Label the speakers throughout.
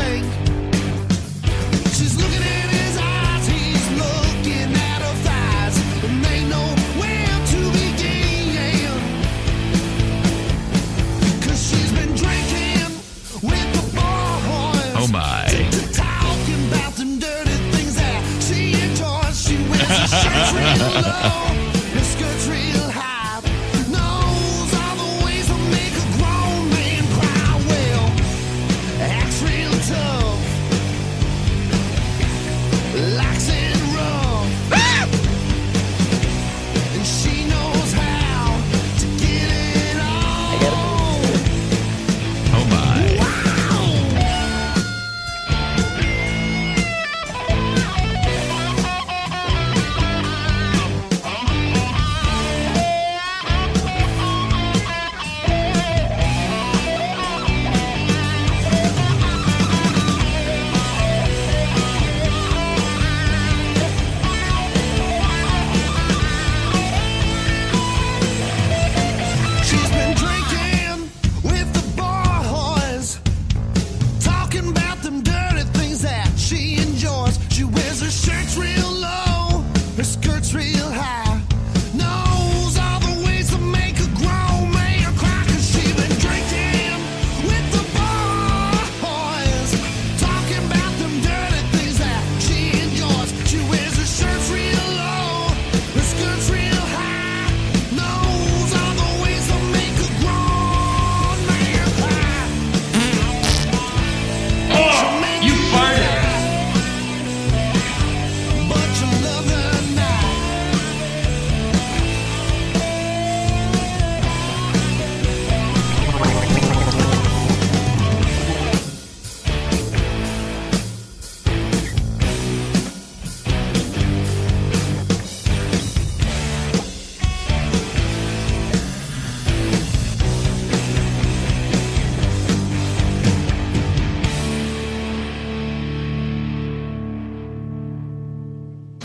Speaker 1: bank. She's looking in his eyes, he's looking at her thighs, and they know where to begin. 'Cause she's been drinking with the boys.
Speaker 2: Oh my.
Speaker 1: Talking about them dirty things that she enjoys. She wears her shirts real low, her skirts real high. Knows all the ways to make a grown man cry. Well, acts real tough, likes it rough, and she knows how to get it on.
Speaker 2: Oh my.
Speaker 1: She's been drinking with the boys, talking about them dirty things that she enjoys. She wears her shirts real low, her skirts real high. Knows all the ways to make a grown man cry. 'Cause she's been drinking with the boys, talking about them dirty things that she enjoys. She wears her shirts real low, her skirts real high. Knows all the ways to make a grown man cry. She'll make
Speaker 2: You farted.
Speaker 1: but you love her not.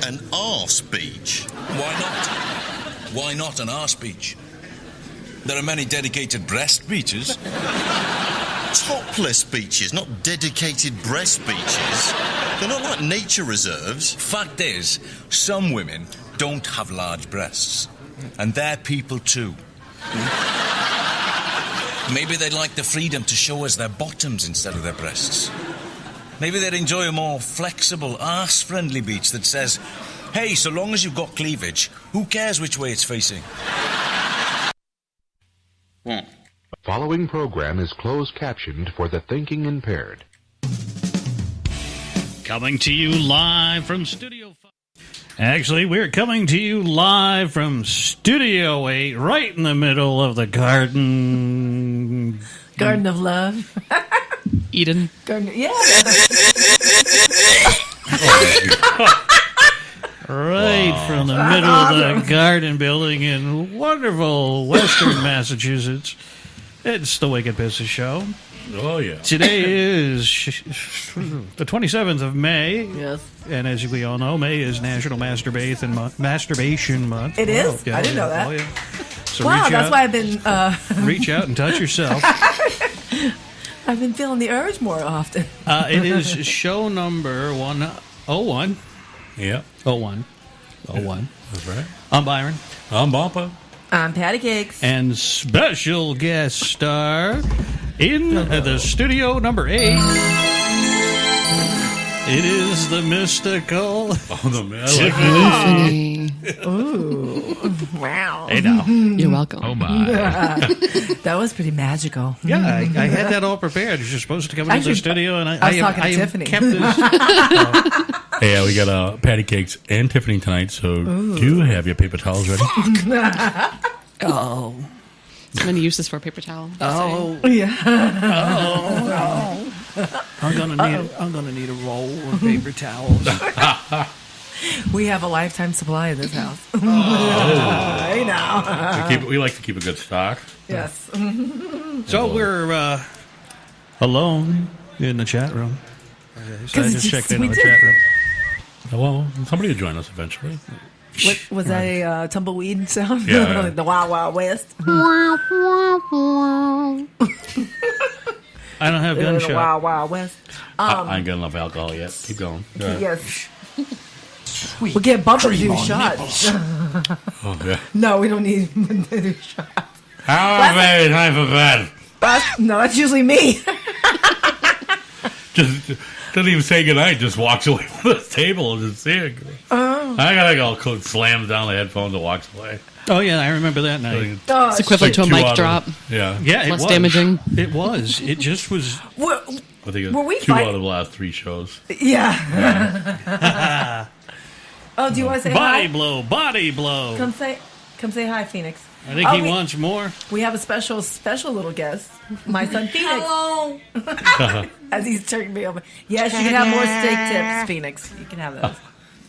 Speaker 3: An arse beach.
Speaker 4: Why not? Why not an arse beach? There are many dedicated breast beaches.
Speaker 3: Topless beaches, not dedicated breast beaches. They're not like nature reserves.
Speaker 4: Fact is, some women don't have large breasts. And they're people too. Maybe they'd like the freedom to show us their bottoms instead of their breasts. Maybe they'd enjoy a more flexible, arse-friendly beach that says, hey, so long as you've got cleavage, who cares which way it's facing?
Speaker 5: The following program is closed captioned for the thinking impaired.
Speaker 6: Coming to you live from Studio 5. Actually, we're coming to you live from Studio 8, right in the middle of the garden.
Speaker 7: Garden of Love.
Speaker 8: Eden.
Speaker 7: Garden, yeah.
Speaker 6: Right from the middle of the garden building in wonderful Western Massachusetts. It's the Wicked Pisses Show.
Speaker 9: Oh, yeah.
Speaker 6: Today is the 27th of May.
Speaker 7: Yes.
Speaker 6: And as we all know, May is National Masturbation Month.
Speaker 7: It is?
Speaker 6: Oh, yeah,
Speaker 7: I didn't know that.
Speaker 6: Oh, yeah. So
Speaker 7: Wow,
Speaker 6: reach
Speaker 7: that's
Speaker 6: out,
Speaker 7: why I've been
Speaker 6: reach out and touch yourself.
Speaker 7: I've been feeling the urge more often.
Speaker 6: It is show number 101.
Speaker 9: Yeah.
Speaker 6: 01.
Speaker 9: That's right.
Speaker 6: I'm Byron.
Speaker 9: I'm Bumpa.
Speaker 7: I'm Patty Cakes.
Speaker 6: And special guest star in the studio number 8. It is the mystical
Speaker 9: Tiffany.
Speaker 7: Ooh. Wow.
Speaker 6: Hey now.
Speaker 8: You're welcome.
Speaker 2: Oh my.
Speaker 7: That was pretty magical.
Speaker 6: Yeah, I had that all prepared. You're supposed to come into
Speaker 7: Actually,
Speaker 6: the studio, and
Speaker 7: I was talking to Tiffany.
Speaker 6: Kept this.
Speaker 9: Hey, we got Patty Cakes and Tiffany tonight, so do you have your paper towels ready?
Speaker 7: Oh.
Speaker 8: So many uses for a paper towel.
Speaker 6: Oh,
Speaker 7: Yeah.
Speaker 6: I'm gonna need a roll of paper towels.
Speaker 7: We have a lifetime supply in this house. I know.
Speaker 9: We like to keep a good stock.
Speaker 7: Yes.
Speaker 6: So we're alone in the chat room. So I just checked into the chat room.
Speaker 9: Well, somebody will join us eventually.
Speaker 7: What, was that a tumbleweed sound?
Speaker 9: Yeah.
Speaker 7: The Wild Wild West.
Speaker 6: I don't have
Speaker 7: In the
Speaker 6: gunshot.
Speaker 7: Wild Wild West.
Speaker 9: I ain't got enough alcohol yet. Keep going. Go ahead.
Speaker 7: Yes. We get bumped to do shots.
Speaker 9: Oh, yeah.
Speaker 7: No, we don't need to do shots.
Speaker 9: How very time for bed.
Speaker 7: No, that's usually me.
Speaker 9: Just doesn't even say goodnight. Just walks away from the table and just see it. I gotta go. Slams down the headphones and walks away.
Speaker 6: Oh yeah, I remember that night.
Speaker 8: It's equivalent to a mic drop.
Speaker 9: Yeah.
Speaker 6: Yeah, it
Speaker 8: Less
Speaker 6: was
Speaker 8: damaging.
Speaker 6: It was. It just was.
Speaker 7: Were,
Speaker 9: I think
Speaker 7: Were we
Speaker 9: it's 2
Speaker 7: fight-
Speaker 9: out of the last 3 shows.
Speaker 7: yeah. Oh, do you want to say
Speaker 6: Body
Speaker 7: hi?
Speaker 6: blow, body blow.
Speaker 7: Come say hi, Phoenix.
Speaker 6: I think he wants more.
Speaker 7: We have a special little guest. My son Phoenix. Hello. As he's turning me over. Yes, you can have more steak tips, Phoenix. You can have those.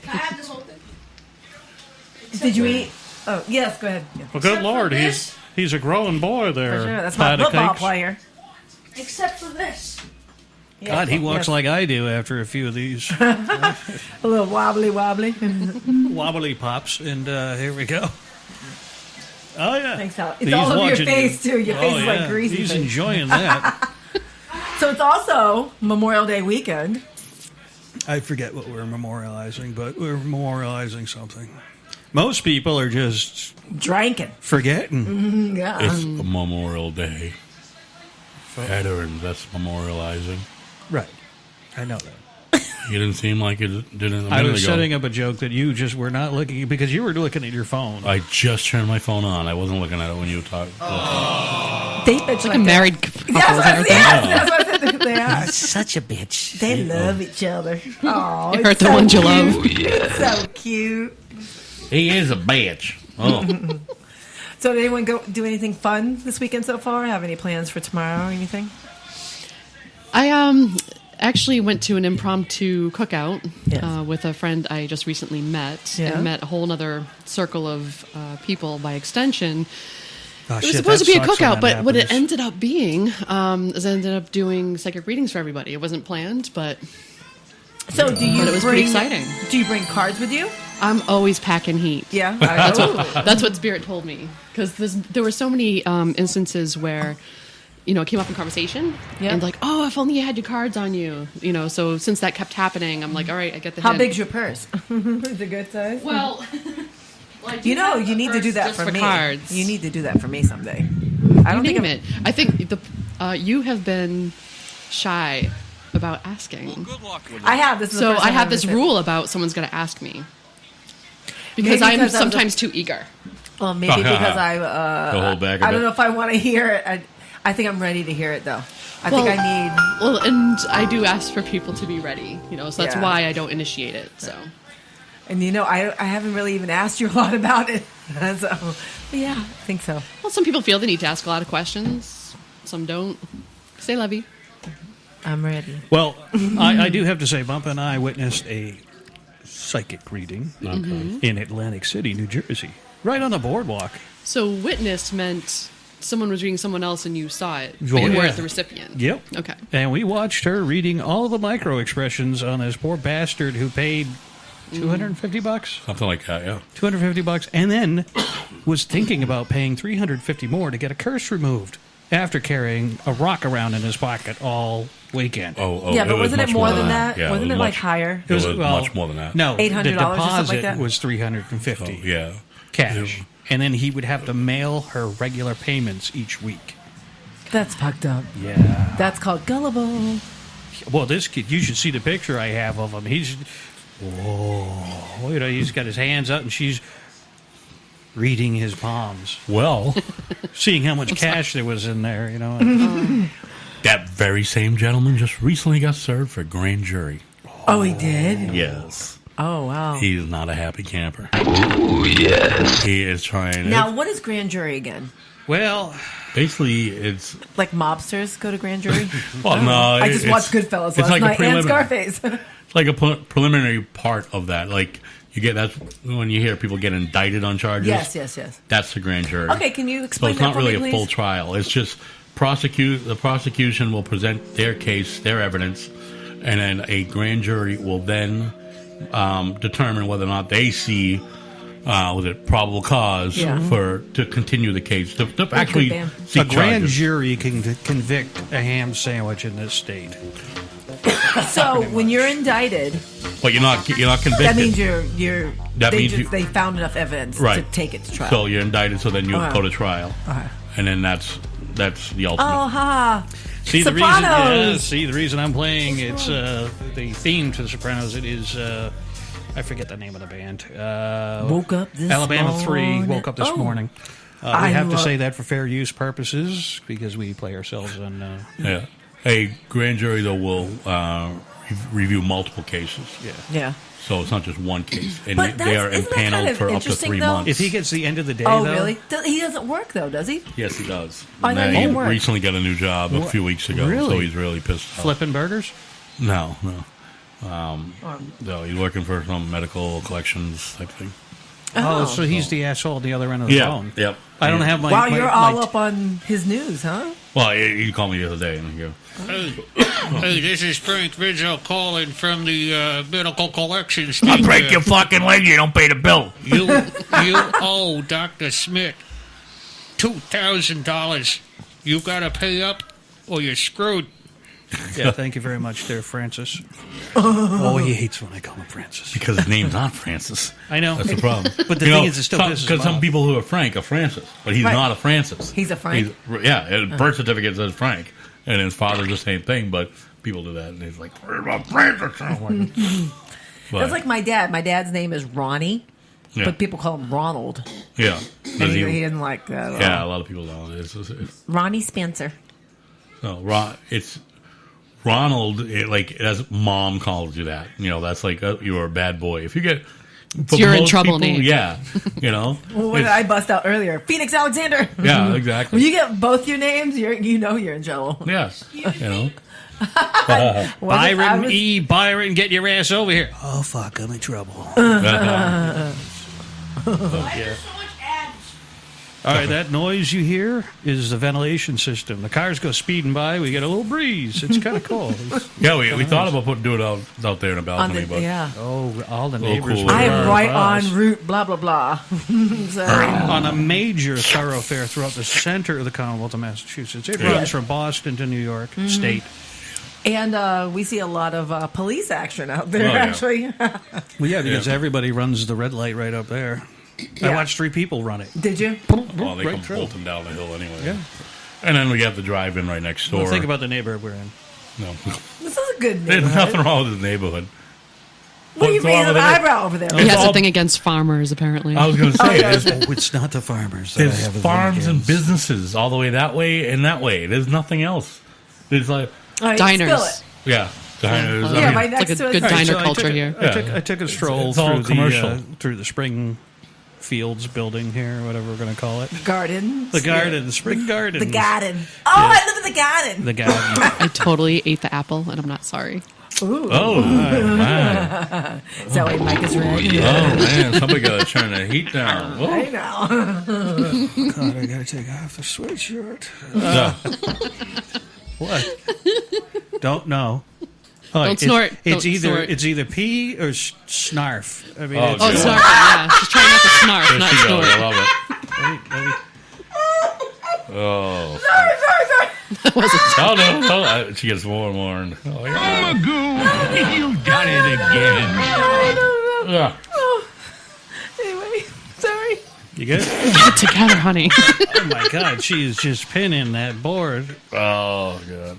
Speaker 10: Can I have this whole thing?
Speaker 7: Did you eat? Oh, yes, go ahead. Yeah.
Speaker 6: Well, good
Speaker 10: Except for
Speaker 6: Lord,
Speaker 10: this.
Speaker 6: he's a growing boy there.
Speaker 7: For sure. That's my
Speaker 6: Patty
Speaker 7: football
Speaker 6: cakes.
Speaker 7: player.
Speaker 10: Except for this.
Speaker 6: God, he walks
Speaker 7: Yes.
Speaker 6: like I do after a few of these
Speaker 7: A little wobbly.
Speaker 6: wobbly pops, and here we go. Oh yeah,
Speaker 7: Thanks, Al. It's
Speaker 6: He's
Speaker 7: all over your
Speaker 6: watching
Speaker 7: face, too. Your face is like
Speaker 6: yeah.
Speaker 7: greasy
Speaker 6: He's
Speaker 7: face.
Speaker 6: enjoying that.
Speaker 7: So it's also Memorial Day weekend.
Speaker 6: I forget what we're memorializing, but we're memorializing something. Most people are just
Speaker 7: Drinking.
Speaker 6: forgetting.
Speaker 7: Yeah.
Speaker 9: It's Memorial Day. Veterans, that's memorializing.
Speaker 6: Right. I know that.
Speaker 9: You didn't seem like it did a minute
Speaker 6: I was
Speaker 9: ago.
Speaker 6: setting up a joke that you just were not looking because you were looking at your phone.
Speaker 9: I just turned my phone on. I wasn't looking at it when you talked.
Speaker 7: They bitch
Speaker 8: It's like a married couple.
Speaker 7: Yes,
Speaker 8: is that what
Speaker 7: that's what I said they are.
Speaker 6: Such a bitch.
Speaker 7: They love each other. Oh,
Speaker 8: You hurt the ones you love.
Speaker 7: So cute.
Speaker 9: He is a bitch. Oh.
Speaker 7: So did anyone go do anything fun this weekend so far? Have any plans for tomorrow or anything?
Speaker 8: I actually went to an impromptu cookout
Speaker 7: Yes.
Speaker 8: with a friend I just recently met,
Speaker 7: Yeah.
Speaker 8: and met a whole other circle of people by extension.
Speaker 6: Oh,
Speaker 8: It was supposed to be a cookout, but what it ended up being is I ended up doing psychic readings for everybody. It wasn't planned, but
Speaker 7: So do you
Speaker 8: But it was pretty exciting.
Speaker 7: Do you bring cards with you?
Speaker 8: I'm always packing heat.
Speaker 7: Yeah.
Speaker 8: That's what Spirit told me. Because there were so many instances where, you know, it came up in conversation.
Speaker 7: Yeah.
Speaker 8: And like, oh, if only you had your cards on you. You know, so since that kept happening, I'm like, all right, I get the
Speaker 7: How
Speaker 8: hint.
Speaker 7: big's your purse? Is it good size?
Speaker 8: Well,
Speaker 7: you know, you need to do that for me.
Speaker 8: Cards.
Speaker 7: You need to do that for me someday. I don't
Speaker 8: Name
Speaker 7: think
Speaker 8: it. I think you have been shy about asking.
Speaker 7: I have. This is the
Speaker 8: So
Speaker 7: first
Speaker 8: I
Speaker 7: time
Speaker 8: have
Speaker 7: I've
Speaker 8: this
Speaker 7: ever said-
Speaker 8: rule about someone's going to ask me. Because
Speaker 7: Maybe
Speaker 8: I'm
Speaker 7: because I'm
Speaker 8: sometimes too eager.
Speaker 7: Well, maybe because I.
Speaker 9: The whole bag of
Speaker 7: I don't
Speaker 9: it.
Speaker 7: know if I want to hear it. I think I'm ready to hear it though. I
Speaker 8: Well-
Speaker 7: think I need.
Speaker 8: Well, and I do ask for people to be ready, you know, so that's
Speaker 7: Yeah.
Speaker 8: why I don't initiate it. So
Speaker 7: And you know, I haven't really even asked you a lot about it. So, but yeah, I think so.
Speaker 8: well, some people feel the need to ask a lot of questions. Some don't. Say Levy.
Speaker 7: I'm ready.
Speaker 6: Well, I do have to say, Bump and I witnessed a psychic reading in Atlantic City, New Jersey, right on the boardwalk.
Speaker 8: So witness meant someone was reading someone else and you saw it, but
Speaker 6: Oh,
Speaker 8: you
Speaker 6: yeah.
Speaker 8: weren't the recipient.
Speaker 6: Yep.
Speaker 8: Okay.
Speaker 6: And we watched her reading all the micro expressions on this poor bastard who paid $250,
Speaker 9: Something like that, yeah.
Speaker 6: $250, and then was thinking about paying $350 more to get a curse removed after carrying a rock around in his pocket all weekend.
Speaker 9: Oh,
Speaker 7: Yeah, but
Speaker 9: was
Speaker 7: wasn't it
Speaker 9: much
Speaker 7: more than that?
Speaker 9: Yeah,
Speaker 7: Wasn't
Speaker 9: was
Speaker 7: it like
Speaker 9: much-
Speaker 7: higher?
Speaker 9: It was
Speaker 6: well,
Speaker 9: much more than that.
Speaker 6: No, the
Speaker 7: $800 or something
Speaker 6: deposit
Speaker 7: like that?
Speaker 6: was $350
Speaker 9: Oh, yeah.
Speaker 6: cash, and then he would have to mail her regular payments each week.
Speaker 7: That's fucked up.
Speaker 6: Yeah.
Speaker 7: That's called gullible.
Speaker 6: Well, this kid, you should see the picture I have of him. He's, whoa, you know, he's got his hands up, and she's reading his palms,
Speaker 9: Well,
Speaker 6: seeing how much cash there was in there. You know.
Speaker 9: that very same gentleman just recently got served for grand jury.
Speaker 7: Oh, he did?
Speaker 9: Yes.
Speaker 7: Oh, wow.
Speaker 9: He's not a happy camper. Oh, yes. He is trying.
Speaker 7: Now, what is grand jury again?
Speaker 6: Well,
Speaker 9: Basically, it's.
Speaker 7: Like mobsters go to grand jury?
Speaker 9: Well, no.
Speaker 7: I just watched Goodfellas last night and Scarface.
Speaker 9: It's like a preliminary part of that. Like, you get that's when you hear people get indicted on charges.
Speaker 7: yes.
Speaker 9: That's the grand jury.
Speaker 7: Okay, can you
Speaker 9: So
Speaker 7: explain
Speaker 9: it's
Speaker 7: that
Speaker 9: not
Speaker 7: for
Speaker 9: really
Speaker 7: me,
Speaker 9: a
Speaker 7: please?
Speaker 9: full trial. It's just the prosecution will present their case, their evidence, and then a grand jury will then determine whether or not they see was it probable cause to continue the case to actually seek
Speaker 6: a grand
Speaker 9: charges.
Speaker 6: jury can convict a ham sandwich in this state.
Speaker 7: So when you're indicted,
Speaker 9: But you're not convicted.
Speaker 7: that means you're.
Speaker 9: That means
Speaker 7: they found enough evidence to
Speaker 9: Right.
Speaker 7: take it to trial.
Speaker 9: So you're indicted, so then you
Speaker 7: Uh-huh.
Speaker 9: go to trial, and then that's the ultimate.
Speaker 7: Oh, ha!
Speaker 6: See
Speaker 7: Sopranos.
Speaker 6: the reason I'm playing it's the theme to The Sopranos. It is I forget the name of the band.
Speaker 7: Woke up this
Speaker 6: Alabama 3
Speaker 7: morning.
Speaker 6: woke up this
Speaker 7: Oh.
Speaker 6: morning. We
Speaker 7: I
Speaker 6: have to
Speaker 7: love-
Speaker 6: say that for fair use purposes because we play ourselves on.
Speaker 9: Yeah. A grand jury though will review multiple cases.
Speaker 7: Yeah.
Speaker 9: So it's not just one case, and
Speaker 7: But
Speaker 9: they are
Speaker 7: isn't that kind
Speaker 9: impaneled
Speaker 7: of
Speaker 9: for up to
Speaker 7: interesting,
Speaker 9: 3
Speaker 7: though?
Speaker 9: months.
Speaker 6: If he gets the end of the day,
Speaker 7: Oh,
Speaker 6: though,
Speaker 7: really? He doesn't work though, does he?
Speaker 9: Yes, he does.
Speaker 7: I thought he
Speaker 9: he
Speaker 7: didn't work.
Speaker 9: recently got a new job a few weeks ago, so
Speaker 6: Really?
Speaker 9: he's really pissed off.
Speaker 6: flipping burgers.
Speaker 9: No. No, he's working for some medical collections type thing.
Speaker 6: Oh, so he's the asshole at the other end of the phone.
Speaker 9: Yep.
Speaker 6: I don't have my.
Speaker 7: Wow,
Speaker 6: my-
Speaker 7: you're
Speaker 6: my
Speaker 7: all up on his news, huh?
Speaker 9: Well, he called me the other day, and he goes,
Speaker 11: Hey, this is Frank Rizzo calling from the medical collections.
Speaker 2: I'll break your fucking leg. You don't pay the bill.
Speaker 11: You owe Dr. Smith $2,000. You gotta pay up, or you're screwed.
Speaker 6: Yeah, thank you very much, there, Francis. Oh, he hates when I call him Francis.
Speaker 9: because his name's not Francis.
Speaker 6: I know.
Speaker 9: That's the problem.
Speaker 6: But the thing is, it still pisses
Speaker 9: because
Speaker 6: him
Speaker 9: some
Speaker 6: off.
Speaker 9: people who are Frank are Francis, but he's
Speaker 7: Right.
Speaker 9: not a Francis.
Speaker 7: He's a Frank?
Speaker 9: Yeah, and birth certificate says Frank, and his father's the same thing, but people do that, and he's like, "What about Francis?" But,
Speaker 7: That's like my dad. My dad's name is Ronnie,
Speaker 9: yeah,
Speaker 7: but people call him Ronald.
Speaker 9: yeah,
Speaker 7: And
Speaker 9: Does
Speaker 7: he
Speaker 9: he-
Speaker 7: didn't like that.
Speaker 9: yeah. A lot of people don't. It's
Speaker 7: Ronnie Spencer.
Speaker 9: no, it's Ronald. As mom calls you that, that's like you're a bad boy. If you get, for
Speaker 8: you're in
Speaker 9: most
Speaker 8: trouble
Speaker 9: people,
Speaker 8: name.
Speaker 9: yeah,
Speaker 7: Well, what did
Speaker 9: it's-
Speaker 7: I bust out earlier? Phoenix Alexander.
Speaker 9: yeah, exactly.
Speaker 7: When you get both your names, you're in trouble.
Speaker 9: Yeah,
Speaker 6: Byron E. Byron, get your ass over here. Oh, fuck, I'm in trouble. All right, that noise you hear is the ventilation system. The cars go speeding by. We get a little breeze. It's kind of cool.
Speaker 9: Yeah, we thought about doing it out there in a balcony, but
Speaker 6: Oh, all the
Speaker 9: little
Speaker 6: neighbors.
Speaker 9: cooler.
Speaker 6: were
Speaker 7: I am right
Speaker 6: us.
Speaker 7: on route blah blah blah. Sorry.
Speaker 6: On a major thoroughfare throughout the center of the Commonwealth of Massachusetts. It
Speaker 9: Yeah.
Speaker 6: runs from Boston to New York State.
Speaker 7: And we see a lot of police action out there.
Speaker 9: Oh, yeah.
Speaker 7: Actually,
Speaker 6: Well, yeah, because everybody runs the red light right up there. I
Speaker 7: Yeah.
Speaker 6: watched 3 people run it.
Speaker 7: did you?
Speaker 9: well, they
Speaker 6: Right
Speaker 9: come
Speaker 6: through.
Speaker 9: bolting down the hill anyway.
Speaker 6: Yeah.
Speaker 9: And then we have the drive-in right next door.
Speaker 6: Well, think about the neighborhood we're in.
Speaker 9: no.
Speaker 7: This is a good
Speaker 9: There's
Speaker 7: neighborhood.
Speaker 9: nothing wrong with the neighborhood.
Speaker 7: What are you
Speaker 9: What's wrong
Speaker 7: raising an
Speaker 9: with it?
Speaker 7: eyebrow over there?
Speaker 8: He has
Speaker 9: all-
Speaker 8: a thing against farmers, apparently.
Speaker 9: I was going to say,
Speaker 7: yeah.
Speaker 9: there's,
Speaker 6: Oh, it's not the farmers. That I
Speaker 9: there's
Speaker 6: have as
Speaker 9: farms and
Speaker 6: weekends.
Speaker 9: businesses all the way that way and that way. There's nothing else. There's like,
Speaker 7: All right,
Speaker 8: Diners.
Speaker 7: Spill it.
Speaker 9: yeah, diners.
Speaker 8: Yeah,
Speaker 9: I mean,
Speaker 7: right next
Speaker 8: It's like a
Speaker 7: to
Speaker 8: good
Speaker 7: it.
Speaker 8: diner
Speaker 6: So I
Speaker 8: culture
Speaker 6: took,
Speaker 8: here.
Speaker 6: I took a stroll
Speaker 9: It's all
Speaker 6: through
Speaker 9: commercial.
Speaker 6: through the Spring Fields building here, whatever we're going to call it.
Speaker 7: Garden.
Speaker 6: The garden, the spring garden.
Speaker 7: The garden. Oh, I live in the garden.
Speaker 6: The garden.
Speaker 8: I totally ate the apple, and I'm not sorry.
Speaker 9: oh, man.
Speaker 7: Is that why Mike is red?
Speaker 9: Oh, man. Somebody got to turn the heat down. Whoa.
Speaker 7: I know.
Speaker 6: God, I got to take off the sweatshirt.
Speaker 9: Yeah.
Speaker 6: What? Don't know. Oh,
Speaker 8: Don't snort.
Speaker 6: It's
Speaker 8: Don't
Speaker 6: either
Speaker 8: snort.
Speaker 6: it's either pee or snarf. I mean,
Speaker 9: Oh,
Speaker 6: it's,
Speaker 8: Oh,
Speaker 9: Yeah.
Speaker 8: snarf. Yeah, she's trying not to snarf,
Speaker 9: There
Speaker 8: not
Speaker 9: she goes.
Speaker 8: snort.
Speaker 9: I love it. Oh.
Speaker 8: That wasn't.
Speaker 9: Oh, no. She gets more and more. And, oh, yeah.
Speaker 2: You done it again.
Speaker 9: Yeah.
Speaker 7: Anyway, sorry.
Speaker 6: you good?
Speaker 8: Get it together, honey.
Speaker 6: Oh my God, she is just pinning that board.
Speaker 9: Oh, God.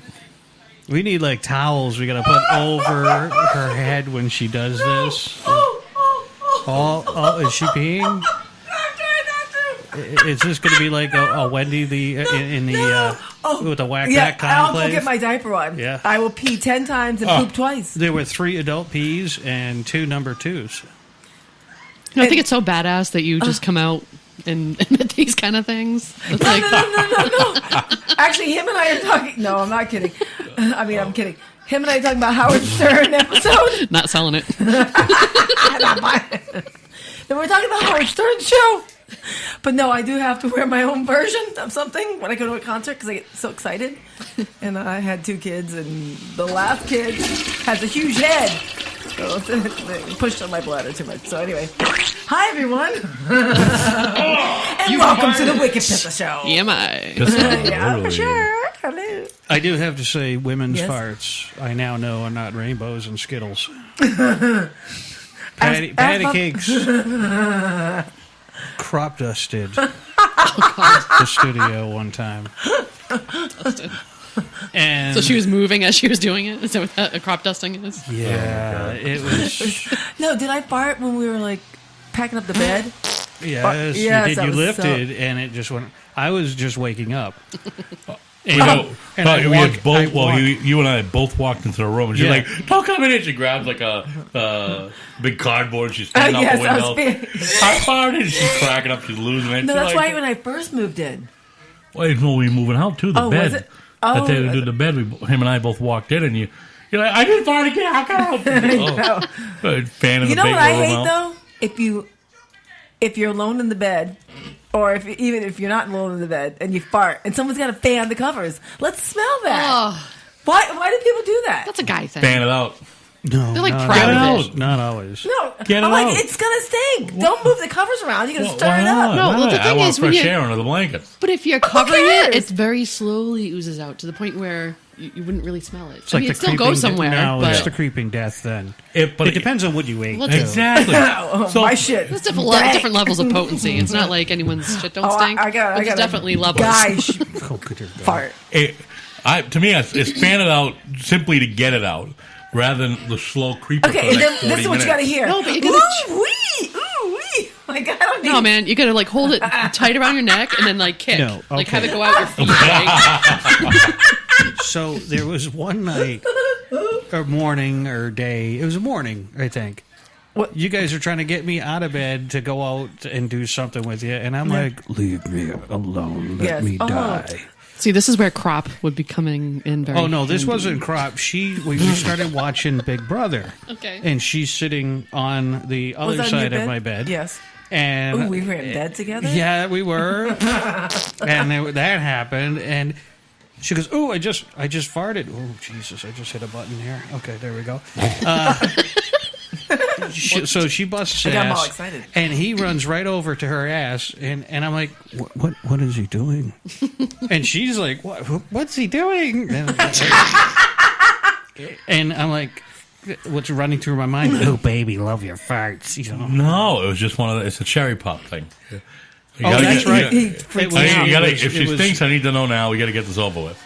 Speaker 6: We need like towels we got to put over her head when she does this. Oh, is she peeing? It's just going to be like a Wendy in the with the whack
Speaker 7: Yeah,
Speaker 6: back
Speaker 7: I'll go
Speaker 6: conclave.
Speaker 7: get my diaper on.
Speaker 6: Yeah.
Speaker 7: I will pee 10 times and poop twice.
Speaker 6: There were 3 adult pees and 2 number 2s.
Speaker 8: I think it's so badass that you just come out and admit these kind of things. It's
Speaker 7: No,
Speaker 8: like,
Speaker 7: no. Actually, him and I are talking. No, I'm not kidding. I mean, I'm kidding. Him and I are talking about Howard Stern episode.
Speaker 8: not selling it.
Speaker 7: Then we're talking about Howard Stern show. But no, I do have to wear my own version of something when I go to a concert because I get so excited. And I had 2 kids, and the last kid has a huge head. Pushed on my bladder too much. So anyway, hi everyone, and welcome to the Wicked Pippa Show.
Speaker 8: Am I?
Speaker 7: Yeah, for sure. Hello.
Speaker 6: I do have to say, women's
Speaker 7: Yes.
Speaker 6: farts, I now know, are not rainbows and Skittles.
Speaker 7: As
Speaker 6: Patty
Speaker 7: my-
Speaker 6: cakes crop dusted the studio one time. And
Speaker 8: So she was moving as she was doing it? Is that what a crop dusting is?
Speaker 6: yeah, it was.
Speaker 7: No, did I fart when we were like packing up the bed?
Speaker 6: Yes,
Speaker 7: Yes,
Speaker 6: you did.
Speaker 7: that
Speaker 6: You
Speaker 7: was
Speaker 6: lifted, and it just went. I was just waking up. And,
Speaker 9: You know,
Speaker 6: and I
Speaker 9: we
Speaker 6: walk-
Speaker 9: had both.
Speaker 6: I
Speaker 9: Well,
Speaker 6: walk-
Speaker 9: you and I both walked into the room, and she's
Speaker 6: Yeah.
Speaker 9: like, "Don't come in here." She grabs like a big cardboard. She's standing
Speaker 7: Yes,
Speaker 9: out the
Speaker 7: I was
Speaker 9: window.
Speaker 7: being-
Speaker 9: I farted. She's cracking up. She's losing it.
Speaker 7: No,
Speaker 9: She's
Speaker 7: that's
Speaker 9: like,
Speaker 7: right. When I first moved in.
Speaker 9: Wait, no, we were moving out too. The
Speaker 7: Oh,
Speaker 9: bed.
Speaker 7: was it? Oh,
Speaker 9: that day we did the bed. Him and I both walked in, and you're like, "I didn't fart again. How come?" Fanning
Speaker 7: You
Speaker 9: the
Speaker 7: know what
Speaker 9: big
Speaker 7: I
Speaker 9: room
Speaker 7: hate
Speaker 9: out.
Speaker 7: though? If you're alone in the bed, or even if you're not alone in the bed and you fart and someone's got to fan the covers, let's smell that.
Speaker 8: Oh,
Speaker 7: Why do people do that?
Speaker 8: that's a guy thing.
Speaker 9: Fan it out.
Speaker 6: No,
Speaker 8: They're like
Speaker 6: not
Speaker 8: proud
Speaker 6: always.
Speaker 8: of it.
Speaker 6: Not always.
Speaker 7: No,
Speaker 9: Get it
Speaker 7: I'm like,
Speaker 9: out.
Speaker 7: it's gonna stink. Don't move the covers around. You're gonna
Speaker 9: Well,
Speaker 7: stir
Speaker 9: why
Speaker 7: it
Speaker 9: not?
Speaker 7: up.
Speaker 8: No, well, the
Speaker 9: I
Speaker 8: thing
Speaker 9: want
Speaker 8: is, when
Speaker 9: fresh
Speaker 8: you-
Speaker 9: air under the blankets.
Speaker 8: But if you're covering
Speaker 7: cares?
Speaker 8: it, it's very slowly oozes out to the point where you wouldn't really smell it.
Speaker 6: It's like
Speaker 8: I mean,
Speaker 6: the
Speaker 8: it still
Speaker 6: creeping
Speaker 8: goes somewhere.
Speaker 6: No,
Speaker 8: but
Speaker 6: it's the creeping death. Then
Speaker 9: But
Speaker 6: it depends on what you ate.
Speaker 8: Well,
Speaker 6: too.
Speaker 9: Exactly.
Speaker 7: Oh,
Speaker 9: So-
Speaker 7: my shit.
Speaker 8: There's different,
Speaker 7: Dang.
Speaker 8: different levels of potency. It's not like anyone's shit don't
Speaker 7: Oh,
Speaker 8: stink.
Speaker 7: I got
Speaker 8: There's definitely levels.
Speaker 7: Guys,
Speaker 6: Oh, good dear God.
Speaker 7: fart.
Speaker 9: To me, it's fan it out simply to get it out, rather than the slow creeper.
Speaker 7: Okay,
Speaker 9: for
Speaker 7: and
Speaker 9: the
Speaker 7: then
Speaker 9: next
Speaker 7: this
Speaker 9: 40
Speaker 7: is what you
Speaker 9: minutes.
Speaker 7: gotta hear.
Speaker 8: No, but you
Speaker 7: ooh
Speaker 8: gotta-
Speaker 7: wee, ooh wee. Like I don't need.
Speaker 8: No, man, you gotta like hold it tight around your neck and then like kick.
Speaker 6: No,
Speaker 8: Like
Speaker 6: okay.
Speaker 8: have it go out your feet. Like,
Speaker 6: So there was one night, or morning, or day. It was a morning, I think.
Speaker 7: What?
Speaker 6: You guys are trying to get me out of bed to go out and do something with you, and I'm like, leave me alone, let
Speaker 7: Yes.
Speaker 6: me
Speaker 7: Oh.
Speaker 6: die.
Speaker 8: see, this is where crop would be coming in very.
Speaker 6: Oh no, this
Speaker 8: handy.
Speaker 6: wasn't crop. We started watching Big Brother.
Speaker 8: Okay.
Speaker 6: And she's sitting on the
Speaker 7: Was
Speaker 6: other
Speaker 7: that in
Speaker 6: side
Speaker 7: your
Speaker 6: of my bed.
Speaker 7: Yes.
Speaker 6: And
Speaker 7: Ooh, we were in bed together.
Speaker 6: yeah, we were. And that happened, and she goes, "Oh, I just farted." Oh, Jesus! I just hit a button here. Okay, there we go. So she busts
Speaker 7: I got 'em all
Speaker 6: ass,
Speaker 7: excited.
Speaker 6: and he runs right over to her ass, and I'm like, "What is he doing?" And she's like, "What's he doing?" And I'm like, "What's running through my mind?" Oh, baby, love your farts. You know.
Speaker 9: No, it was just one of the. It's a cherry pop thing. You
Speaker 6: Oh,
Speaker 9: gotta
Speaker 6: that's
Speaker 9: get-
Speaker 6: right.
Speaker 9: you
Speaker 6: It
Speaker 7: freaked
Speaker 6: was-
Speaker 7: me out.
Speaker 9: you gotta,
Speaker 6: it was-
Speaker 9: if she
Speaker 6: it was-
Speaker 9: thinks I need to know now, we got to get this over with.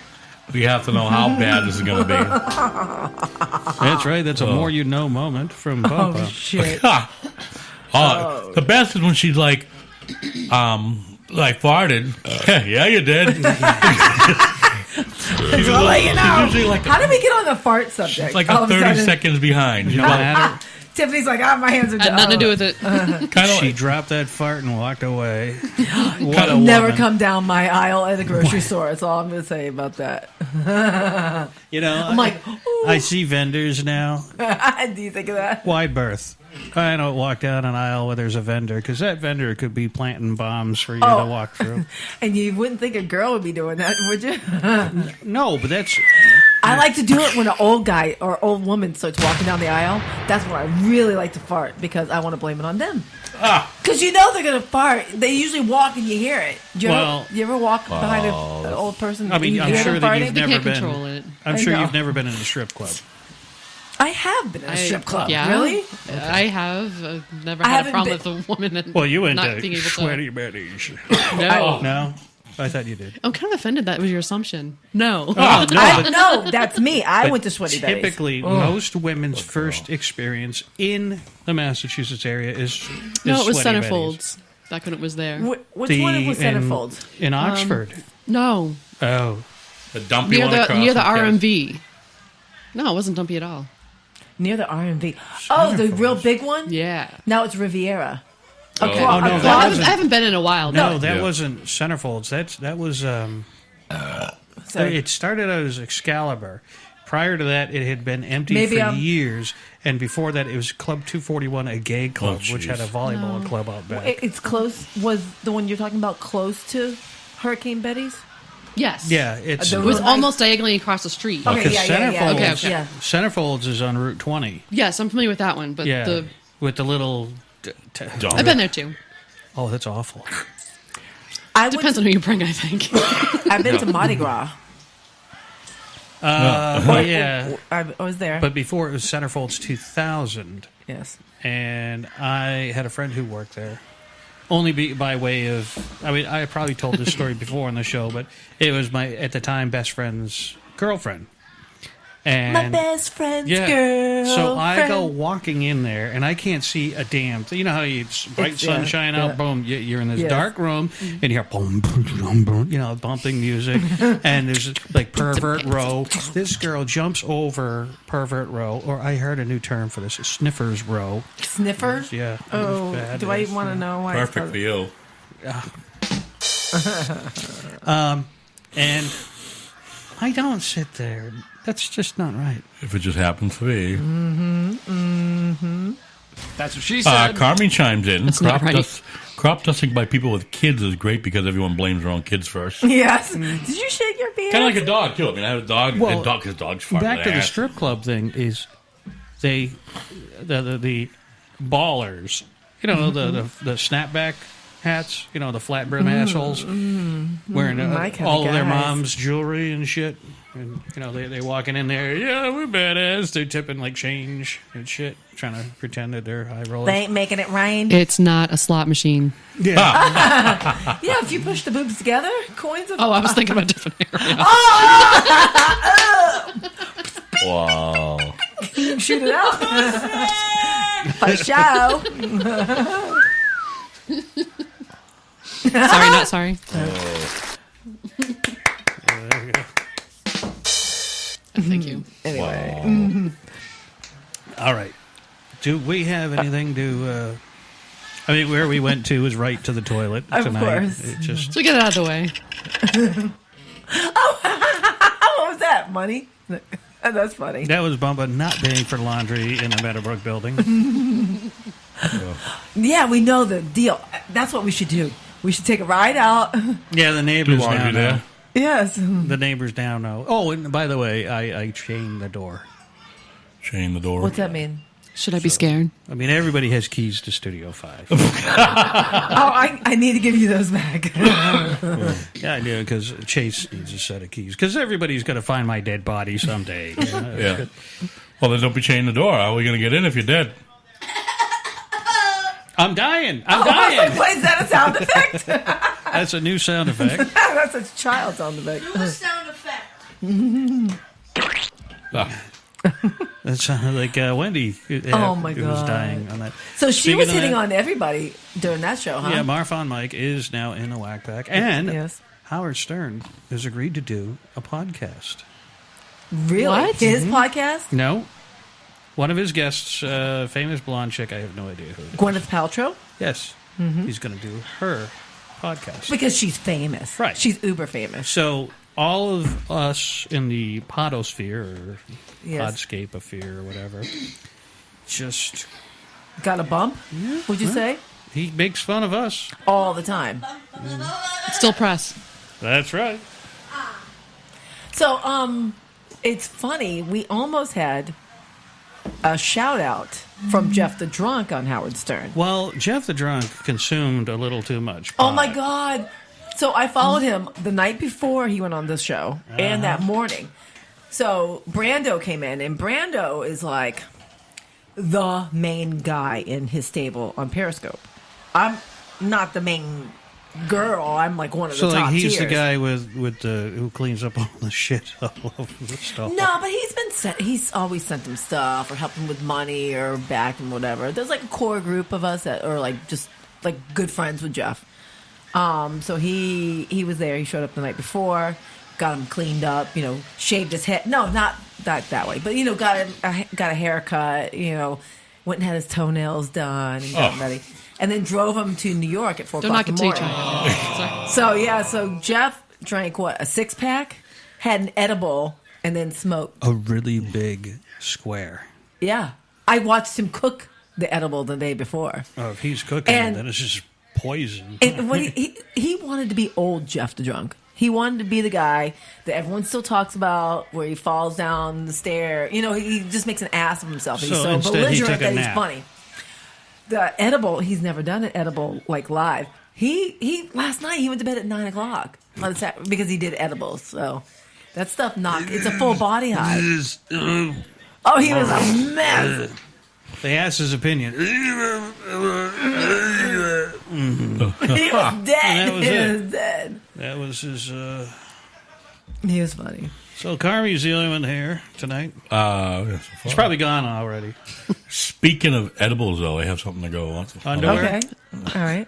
Speaker 9: We have to know how bad this is going to be.
Speaker 6: That's right. That's a more you know moment from Papa.
Speaker 7: Oh shit.
Speaker 9: The best is when she's like farted. Yeah, you did.
Speaker 7: She's like, you know,
Speaker 9: usually like
Speaker 7: how did we get on the fart subject?
Speaker 9: like
Speaker 7: all
Speaker 9: a
Speaker 7: of
Speaker 9: 30
Speaker 7: sudden?
Speaker 9: seconds behind. She's
Speaker 6: No
Speaker 9: like,
Speaker 6: matter.
Speaker 7: Tiffany's like, my hands are
Speaker 8: Had nothing to do with it.
Speaker 9: kind of
Speaker 6: She dropped that fart and walked away. What
Speaker 9: Kinda
Speaker 6: a
Speaker 7: Never
Speaker 6: woman.
Speaker 7: come down my aisle at a grocery store. That's all I'm going to say about that.
Speaker 6: You know,
Speaker 7: I'm like,
Speaker 6: I see vendors now.
Speaker 7: do you think of that?
Speaker 6: Wide berth. I don't walk down an aisle where there's a vendor because that vendor could be planting bombs for you to walk through.
Speaker 7: And you wouldn't think a girl would be doing that, would you?
Speaker 6: No, but that's
Speaker 7: I like to do it when an old guy or old woman starts walking down the aisle. That's when I really like to fart because I want to blame it on them. Because you know they're going to fart. They usually walk and you hear it. You ever walk behind an old person?
Speaker 6: I mean,
Speaker 7: and you
Speaker 6: I'm
Speaker 7: hear
Speaker 6: sure
Speaker 7: them
Speaker 6: that
Speaker 7: farting?
Speaker 6: you've never
Speaker 8: can't
Speaker 6: been.
Speaker 8: control it.
Speaker 6: I'm
Speaker 7: I
Speaker 6: sure
Speaker 7: know.
Speaker 6: you've never been in a strip club.
Speaker 7: I have been in a strip club.
Speaker 8: Yeah,
Speaker 7: Really?
Speaker 8: I have. I've never
Speaker 7: I
Speaker 8: had a
Speaker 7: haven't
Speaker 8: problem
Speaker 7: been-
Speaker 8: with a woman and
Speaker 6: Well, you went
Speaker 8: not
Speaker 6: to
Speaker 8: being able to.
Speaker 6: sweaty betties.
Speaker 8: No,
Speaker 6: No, I thought you did.
Speaker 8: I'm kind of offended that was your assumption. No,
Speaker 7: No, that's me. I went to Sweaty Betty's.
Speaker 6: Typically, most women's first experience in the Massachusetts area is
Speaker 8: no, it was
Speaker 6: Sweaty Betty's.
Speaker 8: Centerfolds. Back when it was there.
Speaker 7: Which one was Centerfolds?
Speaker 6: in Oxford.
Speaker 8: No,
Speaker 6: Oh,
Speaker 9: the dumpy
Speaker 8: near
Speaker 9: one across
Speaker 8: the
Speaker 9: from Cass.
Speaker 8: RMV. No, it wasn't dumpy at all.
Speaker 7: Near the R&V. Oh, the real big one?
Speaker 8: Yeah.
Speaker 7: Now it's Riviera.
Speaker 6: Oh, no,
Speaker 8: I
Speaker 6: that
Speaker 8: haven't,
Speaker 6: wasn't-
Speaker 8: I haven't been in a while.
Speaker 6: no,
Speaker 8: No,
Speaker 6: that
Speaker 9: Yeah.
Speaker 6: wasn't Centerfolds. That was.
Speaker 7: Sorry.
Speaker 6: It started out as Excalibur. Prior to that, it had been empty
Speaker 7: Maybe
Speaker 6: for
Speaker 7: I'm-
Speaker 6: years, and before that, it was Club 241, a gay club, which had a
Speaker 9: jeez.
Speaker 6: volleyball club out back.
Speaker 7: It's close. Was the one you're talking about close to Hurricane Betty's?
Speaker 8: Yes.
Speaker 6: Yeah, it's
Speaker 8: It was almost diagonally across the street.
Speaker 7: Okay, yeah.
Speaker 8: Okay.
Speaker 6: Centerfolds is on Route 20.
Speaker 8: Yes, I'm familiar with that one, but
Speaker 6: Yeah, with the little.
Speaker 8: I've been there too.
Speaker 6: Oh, that's awful.
Speaker 8: Depends on who you bring, I think.
Speaker 7: I've been to Mardi Gras.
Speaker 6: Yeah.
Speaker 7: I was there.
Speaker 6: But before it was Centerfolds 2000.
Speaker 7: Yes.
Speaker 6: And I had a friend who worked there. Only by way of, I mean, I probably told this story before on the show, but it was my, at the time, best friend's girlfriend. And
Speaker 7: my best friend's
Speaker 6: yeah.
Speaker 7: girl.
Speaker 6: So I go walking in there, and I can't see a damn thing. You know how it's bright sunshine out, boom, you're in this dark room, and you hear boom, boom, boom, you know, bumping music, and there's like pervert row. This girl jumps over pervert row, or I heard a new term for this, sniffers row.
Speaker 7: Sniffers?
Speaker 6: Yeah.
Speaker 7: Oh,
Speaker 6: bad.
Speaker 7: do I want to know why?
Speaker 9: Perfect for you.
Speaker 6: And I don't sit there. That's just not right.
Speaker 9: If it just happens to be.
Speaker 12: That's what she said.
Speaker 9: Carmen chimes in.
Speaker 8: That's not right.
Speaker 9: Crop dusting by people with kids is great because everyone blames their own kids first.
Speaker 7: Yes. Did you shake your beard?
Speaker 9: Kind of like a dog, too. I mean, I have a dog.
Speaker 6: Well,
Speaker 9: because dogs fart
Speaker 6: back
Speaker 9: in
Speaker 6: to
Speaker 9: their
Speaker 6: the
Speaker 9: ass.
Speaker 6: strip club thing is the ballers, you know, the snapback hats, you know, the flat brim assholes wearing all of their mom's jewelry and shit. And, you know, they walking in there, yeah, we're badass. They're tipping like change and shit, trying to pretend that they're high rollers.
Speaker 7: They ain't making it rain.
Speaker 8: It's not a slot machine.
Speaker 7: Yeah, if you push the boobs together, coins.
Speaker 8: Oh, I was thinking about a different area.
Speaker 9: Wow.
Speaker 7: Shoot it out. For show.
Speaker 8: Sorry, not sorry. Thank you.
Speaker 7: Anyway.
Speaker 6: All right. Do we have anything to... I mean, where we went to was right to the toilet
Speaker 7: Of
Speaker 6: tonight.
Speaker 7: course.
Speaker 6: It just...
Speaker 8: So get it out of the way.
Speaker 7: What was that? Money? That's funny.
Speaker 6: That was Bumba not paying for laundry in the Meadowbrook building.
Speaker 7: Yeah, we know the deal. That's what we should do. We should take a ride out.
Speaker 6: Yeah, the neighbors
Speaker 9: laundry
Speaker 6: down
Speaker 9: there.
Speaker 6: now.
Speaker 7: Yes.
Speaker 6: The neighbors down now. Oh, and by the way, I chained the door.
Speaker 9: Chain the door.
Speaker 7: What's that mean?
Speaker 8: Should I be scared?
Speaker 6: I mean, everybody has keys to Studio 5.
Speaker 7: I need to give you those back.
Speaker 6: Yeah, I do, because Chase needs a set of keys. Because everybody's going to find my dead body someday. You know?
Speaker 9: Yeah. Well, then don't be chaining the door. How are we going to get in if you're dead?
Speaker 6: I'm dying. I'm
Speaker 7: I was
Speaker 6: dying.
Speaker 7: like, wait, is that a sound effect?
Speaker 6: That's a new sound effect.
Speaker 7: That's a child sound effect.
Speaker 10: Do a sound effect.
Speaker 6: That sounded like Wendy.
Speaker 7: Oh, my
Speaker 6: who was
Speaker 7: God.
Speaker 6: dying on that.
Speaker 7: So she
Speaker 6: Speaking
Speaker 7: was
Speaker 6: of
Speaker 7: hitting
Speaker 6: that-
Speaker 7: on everybody during that show, huh?
Speaker 6: Yeah, Marfon Mike is now in the Whack Pack. And
Speaker 7: Yes.
Speaker 6: Howard Stern has agreed to do a podcast.
Speaker 7: Really?
Speaker 8: What?
Speaker 7: His podcast?
Speaker 6: No. One of his guests, famous blonde chick, I have no idea who.
Speaker 7: Gwyneth Paltrow?
Speaker 6: Yes. He's going to do her podcast.
Speaker 7: Because she's famous.
Speaker 6: Right.
Speaker 7: She's uber famous.
Speaker 6: So all of us in the podosphere or
Speaker 7: Yes.
Speaker 6: podscape of fear or whatever, just
Speaker 7: Got a bump, would you say?
Speaker 6: he makes fun of us.
Speaker 7: All the time.
Speaker 8: Still press.
Speaker 6: That's right.
Speaker 7: So, it's funny. We almost had a shout out from Jeff the Drunk on Howard Stern.
Speaker 6: Well, Jeff the Drunk consumed a little too much.
Speaker 7: Oh my God. So I followed him the night before he went on this show and that morning. So Brando came in, and Brando is like the main guy in his stable on Periscope. I'm not the main girl. I'm like one of
Speaker 6: So
Speaker 7: the top
Speaker 6: like he's
Speaker 7: tiers.
Speaker 6: the guy with the who cleans up all the shit all over the stuff.
Speaker 7: No, but he's always sent him stuff or helped him with money or back and whatever. There's like a core group of us that are like just like good friends with Jeff. So he was there. He showed up the night before, got him cleaned up, you know, shaved his head. No, not that way, but you know, got a haircut, you know, went and had his toenails done and got ready, and then drove him to New York at 4
Speaker 8: Don't
Speaker 7: o'clock in
Speaker 8: knock
Speaker 7: the
Speaker 8: it till you
Speaker 7: morning.
Speaker 8: try it.
Speaker 7: So Jeff drank what, a 6-pack, had an edible, and then smoked.
Speaker 6: A really big square.
Speaker 7: Yeah, I watched him cook the edible the day before.
Speaker 6: Oh, if he's cooking,
Speaker 7: And-
Speaker 6: then it's just poison.
Speaker 7: And when he wanted to be old Jeff the Drunk. He wanted to be the guy that everyone still talks about, where he falls down the stair. You know, he just makes an ass of himself. He's
Speaker 6: So
Speaker 7: so
Speaker 6: instead he
Speaker 7: belligerent
Speaker 6: took a
Speaker 7: that he's
Speaker 6: nap.
Speaker 7: funny. The edible, he's never done an edible like live. He last night he went to bed at 9 o'clock on Saturday because he did edibles. So that stuff knocked. It's a full body high. Oh, he was a mess.
Speaker 6: They asked his opinion.
Speaker 7: He was
Speaker 6: And
Speaker 7: dead.
Speaker 6: that was
Speaker 7: He
Speaker 6: it.
Speaker 7: was dead.
Speaker 6: That was his.
Speaker 7: He was funny.
Speaker 6: So Carmi's the only one here tonight.
Speaker 9: Yeah, so
Speaker 6: He's
Speaker 9: far.
Speaker 6: probably gone already.
Speaker 9: Speaking of edibles, though, I have something to go on.
Speaker 6: Underwear?
Speaker 7: Okay. All right.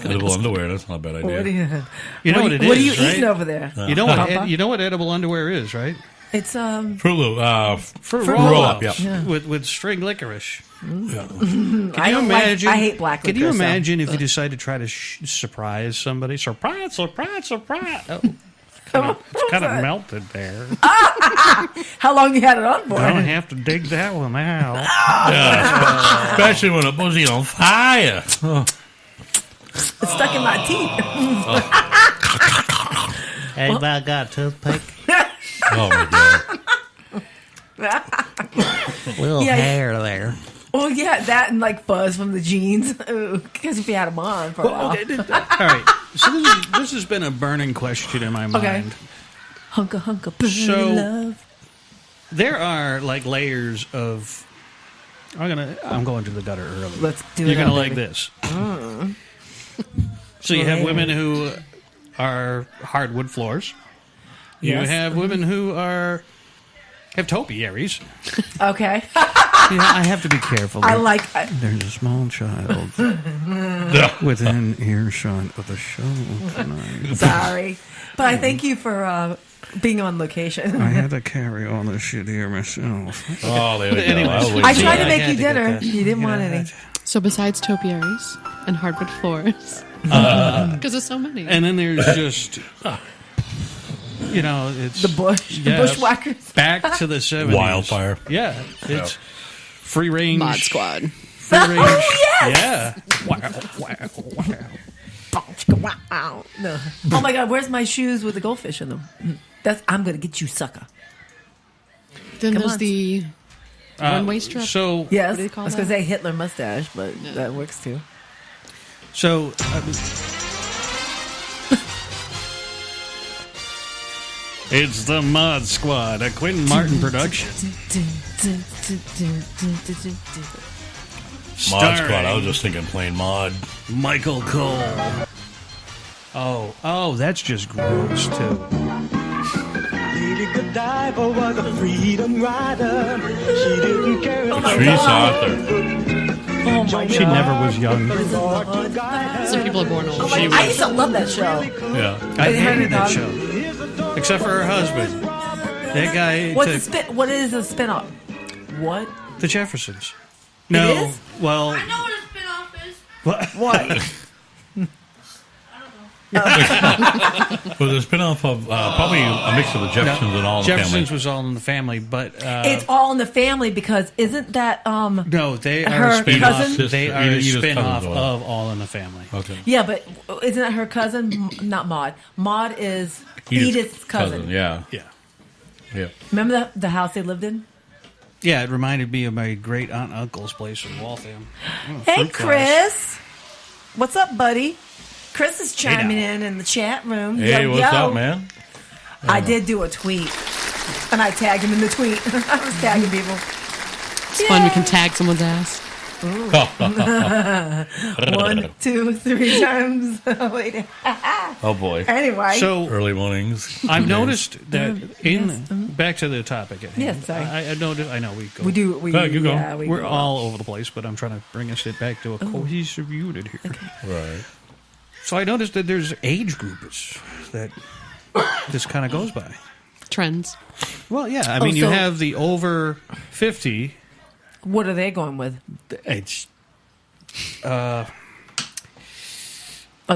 Speaker 9: Edible underwear. That's not a bad idea.
Speaker 7: What do you?
Speaker 6: You know what it is,
Speaker 7: What are you
Speaker 6: right?
Speaker 7: eating over there?
Speaker 6: You know what?
Speaker 7: Papa?
Speaker 6: You know what edible underwear is, right?
Speaker 7: It's
Speaker 9: Fruit Loop.
Speaker 6: Fruit
Speaker 7: Fruit
Speaker 6: roll
Speaker 7: Roll-Up,
Speaker 6: ups
Speaker 7: yeah.
Speaker 6: with string licorice.
Speaker 9: Yeah.
Speaker 6: Can
Speaker 7: I
Speaker 6: you
Speaker 7: don't like-
Speaker 6: imagine?
Speaker 7: I hate black
Speaker 6: Can you
Speaker 7: licorice, so-
Speaker 6: imagine if you decide to try to surprise somebody? Surprise! Oh, it's kind of melted there.
Speaker 7: How long you had it on for?
Speaker 6: I don't have to dig that one out.
Speaker 9: Yeah, especially when it was on fire. Oh.
Speaker 7: It's stuck in my teeth.
Speaker 6: Anybody got a toothpick?
Speaker 9: Oh my god.
Speaker 6: Little
Speaker 7: Yeah.
Speaker 6: hair there.
Speaker 7: Well, yeah, that and like fuzz from the jeans. Because if you had them on for a while.
Speaker 6: All right. So this has been a burning question in my mind.
Speaker 7: Okay. Hunka, burn
Speaker 6: So-
Speaker 7: love.
Speaker 6: There are like layers of. I'm going to the gutter early.
Speaker 7: Let's do
Speaker 6: You're
Speaker 7: it.
Speaker 6: gonna
Speaker 7: up,
Speaker 6: like
Speaker 7: baby.
Speaker 6: this. So you have
Speaker 7: Right.
Speaker 6: women who are hardwood floors. You
Speaker 7: Yes.
Speaker 6: have women who have topiaries.
Speaker 7: Okay.
Speaker 6: I have to be careful.
Speaker 7: I like.
Speaker 6: There's a small child within earshot of the show tonight.
Speaker 7: Sorry. But I thank you for being on location.
Speaker 6: I had to carry all this shit here myself.
Speaker 9: Oh, there we go.
Speaker 6: Anyways.
Speaker 9: I'll wait
Speaker 7: I
Speaker 9: for
Speaker 7: tried
Speaker 9: that.
Speaker 7: to make
Speaker 6: had
Speaker 7: you
Speaker 6: to get
Speaker 7: dinner.
Speaker 6: that.
Speaker 7: You didn't
Speaker 6: You
Speaker 7: want
Speaker 6: know,
Speaker 7: any.
Speaker 8: So besides topiaries and hardwood floors, because there's so many.
Speaker 6: And then there's just, it's
Speaker 7: The bush. The
Speaker 6: Yes.
Speaker 7: bushwhackers.
Speaker 6: back to the 70s.
Speaker 9: Wildfire.
Speaker 6: Yeah, it's free range.
Speaker 8: Mod Squad.
Speaker 6: Free range.
Speaker 7: Oh, yes!
Speaker 6: Yeah. Wow.
Speaker 7: Wow. No. Oh my God, where's my shoes with the goldfish in them? I'm going to get you, sucker.
Speaker 8: Then
Speaker 7: Come
Speaker 8: there's
Speaker 7: on.
Speaker 8: the one-way strip.
Speaker 6: So,
Speaker 7: Yes.
Speaker 8: What do you
Speaker 7: I
Speaker 8: call
Speaker 7: was going to
Speaker 8: that?
Speaker 7: say Hitler mustache, but that works too.
Speaker 6: It's the Mod Squad, a Quentin Martin production.
Speaker 9: Mod Squad. I was just thinking plain mod.
Speaker 6: Michael Cole. Oh, that's just gross too.
Speaker 12: Lady Godiva was a freedom rider. She didn't care if
Speaker 9: Teresa Arthur.
Speaker 7: Oh my
Speaker 6: She
Speaker 7: God.
Speaker 6: never was young.
Speaker 8: Some people are born old.
Speaker 7: Oh my, I used to love that show.
Speaker 9: Yeah.
Speaker 6: I
Speaker 7: It had
Speaker 6: hated that
Speaker 7: a
Speaker 6: show, except for her husband. That guy.
Speaker 7: What's
Speaker 6: took
Speaker 7: the spin? What is a spin-off? What?
Speaker 6: the Jeffersons. No,
Speaker 7: is?
Speaker 6: well,
Speaker 10: I know what a spin-off is.
Speaker 7: What?
Speaker 9: It was a spin-off of probably a mix of the Jeffersons and All in the
Speaker 6: Jeffersons
Speaker 9: Family.
Speaker 6: was all in the family, but
Speaker 7: It's all in the family because isn't that
Speaker 6: no, they are
Speaker 7: her
Speaker 6: a spin-off.
Speaker 7: cousin?
Speaker 6: They are a
Speaker 9: Edith's
Speaker 6: spin-off
Speaker 9: cousins,
Speaker 6: of All in the Family.
Speaker 9: Okay.
Speaker 7: Yeah, but isn't that her cousin? Not Maud. Maud is Edith's cousin.
Speaker 9: Yeah.
Speaker 6: Yeah.
Speaker 9: Yeah.
Speaker 7: Remember the house they lived in?
Speaker 6: Yeah, it reminded me of my great aunt and uncle's place in Waltham. Oh,
Speaker 7: Hey,
Speaker 6: fruit flies.
Speaker 7: Chris. What's up, buddy? Chris is chiming
Speaker 6: now.
Speaker 7: in the chat room.
Speaker 9: Hey,
Speaker 7: Yo,
Speaker 9: what's
Speaker 7: yo.
Speaker 9: up, man?
Speaker 7: I did do a tweet, and I tagged him in the tweet. I was tagging people.
Speaker 8: It's fun. We can tag someone's ass.
Speaker 7: 1, 2, 3 times. Wait.
Speaker 9: Oh boy.
Speaker 7: Anyway.
Speaker 6: So
Speaker 9: Early mornings.
Speaker 6: I've noticed that back to the topic at hand.
Speaker 7: Yes, sorry.
Speaker 6: I noticed. I know we go.
Speaker 7: We do. We,
Speaker 9: Go, you go.
Speaker 7: yeah, we
Speaker 6: We're
Speaker 7: go.
Speaker 6: all over the place, but I'm trying to bring us back to a cohesive unit here.
Speaker 9: Right.
Speaker 6: So I noticed that there's age groups that this kind of goes by.
Speaker 8: Trends.
Speaker 6: Well, yeah. I mean, you
Speaker 7: so-
Speaker 6: have the over 50.
Speaker 7: What are they going with?
Speaker 6: It's
Speaker 7: Are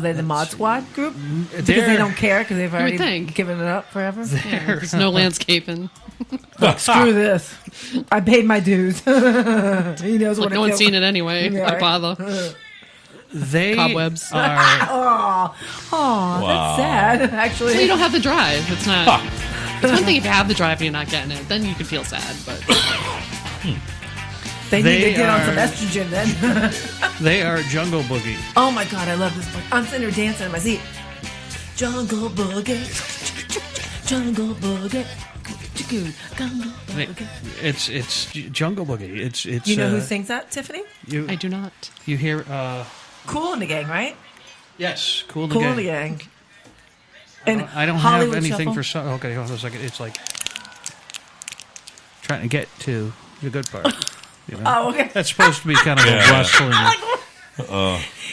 Speaker 7: they the Mod Squad group? Because
Speaker 6: they're-
Speaker 7: they don't care because they've
Speaker 8: would
Speaker 7: already
Speaker 8: think.
Speaker 7: given it up forever.
Speaker 8: Yeah, there's no landscaping.
Speaker 7: Screw this. I paid my dues. He knows
Speaker 8: Like
Speaker 7: what
Speaker 8: no one's
Speaker 7: feels
Speaker 8: seen it anyway.
Speaker 7: Yeah,
Speaker 8: Why
Speaker 7: right.
Speaker 8: bother?
Speaker 6: They
Speaker 8: Cobwebs.
Speaker 6: are.
Speaker 7: Oh, that's sad. Actually,
Speaker 8: So you don't have the drive. It's not. It's one thing if you have the drive and you're not getting it, then you can feel sad. But
Speaker 7: they need
Speaker 6: They
Speaker 7: to get on
Speaker 6: are-
Speaker 7: some estrogen then.
Speaker 6: They are Jungle Boogie.
Speaker 7: Oh my god, I love this book. I'm sitting here dancing in my seat. Jungle Boogie. Jungle Boogie. Jungle Boogie.
Speaker 6: It's Jungle Boogie. It's
Speaker 7: You know who sings that, Tiffany?
Speaker 8: I do not.
Speaker 6: You hear?
Speaker 7: Cool in the Gang, right?
Speaker 6: Yes, Cool in the
Speaker 7: Cool
Speaker 6: Gang.
Speaker 7: in the Gang. And
Speaker 6: I don't
Speaker 7: Hollywood
Speaker 6: have anything
Speaker 7: Shuffle.
Speaker 6: for. Okay, hold on a second. It's like trying to get to the good part. You know?
Speaker 7: Oh, okay.
Speaker 6: That's supposed to be kind of a rustling.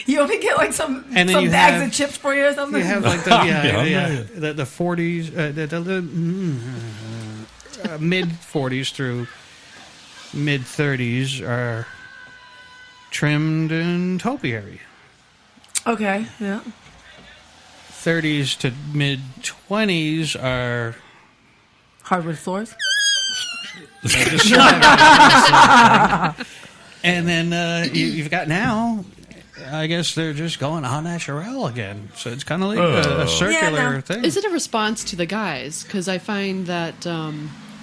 Speaker 7: You want me to get like some
Speaker 6: And then you
Speaker 7: bags
Speaker 6: have-
Speaker 7: of chips for you or something?
Speaker 6: You have like the the 40s, mid 40s through mid 30s are trimmed and topiary.
Speaker 7: Okay, yeah.
Speaker 6: 30s to mid 20s are
Speaker 7: hardwood floors.
Speaker 6: And then you've got now. I guess they're just going au naturel again. So it's kind of like a circular thing.
Speaker 8: Is it a response to the guys? Because I find that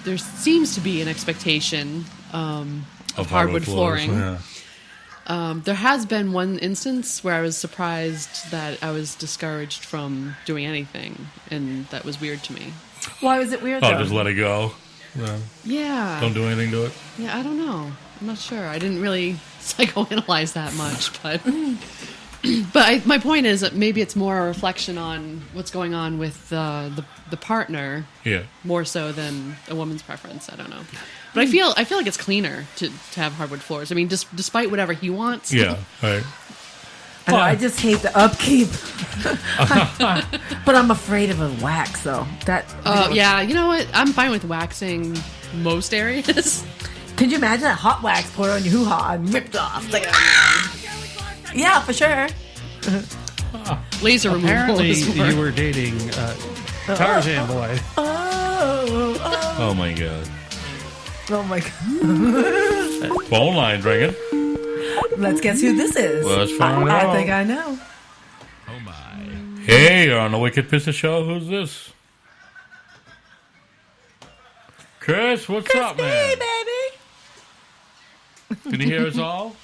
Speaker 8: there seems to be an expectation of hardwood flooring.
Speaker 9: Yeah.
Speaker 8: There has been one instance where I was surprised that I was discouraged from doing anything, and that was weird to me.
Speaker 7: Why was it weird?
Speaker 9: Oh,
Speaker 7: though?
Speaker 9: just let it go.
Speaker 8: Yeah.
Speaker 9: Don't do anything to it.
Speaker 8: Yeah, I don't know. I'm not sure. I didn't really psychoanalyze that much, but my point is that maybe it's more a reflection on what's going on with the partner,
Speaker 9: Yeah.
Speaker 8: more so than a woman's preference. I don't know, but I feel like it's cleaner to have hardwood floors. I mean, just despite whatever he wants.
Speaker 9: Yeah. Right.
Speaker 7: I know, I just hate the upkeep. But I'm afraid of a wax, though.
Speaker 8: Yeah, you know what? I'm fine with waxing most areas.
Speaker 7: Could you imagine that hot wax poured on your hoo-ha and ripped off? Like, yeah, for sure.
Speaker 8: Laser removal.
Speaker 6: Apparently,
Speaker 8: is more-
Speaker 6: you were dating Tarzan Boy.
Speaker 9: Oh my god.
Speaker 7: Oh my god.
Speaker 9: Phone line's ringing.
Speaker 7: Let's guess who this is.
Speaker 9: Let's find
Speaker 7: I
Speaker 9: out.
Speaker 7: think I know.
Speaker 9: Hey, you're on the Wicked Business Show. Who's this? Chris, what's up, man?
Speaker 7: Hey, baby.
Speaker 9: Can you hear us all?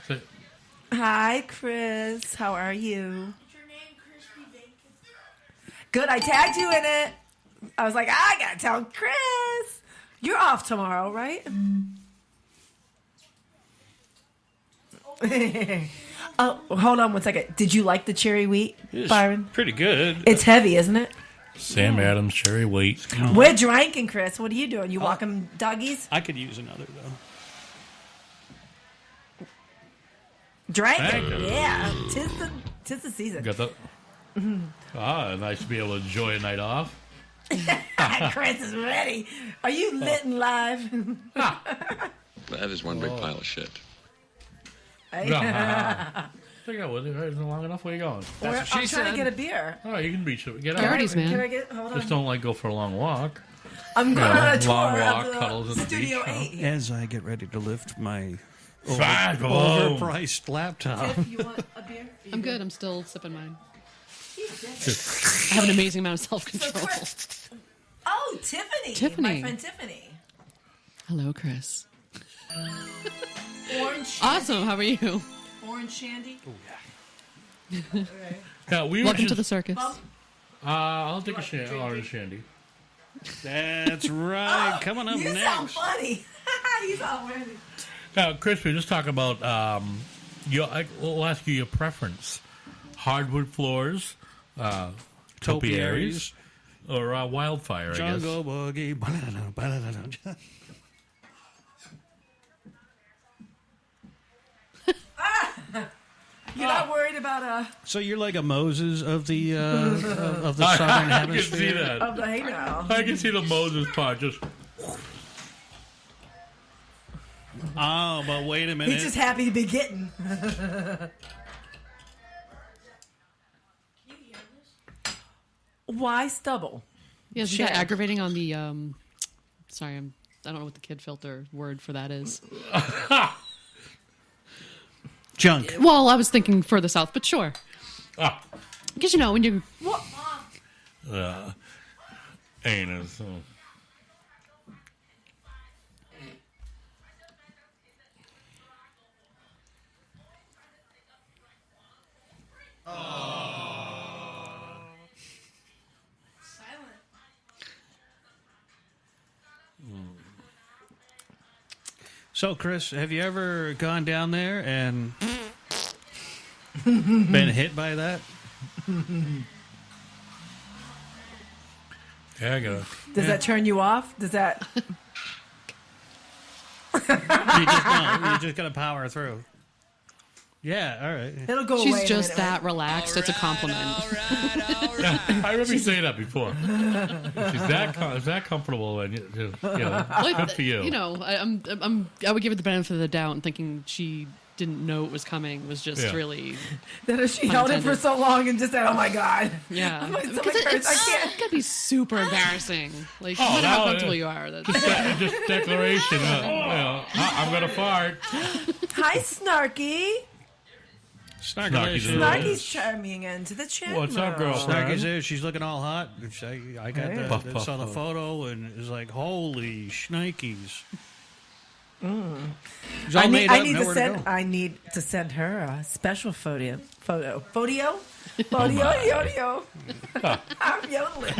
Speaker 9: Say-
Speaker 7: Hi, Chris. How are you? Good. I tagged you in it. I was like, I gotta tell Chris. You're off tomorrow, right? Oh, hold on one second. Did you like the cherry wheat,
Speaker 6: It's
Speaker 7: Byron?
Speaker 6: pretty good.
Speaker 7: It's heavy, isn't it?
Speaker 9: Sam Adams, Cherry Wheat.
Speaker 7: We're drinking, Chris. What are you doing? You walking doggies?
Speaker 6: I could use another though.
Speaker 7: Drinking,
Speaker 9: Thank you.
Speaker 7: yeah. Tis the season.
Speaker 9: Got that? Nice to be able to enjoy a night off.
Speaker 7: Chris is ready. Are you lit and live?
Speaker 13: That is one big pile of shit.
Speaker 9: I think I was. It's long enough. Where you going?
Speaker 7: I'm trying to get a beer.
Speaker 9: Oh, you can reach it. Get
Speaker 8: Priorities,
Speaker 9: out.
Speaker 8: man.
Speaker 7: Can I get? Hold on.
Speaker 9: Just don't like go for a long walk.
Speaker 7: I'm going on a tour
Speaker 9: long walk,
Speaker 7: of
Speaker 9: cuddles at
Speaker 7: the
Speaker 9: the
Speaker 7: Studio
Speaker 9: beach,
Speaker 7: 8.
Speaker 6: As I get ready to lift my
Speaker 9: Fine, come on.
Speaker 6: overpriced laptop.
Speaker 7: Tiff, you want a beer?
Speaker 8: I'm good. I'm still sipping mine. I have an amazing amount of self-control.
Speaker 7: Oh, Tiffany.
Speaker 8: Tiffany.
Speaker 7: My friend Tiffany.
Speaker 8: Hello, Chris.
Speaker 7: Orange shandy.
Speaker 8: Awesome. How are you?
Speaker 7: Orange shandy.
Speaker 9: Yeah, we were
Speaker 8: Welcome to
Speaker 9: just-
Speaker 8: the circus.
Speaker 9: I'll take a orange shandy.
Speaker 6: That's right. Coming up
Speaker 7: You
Speaker 6: next.
Speaker 7: sound funny. You sound worthy.
Speaker 9: Now, Chris, we were just talking about we'll ask you your preference: hardwood floors, topiaries, or wildfire. I guess.
Speaker 6: Jungle Boogie.
Speaker 7: You're not worried about
Speaker 6: So you're like a Moses of the of the southern
Speaker 9: I can
Speaker 6: hemisphere.
Speaker 9: see that.
Speaker 7: of the hey now.
Speaker 9: I can see the Moses part just.
Speaker 6: Oh, but wait a minute.
Speaker 7: He's just happy to be getting. Why stubble?
Speaker 8: Yeah, isn't
Speaker 7: Share.
Speaker 8: that aggravating on the sorry, I don't know what the kid filter word for that is.
Speaker 6: Junk.
Speaker 8: Well, I was thinking further south, but sure.
Speaker 9: Ah.
Speaker 8: Because, you know, when you...
Speaker 9: Anus.
Speaker 6: So, Chris, have you ever gone down there and been hit by that?
Speaker 9: Yeah, I got it.
Speaker 7: Does that turn you off? Does that?
Speaker 6: You just got to power through. Yeah, all right.
Speaker 7: It'll go
Speaker 8: She's
Speaker 7: away.
Speaker 8: just that relaxed. It's a compliment.
Speaker 9: I remember you saying that before. She's that comfortable, and good for you.
Speaker 8: You know, I would give her the benefit of the doubt and thinking she didn't know it was coming was just really.
Speaker 7: That she held it for so long and just said, "Oh my god."
Speaker 8: Yeah,
Speaker 7: My stomach
Speaker 8: because
Speaker 7: hurts. I can't.
Speaker 8: It's gonna be super embarrassing. Like, no matter how comfortable you are.
Speaker 9: Just declaration. I'm gonna fart.
Speaker 7: Hi, Snarky.
Speaker 6: Snarky.
Speaker 7: Snarky's chiming into the chat.
Speaker 9: What's up, girl?
Speaker 6: Snarky's there. She's looking all hot. I got saw the photo and it was like, holy shnikes.
Speaker 7: I need to send her a special photo. Yo. I'm yodeling.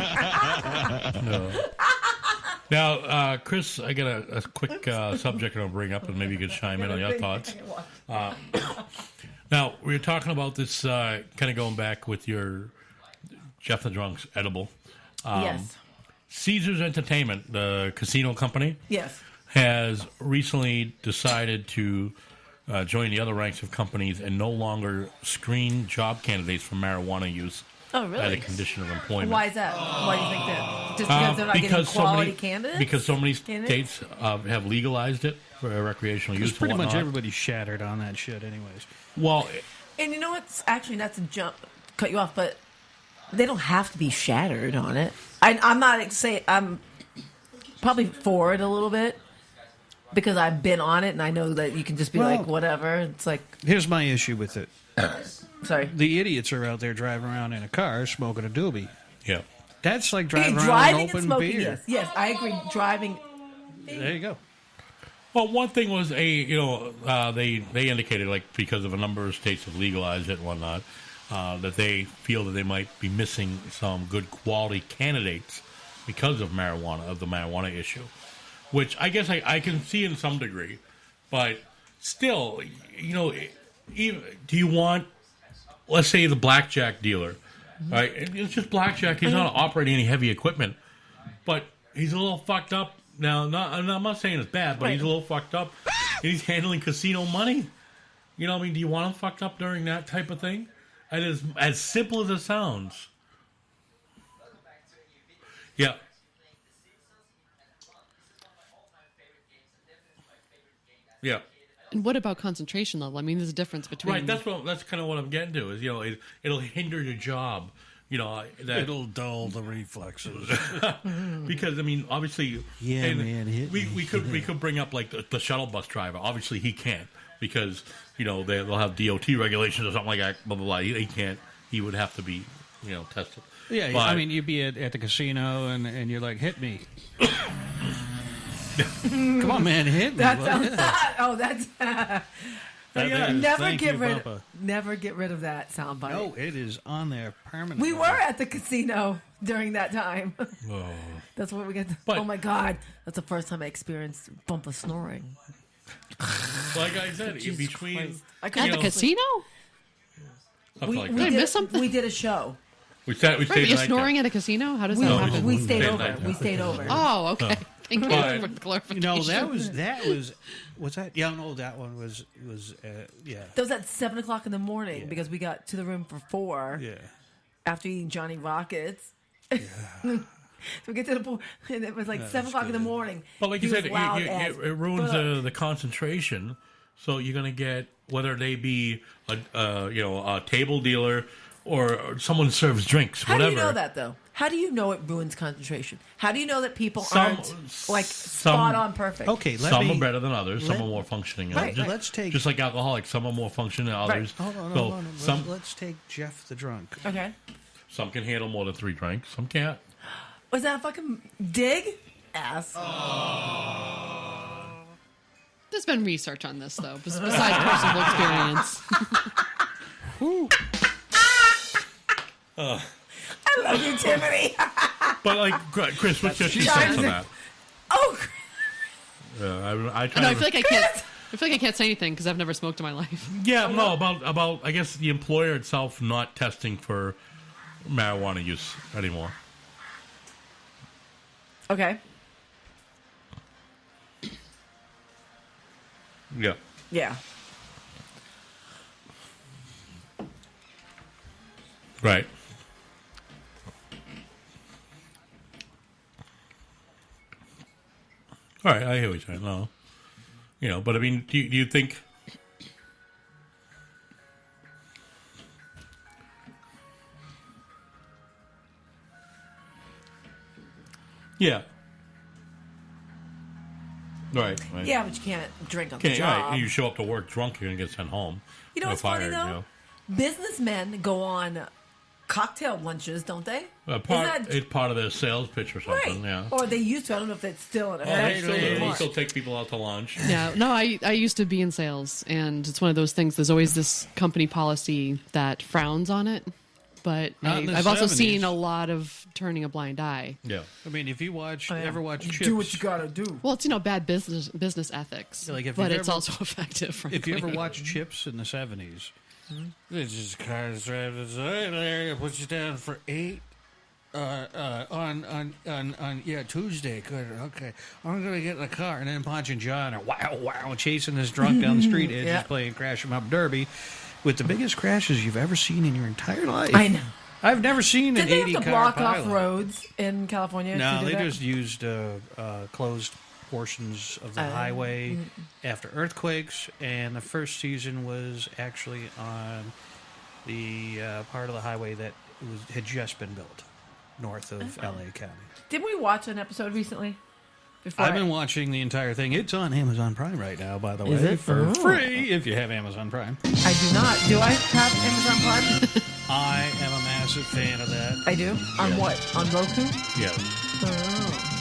Speaker 9: Now, Chris, I got a quick subject I'll bring up, and maybe you could chime in on your thoughts. Now, we were talking about this, kind of going back with your Jeff the Drunk's edible.
Speaker 7: Yes.
Speaker 9: Caesars Entertainment, the casino company,
Speaker 7: Yes.
Speaker 9: has recently decided to join the other ranks of companies and no longer screen job candidates for marijuana use.
Speaker 7: Oh, really?
Speaker 9: As a condition of employment.
Speaker 7: Why is that? Why do you think that? Just because they're not getting quality candidates?
Speaker 9: Because so many states have legalized it for recreational use.
Speaker 6: Pretty
Speaker 9: and
Speaker 6: much
Speaker 9: whatnot.
Speaker 6: everybody's shattered on that shit, anyways.
Speaker 9: Well,
Speaker 7: And you know what's actually not to cut you off, but they don't have to be shattered on it. I'm not saying I'm probably for it a little bit because I've been on it and I know that you can just be like whatever. It's like
Speaker 6: Here's my issue with it.
Speaker 7: Sorry.
Speaker 6: The idiots are out there driving around in a car smoking a doobie.
Speaker 9: Yeah.
Speaker 6: That's like driving around
Speaker 7: driving
Speaker 6: with
Speaker 7: and
Speaker 6: open
Speaker 7: smoking.
Speaker 6: beer.
Speaker 7: Yes, I agree. Driving.
Speaker 6: There you go.
Speaker 9: Well, one thing was they indicated, like, because of a number of states have legalized it and whatnot, that they feel that they might be missing some good quality candidates because of the marijuana issue, which I guess I can see in some degree, but still, do you want, let's say, the blackjack dealer, right? It's just blackjack. He's not operating any heavy equipment, but he's a little fucked up. Now, I'm not saying it's bad, but he's a little fucked up. And he's handling casino money. You know what I mean? Do you want him fucked up during that type of thing? And as simple as it sounds. Yeah. Yeah.
Speaker 8: And what about concentration level? I mean, there's a difference between...
Speaker 9: Right, that's kind of what I'm getting to, is, it'll hinder your job. It'll
Speaker 6: dull the reflexes.
Speaker 9: Because, I mean, obviously...
Speaker 6: Yeah, man, hit me.
Speaker 9: We could bring up, like, the shuttle bus driver. Obviously, he can't because, they'll have DOT regulations or something like that, blah, blah, blah. He can't. He would have to be, tested.
Speaker 6: Yeah,
Speaker 9: but,
Speaker 6: I mean, you'd be at the casino and you're like, hit me. Come on, man, hit me.
Speaker 7: That's
Speaker 6: Never
Speaker 7: never get rid of that soundbite.
Speaker 6: No, it is on there permanently.
Speaker 7: We were at the casino during that time.
Speaker 9: Oh.
Speaker 7: That's what we get. Oh my god, that's the first time I experienced bumper snoring.
Speaker 9: Like I said, in between
Speaker 8: at the casino.
Speaker 7: We miss something. We did a show.
Speaker 9: We stayed.
Speaker 8: You're snoring at a casino? How does that happen?
Speaker 7: We stayed over. We stayed over.
Speaker 8: Oh, okay. Thank you for the clarification.
Speaker 6: No, that was. What's that? Yeah, no, that one was. Yeah.
Speaker 7: That was at 7:00 in the morning because we got to the room for 4.
Speaker 6: Yeah.
Speaker 7: After eating Johnny Rockets. Yeah. So we get to the pool, and it was like 7:00 in the morning.
Speaker 9: But like you said, it ruins the concentration. So you're gonna get, whether they be a table dealer or someone serves drinks,
Speaker 7: How
Speaker 9: whatever.
Speaker 7: do you know that, though? How do you know it ruins concentration? How do you know that people
Speaker 9: Some-
Speaker 7: aren't like spot on perfect?
Speaker 6: Okay,
Speaker 9: Some are better than others. Some are more functioning.
Speaker 7: Right,
Speaker 9: just,
Speaker 6: let's take-
Speaker 9: just like alcoholics. Some are more functioning than others.
Speaker 6: Hold on,
Speaker 9: So
Speaker 6: hold on.
Speaker 9: some
Speaker 6: Let's take Jeff the drunk.
Speaker 7: Okay.
Speaker 9: some can handle more than 3 drinks. Some can't.
Speaker 7: Was that a fucking dig? Ass.
Speaker 8: There's been research on this, though, besides personal experience.
Speaker 7: I love you, Tiffany.
Speaker 9: But like, Chris, what's your 2
Speaker 7: She
Speaker 9: cents on
Speaker 7: does.
Speaker 9: that?
Speaker 7: Oh,
Speaker 9: I try.
Speaker 8: No, I
Speaker 9: to,
Speaker 8: feel like I can't. I feel like I can't say anything because I've never smoked in my life.
Speaker 9: Yeah, no, about I guess the employer itself not testing for marijuana use anymore.
Speaker 7: okay.
Speaker 9: Yeah.
Speaker 7: Yeah.
Speaker 9: Right. All right, I hear what you're saying. No, but I mean, do you think? Yeah. Right.
Speaker 7: Yeah, but you can't drink on the
Speaker 9: Okay,
Speaker 7: job.
Speaker 9: right. You show up to work drunk, you're gonna get sent home.
Speaker 7: You know
Speaker 9: Or
Speaker 7: what's funny,
Speaker 9: fired,
Speaker 7: though? Businessmen go on cocktail lunches, don't they?
Speaker 9: It's part of their sales pitch or something.
Speaker 7: Right.
Speaker 9: Yeah.
Speaker 7: Or they used to. I don't know if it's still in
Speaker 9: Oh,
Speaker 7: effect.
Speaker 9: they still do. They
Speaker 7: anymore.
Speaker 9: still take people out to lunch.
Speaker 8: Yeah, no, I used to be in sales, and it's one of those things. There's always this company policy that frowns on it, but
Speaker 6: Not in the
Speaker 8: I've also
Speaker 6: 70s.
Speaker 8: seen a lot of turning a blind eye.
Speaker 9: Yeah.
Speaker 6: I mean, if you ever watch Chips,
Speaker 7: Do what you gotta do.
Speaker 8: Well, it's bad business ethics,
Speaker 6: Like, if
Speaker 8: but
Speaker 6: you've
Speaker 8: it's
Speaker 6: ever-
Speaker 8: also effective. Frankly.
Speaker 6: if you ever watch Chips in the 70s, they just kind of said, "Hey, Larry, put you down for 8 on Tuesday. Good, okay. I'm gonna get in the car," and then Ponch and John are wow chasing this drunk down the street, edges
Speaker 7: Yeah.
Speaker 6: playing Crash 'em Up Derby, with the biggest crashes you've ever seen in your entire life.
Speaker 7: I know.
Speaker 6: I've never seen
Speaker 7: Did
Speaker 6: an
Speaker 7: they
Speaker 6: 80
Speaker 7: have to
Speaker 6: car
Speaker 7: block
Speaker 6: pilot.
Speaker 7: off roads in California?
Speaker 6: No,
Speaker 7: to do
Speaker 6: they
Speaker 7: that?
Speaker 6: just used closed portions of the
Speaker 7: Oh.
Speaker 6: highway after earthquakes, and the first season was actually on the part of the highway that had just been built north of LA County.
Speaker 7: Didn't we watch an episode recently?
Speaker 6: I've been watching the entire thing. It's on Amazon Prime right now, by the way,
Speaker 7: Is it?
Speaker 6: for
Speaker 7: Oh.
Speaker 6: free if you have Amazon Prime.
Speaker 7: I do not. Do I have Amazon Prime?
Speaker 6: I am a massive fan of that.
Speaker 7: I do. On what? On Roku?
Speaker 9: Yeah.
Speaker 7: Oh.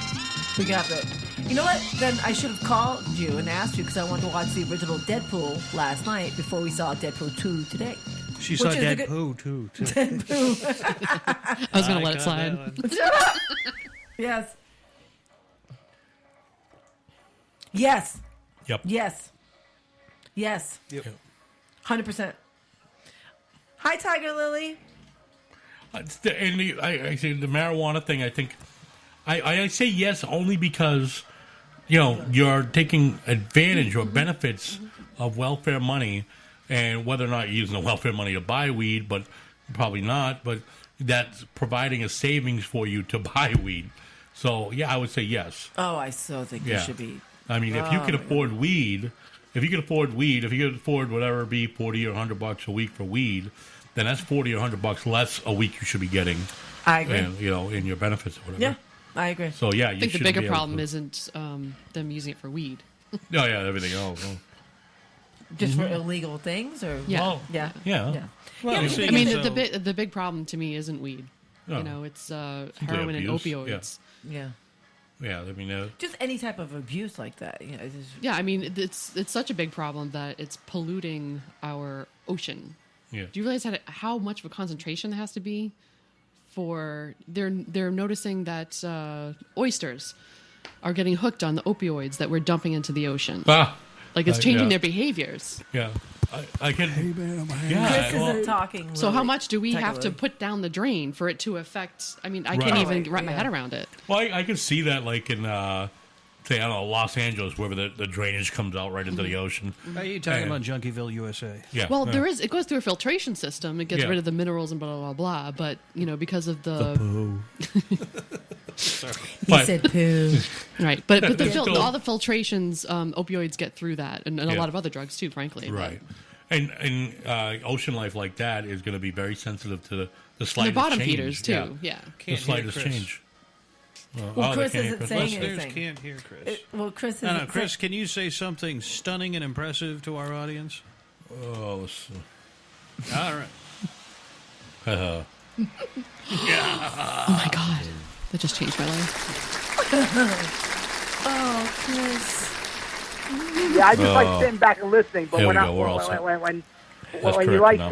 Speaker 7: We got it. You know what? Then I should have called you and asked you because I wanted to watch the original Deadpool last night before we saw Deadpool 2 today.
Speaker 6: She saw
Speaker 7: Which is a
Speaker 6: Dead
Speaker 7: good-
Speaker 6: Poo, too.
Speaker 7: Deadpool.
Speaker 8: I was going to let it
Speaker 6: got
Speaker 8: slide.
Speaker 6: that one.
Speaker 7: Shut up. Yes. Yes.
Speaker 9: Yep.
Speaker 7: Yes. Yes.
Speaker 6: Yep.
Speaker 7: 100%. Hi, Tiger Lily.
Speaker 9: I say the marijuana thing. I think I say yes only because you're taking advantage or benefits of welfare money, and whether or not you're using the welfare money to buy weed, but probably not. But that's providing a savings for you to buy weed. So yeah, I would say yes.
Speaker 7: Oh, I so think you
Speaker 9: Yeah.
Speaker 7: should be.
Speaker 9: I mean, if you can afford weed, if you can afford whatever it be, $40 or $100 a week for weed, then that's $40 or $100 less a week you should be getting.
Speaker 7: I agree.
Speaker 9: And, in your benefits or whatever.
Speaker 7: Yeah, I agree.
Speaker 9: So yeah,
Speaker 8: I think the
Speaker 9: should
Speaker 8: bigger
Speaker 9: be able
Speaker 8: problem
Speaker 9: to-
Speaker 8: isn't them using it for weed.
Speaker 9: Oh yeah, everything else.
Speaker 7: Just for illegal things, or
Speaker 8: Yeah.
Speaker 9: Well,
Speaker 7: yeah,
Speaker 9: yeah.
Speaker 7: yeah.
Speaker 6: Well,
Speaker 7: Yeah,
Speaker 6: you
Speaker 7: but
Speaker 6: see,
Speaker 8: I mean,
Speaker 6: so-
Speaker 8: the big problem to me isn't weed.
Speaker 9: No.
Speaker 8: It's heroin and
Speaker 9: abuse,
Speaker 8: opioids.
Speaker 7: Yeah.
Speaker 9: Yeah, I mean,
Speaker 7: Just any type of abuse like that. You know, it's just,
Speaker 8: Yeah, I mean, it's such a big problem that it's polluting our ocean.
Speaker 9: yeah.
Speaker 8: Do you realize how much of a concentration there has to be for they're noticing that oysters are getting hooked on the opioids that we're dumping into the ocean. Like it's changing
Speaker 9: yeah.
Speaker 8: their behaviors.
Speaker 9: Yeah, I can.
Speaker 7: Chris
Speaker 9: Yeah,
Speaker 7: isn't
Speaker 9: well,
Speaker 7: talking.
Speaker 8: So how
Speaker 7: Lily.
Speaker 8: much do we
Speaker 7: Tiger
Speaker 8: have to
Speaker 7: Lily.
Speaker 8: put down the drain for it to affect? I mean, I
Speaker 9: Right.
Speaker 8: can't even
Speaker 7: Right,
Speaker 8: wrap my
Speaker 7: yeah.
Speaker 8: head around it.
Speaker 9: well, I can see that like in say I don't know Los Angeles, where the drainage comes out right into the ocean.
Speaker 6: Are you talking
Speaker 9: And-
Speaker 6: about Junkieville, USA?
Speaker 9: Yeah.
Speaker 8: Well,
Speaker 9: yeah.
Speaker 8: it goes through a filtration system. It gets
Speaker 9: Yeah.
Speaker 8: rid of the minerals and blah blah blah. But because of the
Speaker 7: He
Speaker 9: But-
Speaker 7: said poo.
Speaker 8: right, but
Speaker 9: There's still-
Speaker 8: all the filtrations, opioids get through that, and a
Speaker 9: Yeah.
Speaker 8: lot of other drugs too. Frankly, but-
Speaker 9: Right. And ocean life like that is going to be very sensitive to the slightest
Speaker 8: bottom
Speaker 9: change.
Speaker 8: feeders, too, yeah.
Speaker 9: The
Speaker 6: Can't
Speaker 9: slightest
Speaker 6: hear Chris.
Speaker 9: change.
Speaker 7: Well,
Speaker 9: they
Speaker 7: Chris
Speaker 9: can't hear
Speaker 7: isn't saying
Speaker 6: Listeners
Speaker 7: anything.
Speaker 6: can't hear Chris.
Speaker 7: Chris
Speaker 6: No,
Speaker 7: isn't
Speaker 6: Chris, can you say something stunning and impressive to our audience?
Speaker 9: Oh, let's see.
Speaker 6: All right.
Speaker 8: Oh my God. That just changed my life.
Speaker 7: Oh, Chris.
Speaker 14: Yeah, I just like sitting back and listening. But
Speaker 9: Here
Speaker 14: when
Speaker 9: we
Speaker 14: I,
Speaker 9: go, we're all set.
Speaker 14: when
Speaker 9: That's
Speaker 14: you
Speaker 9: correct
Speaker 14: like
Speaker 9: now.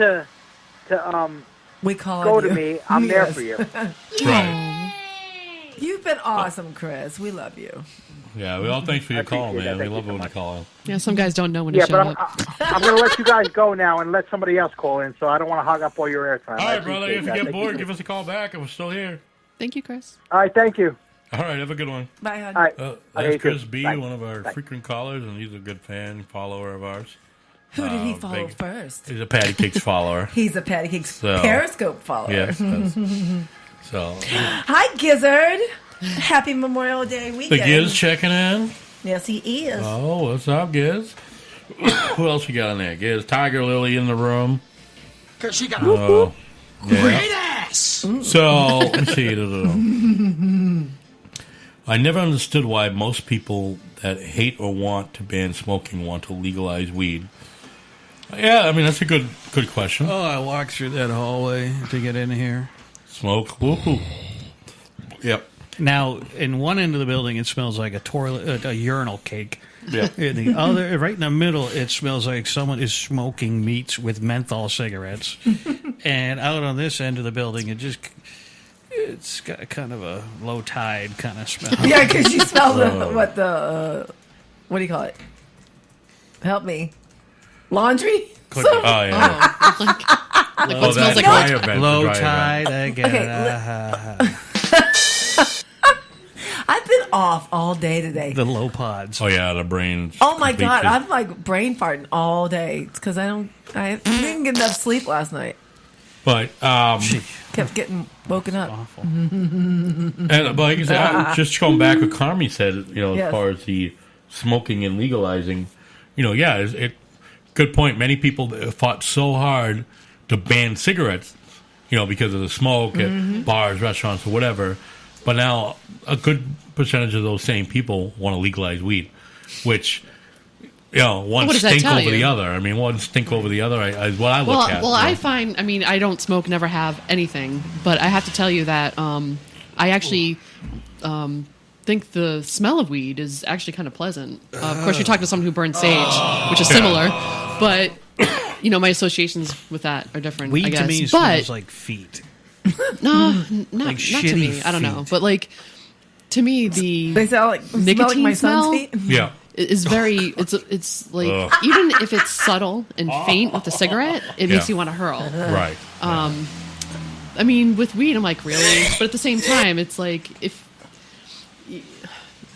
Speaker 14: to
Speaker 7: We call
Speaker 14: go
Speaker 7: you.
Speaker 14: to me, I'm there
Speaker 7: Yes.
Speaker 14: for you.
Speaker 9: Right.
Speaker 7: You've been awesome, Chris. We love you.
Speaker 9: Yeah, we all thanks for your call,
Speaker 14: appreciate
Speaker 9: man.
Speaker 14: that.
Speaker 9: We
Speaker 14: Thank
Speaker 9: love
Speaker 14: you
Speaker 9: it
Speaker 14: so
Speaker 9: when you
Speaker 14: much.
Speaker 9: call in.
Speaker 8: Yeah, some guys don't know when
Speaker 14: Yeah,
Speaker 8: to show
Speaker 14: but
Speaker 8: up.
Speaker 14: I'm going to let you guys go now and let somebody else call in. So I don't want to hog up all your airtime.
Speaker 9: All
Speaker 14: I
Speaker 9: right, brother.
Speaker 14: appreciate
Speaker 9: If you
Speaker 14: that.
Speaker 9: get
Speaker 14: Thank
Speaker 9: bored,
Speaker 14: you.
Speaker 9: give us a call back, and we're still here.
Speaker 8: Thank you, Chris.
Speaker 14: All right, thank you.
Speaker 9: All right, have a good one.
Speaker 7: Bye, hon.
Speaker 14: All right.
Speaker 9: That's
Speaker 14: Okay,
Speaker 9: Chris
Speaker 14: good.
Speaker 9: B,
Speaker 14: Bye.
Speaker 9: one of our
Speaker 14: Bye.
Speaker 9: frequent callers, and he's a good fan, follower of ours.
Speaker 7: Who did he
Speaker 9: Uh,
Speaker 7: follow
Speaker 9: big-
Speaker 7: first?
Speaker 9: He's a Patty Cakes follower.
Speaker 7: He's a Patty Cakes
Speaker 9: So-
Speaker 7: Periscope follower.
Speaker 9: Yes. So
Speaker 7: Hi, Gizzard. Happy Memorial Day
Speaker 9: the
Speaker 7: weekend.
Speaker 9: Giz checking in.
Speaker 7: Yes, he is.
Speaker 9: Oh, what's up, Giz? Who else you got in there? Giz, Tiger Lily in the room.
Speaker 12: Cause she got
Speaker 9: Oh, yeah.
Speaker 12: great ass.
Speaker 9: So let's see. I never understood why most people that hate or want to ban smoking want to legalize weed. Yeah, I mean that's a good question.
Speaker 6: Oh, I walked through that hallway to get in here.
Speaker 9: Smoke. Woohoo. Yep.
Speaker 6: Now, in one end of the building, it smells like a toilet, a urinal cake.
Speaker 9: Yeah.
Speaker 6: In the other, right in the middle, it smells like someone is smoking meats with menthol cigarettes. And out on this end of the building, it's got kind of a low tide kind of smell.
Speaker 7: Yeah, because you smell what do you call it? Help me. Laundry?
Speaker 9: Oh yeah.
Speaker 8: Like what smells like
Speaker 9: dry
Speaker 8: what?
Speaker 9: event,
Speaker 6: Low
Speaker 9: dry
Speaker 6: tide
Speaker 9: event.
Speaker 6: again.
Speaker 7: I've been off all day today.
Speaker 6: The low pods.
Speaker 9: Oh yeah, the brains.
Speaker 7: Oh my God,
Speaker 9: completely-
Speaker 7: I'm like brain farting all day. It's because I didn't get enough sleep last night.
Speaker 9: But
Speaker 7: Kept getting woken up.
Speaker 6: Awful.
Speaker 9: but like I said, just going back what Carmi said,
Speaker 7: Yes.
Speaker 9: as far as the smoking and legalizing, yeah, good point. Many people fought so hard to ban cigarettes, because of the smoke at bars, restaurants, or whatever. But now a good percentage of those same people want to legalize weed, which, one
Speaker 8: What does that
Speaker 9: stink
Speaker 8: tell
Speaker 9: over the
Speaker 8: you?
Speaker 9: other. I mean, one stink over the other is what I look at.
Speaker 8: Well, I find, I don't smoke, never have anything, but I have to tell you that I actually think the smell of weed is actually kind of pleasant. Of course, you're talking to someone who burns sage, which is similar, but my associations with that are different.
Speaker 6: Weed
Speaker 8: I guess.
Speaker 6: to me
Speaker 8: but
Speaker 6: smells like feet.
Speaker 8: no, not
Speaker 6: Like
Speaker 8: not to
Speaker 6: shitty
Speaker 8: me. I don't know,
Speaker 6: feet.
Speaker 8: but like to me, the
Speaker 7: They smell like
Speaker 8: nicotine
Speaker 7: my
Speaker 8: smell
Speaker 7: son's feet.
Speaker 9: Yeah.
Speaker 8: is very. It's like
Speaker 9: Ugh.
Speaker 8: even if it's subtle and faint with the cigarette, it makes
Speaker 9: Yeah.
Speaker 8: you want to hurl.
Speaker 9: Right.
Speaker 8: I mean, with weed, I'm like, really? But at the same time, it's like,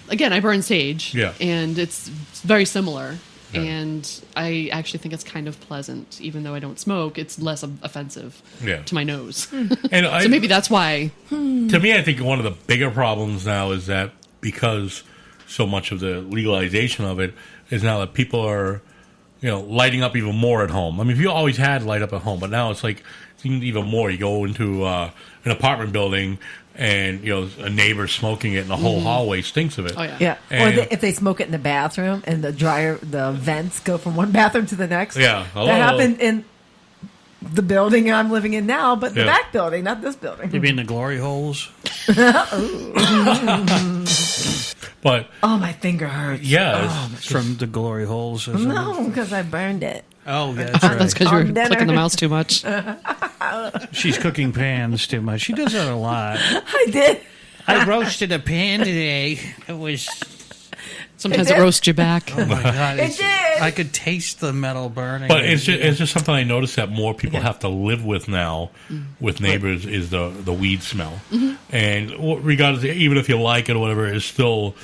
Speaker 8: again, I burn sage.
Speaker 9: Yeah.
Speaker 8: And it's very similar.
Speaker 9: Yeah.
Speaker 8: And I actually think it's kind of pleasant. Even though I don't smoke, it's less offensive
Speaker 9: Yeah.
Speaker 8: to my nose.
Speaker 9: And
Speaker 8: So maybe that's why.
Speaker 9: To me, I think one of the bigger problems now is that because so much of the legalization of it is now that people are, lighting up even more at home. I mean, if you always had light up at home, but now it's like even more. You go into an apartment building and a neighbor smoking it, and the whole hallway stinks of it.
Speaker 8: Oh, yeah.
Speaker 7: Yeah.
Speaker 9: And-
Speaker 7: Or if they smoke it in the bathroom and the vents go from one bathroom to the next.
Speaker 9: Yeah. Hello.
Speaker 7: That happened in the building I'm living in now, but the
Speaker 9: Yeah.
Speaker 7: back building, not this building.
Speaker 6: You mean the glory holes?
Speaker 9: But
Speaker 7: Oh, my finger hurts.
Speaker 9: yeah,
Speaker 6: It's from the glory holes. Isn't it?
Speaker 7: No, because I burned it.
Speaker 6: Oh, yeah, that's right.
Speaker 8: That's because you
Speaker 7: On
Speaker 8: were
Speaker 7: dinner.
Speaker 8: clicking the mouse too much.
Speaker 6: She's cooking pans too much. She does that a lot.
Speaker 7: I did.
Speaker 6: I roasted a pan today. It was.
Speaker 8: Sometimes
Speaker 7: It
Speaker 8: it
Speaker 7: did?
Speaker 8: roasts you back.
Speaker 6: Oh my god!
Speaker 7: It did.
Speaker 6: I could taste the metal burning.
Speaker 9: but it's just something I noticed that more people have to live with now with neighbors is the weed smell. And regardless, even if you like it or whatever, it's still,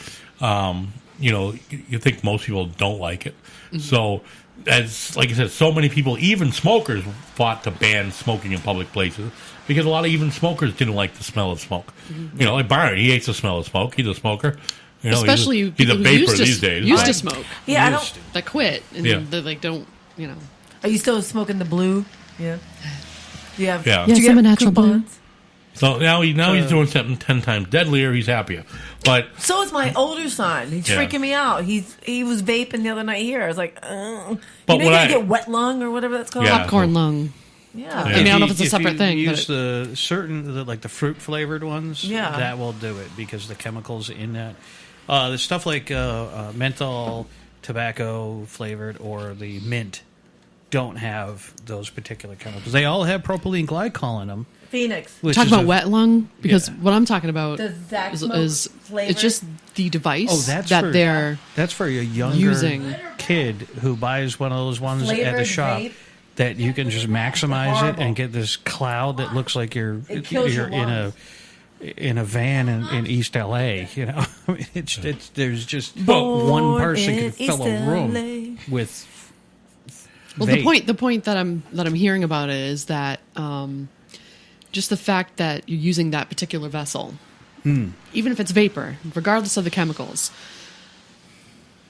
Speaker 9: you think most people don't like it. So, as like I said, so many people, even smokers, fought to ban smoking in public places because a lot of even smokers didn't like the smell of smoke. Like Byron, he hates the smell of smoke. He's a smoker.
Speaker 8: Especially
Speaker 9: he's a
Speaker 8: people who
Speaker 9: vapor
Speaker 8: used to,
Speaker 9: these days.
Speaker 8: used to smoke.
Speaker 7: Yeah, I don't.
Speaker 8: That quit and
Speaker 9: Yeah.
Speaker 8: they like don't,
Speaker 7: Are you still smoking the blue? Yeah. Do you have?
Speaker 9: Yeah.
Speaker 7: Do you
Speaker 8: Yes, I'm
Speaker 7: get
Speaker 8: a natural blue.
Speaker 7: coupons?
Speaker 9: So now he's doing something 10 times deadlier. He's happier, but
Speaker 7: So is my older son. He's
Speaker 9: Yeah.
Speaker 7: freaking me out. He was vaping the other night here. I was like,
Speaker 9: But
Speaker 7: you
Speaker 9: what
Speaker 7: know,
Speaker 9: I-
Speaker 7: you get wet lung or whatever that's called.
Speaker 9: Yeah.
Speaker 8: Popcorn lung.
Speaker 7: Yeah.
Speaker 8: I mean, I don't know if it's a separate
Speaker 6: you
Speaker 8: thing.
Speaker 6: Use
Speaker 8: But
Speaker 6: the fruit flavored ones.
Speaker 7: Yeah.
Speaker 6: that will do it because the chemicals in that. The stuff like menthol, tobacco flavored, or the mint don't have those particular chemicals. They all have propylene glycol in them.
Speaker 7: Phoenix.
Speaker 6: Which
Speaker 8: talk
Speaker 6: is
Speaker 8: about
Speaker 6: a-
Speaker 8: wet lung because what I'm talking about
Speaker 7: Does Zach
Speaker 8: is,
Speaker 7: smoke
Speaker 8: is
Speaker 7: flavored?
Speaker 8: it's just the device
Speaker 6: Oh, that's
Speaker 8: that
Speaker 6: for,
Speaker 8: they're
Speaker 6: that's for a younger
Speaker 8: using.
Speaker 6: kid who buys one of those ones at the
Speaker 7: Flavored
Speaker 6: shop
Speaker 7: vape?
Speaker 6: that you can just maximize it
Speaker 7: Horrible.
Speaker 6: and get this cloud that looks like you're
Speaker 7: kills your
Speaker 6: in a van in East LA. You know, I mean, it's there's just
Speaker 7: Born
Speaker 6: one person
Speaker 7: in
Speaker 6: can fill a
Speaker 7: East
Speaker 6: room
Speaker 7: LA.
Speaker 6: with.
Speaker 8: Well,
Speaker 6: vape.
Speaker 8: the point that I'm hearing about it is that just the fact that you're using that particular vessel, even if it's vapor, regardless of the chemicals,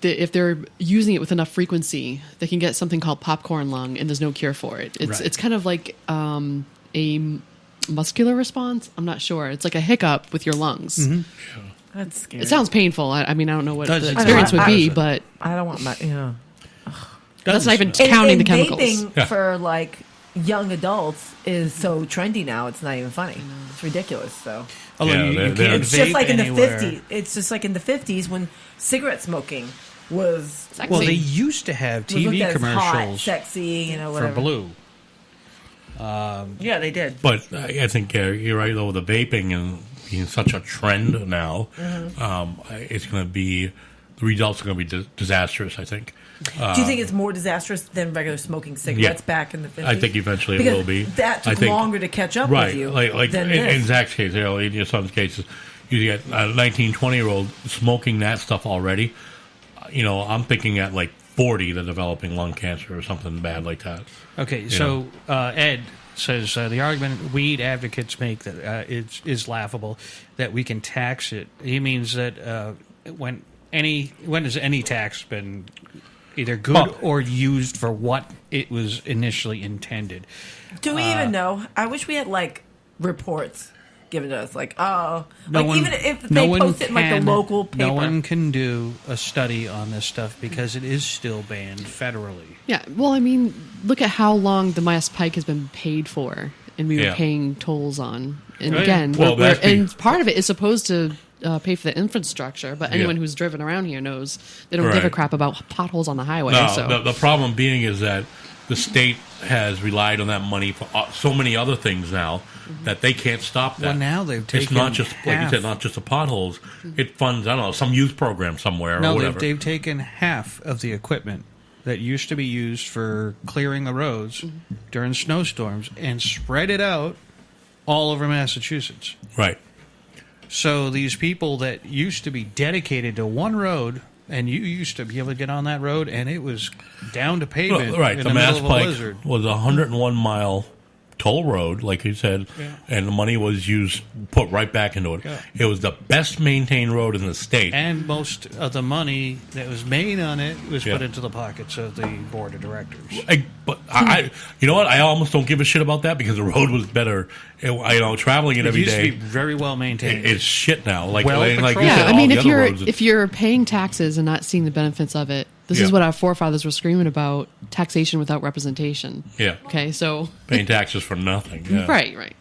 Speaker 8: if they're using it with enough frequency, they can get something called popcorn lung, and there's no cure for it. It's
Speaker 6: Right.
Speaker 8: it's kind of like a muscular response. I'm not sure. It's like a hiccup with your lungs.
Speaker 7: That's scary.
Speaker 8: It sounds painful. I mean, I don't know what
Speaker 6: Does
Speaker 8: the
Speaker 6: it?
Speaker 8: experience would be,
Speaker 6: Does it?
Speaker 8: but
Speaker 7: I don't want my. Yeah.
Speaker 8: that's not even
Speaker 7: And-
Speaker 8: counting the
Speaker 7: and
Speaker 8: chemicals.
Speaker 7: Vaping for like young adults is so trendy now. It's not even funny. It's ridiculous. So
Speaker 6: Although
Speaker 9: Yeah,
Speaker 6: you
Speaker 9: they're-
Speaker 6: can't
Speaker 7: it's just
Speaker 6: vape
Speaker 7: like in the
Speaker 6: anywhere.
Speaker 7: 50s. It's just like in the 50s when cigarette smoking was
Speaker 8: Sexy.
Speaker 6: Well, they used to have
Speaker 7: was looked
Speaker 6: TV
Speaker 7: at as hot,
Speaker 6: commercials
Speaker 7: sexy, you know,
Speaker 6: for
Speaker 7: whatever.
Speaker 6: Blue.
Speaker 7: Yeah, they did.
Speaker 9: But I think you're right, though, with the vaping and being such a trend now, it's going to be, the results are going to be disastrous, I think.
Speaker 7: Do you think it's more disastrous than regular smoking cigarettes back in the 50s?
Speaker 9: I think eventually
Speaker 7: Because
Speaker 9: it will be.
Speaker 7: That
Speaker 9: I
Speaker 7: took
Speaker 9: think-
Speaker 7: longer to catch up
Speaker 9: right,
Speaker 7: with you
Speaker 9: like
Speaker 7: than
Speaker 9: in
Speaker 7: this.
Speaker 9: Zach's case, in your son's case, you get a 19, 20-year-old smoking that stuff already. I'm thinking at like 40, they're developing lung cancer or something bad like that.
Speaker 6: Okay,
Speaker 9: You
Speaker 6: so Ed says the argument weed advocates make that is laughable, that we can tax it. He means that when has any tax been either good or used for what it was initially intended?
Speaker 7: Do we even know? I wish we had like reports given to us, like even if
Speaker 6: no
Speaker 7: they
Speaker 6: one
Speaker 7: post it in like the
Speaker 6: can-
Speaker 7: local paper.
Speaker 6: No one can do a study on this stuff because it is still banned federally.
Speaker 8: Yeah, well, I mean, look at how long the Mass Pike has been paid for, and we were
Speaker 6: Yeah.
Speaker 8: paying tolls on. And
Speaker 6: Oh, yeah.
Speaker 8: again,
Speaker 9: Well, that's
Speaker 8: and part of it is supposed to pay for the infrastructure, but anyone
Speaker 9: Yeah.
Speaker 8: who's driven around here knows they don't give a
Speaker 9: Right.
Speaker 8: crap about potholes on the highway.
Speaker 9: No,
Speaker 8: so
Speaker 9: the problem being is that the state has relied on that money for so many other things now that they can't stop that.
Speaker 6: Well, now they've
Speaker 9: It's
Speaker 6: taken
Speaker 9: not just, like you
Speaker 6: half.
Speaker 9: said, not just the potholes. It funds, I don't know, some youth program somewhere or
Speaker 6: No,
Speaker 9: whatever.
Speaker 6: they've taken half of the equipment that used to be used for clearing the roads during snowstorms and spread it out all over Massachusetts.
Speaker 9: Right.
Speaker 6: So these people that used to be dedicated to one road, and you used to be able to get on that road, and it was down to pavement
Speaker 9: Right,
Speaker 6: in
Speaker 9: the
Speaker 6: the
Speaker 9: Mass
Speaker 6: middle of a
Speaker 9: Pike
Speaker 6: blizzard.
Speaker 9: was a 101-mile toll road, like you said, and the money was put right back into it.
Speaker 6: Yeah.
Speaker 9: It was the best maintained road in the state.
Speaker 6: And most of the money that was made on it was
Speaker 9: Yeah.
Speaker 6: put into the pockets of the board of directors.
Speaker 9: But you know what? I almost don't give a shit about that because the road was better. Traveling it
Speaker 6: It
Speaker 9: every
Speaker 6: used to
Speaker 9: day.
Speaker 6: be very well maintained.
Speaker 9: It's shit now. Like
Speaker 6: Well
Speaker 9: you
Speaker 6: patrolled.
Speaker 9: said,
Speaker 8: yeah, I
Speaker 9: all
Speaker 8: mean,
Speaker 9: the
Speaker 8: if
Speaker 9: other
Speaker 8: you're
Speaker 9: roads-
Speaker 8: if you're paying taxes and not seeing the benefits of it, this is
Speaker 9: Yeah.
Speaker 8: what our forefathers were screaming about: taxation without representation.
Speaker 9: Yeah.
Speaker 8: Okay, so
Speaker 9: paying taxes for nothing. Yeah.
Speaker 8: right.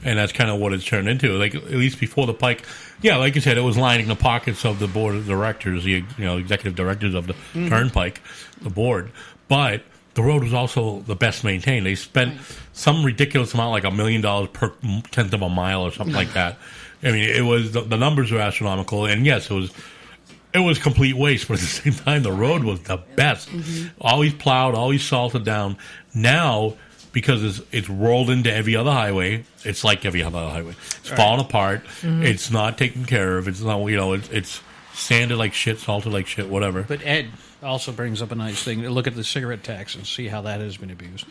Speaker 9: And that's kind of what it's turned into. Like at least before the Pike, yeah, like you said, it was lining the pockets of the board of directors, the executive directors of the Turnpike, the board. But the road was also the best maintained. They spent some ridiculous amount, like $1 million per tenth of a mile or something like that. I mean, it was the numbers were astronomical, and yes, it was complete waste. But at the same time, the road was the best. Always plowed, always salted down. Now, because it's rolled into every other highway, it's like every other highway. It's falling apart. It's not taken care of. It's not it's sanded like shit, salted like shit, whatever.
Speaker 6: But Ed also brings up a nice thing. Look at the cigarette tax and see how that has been abused.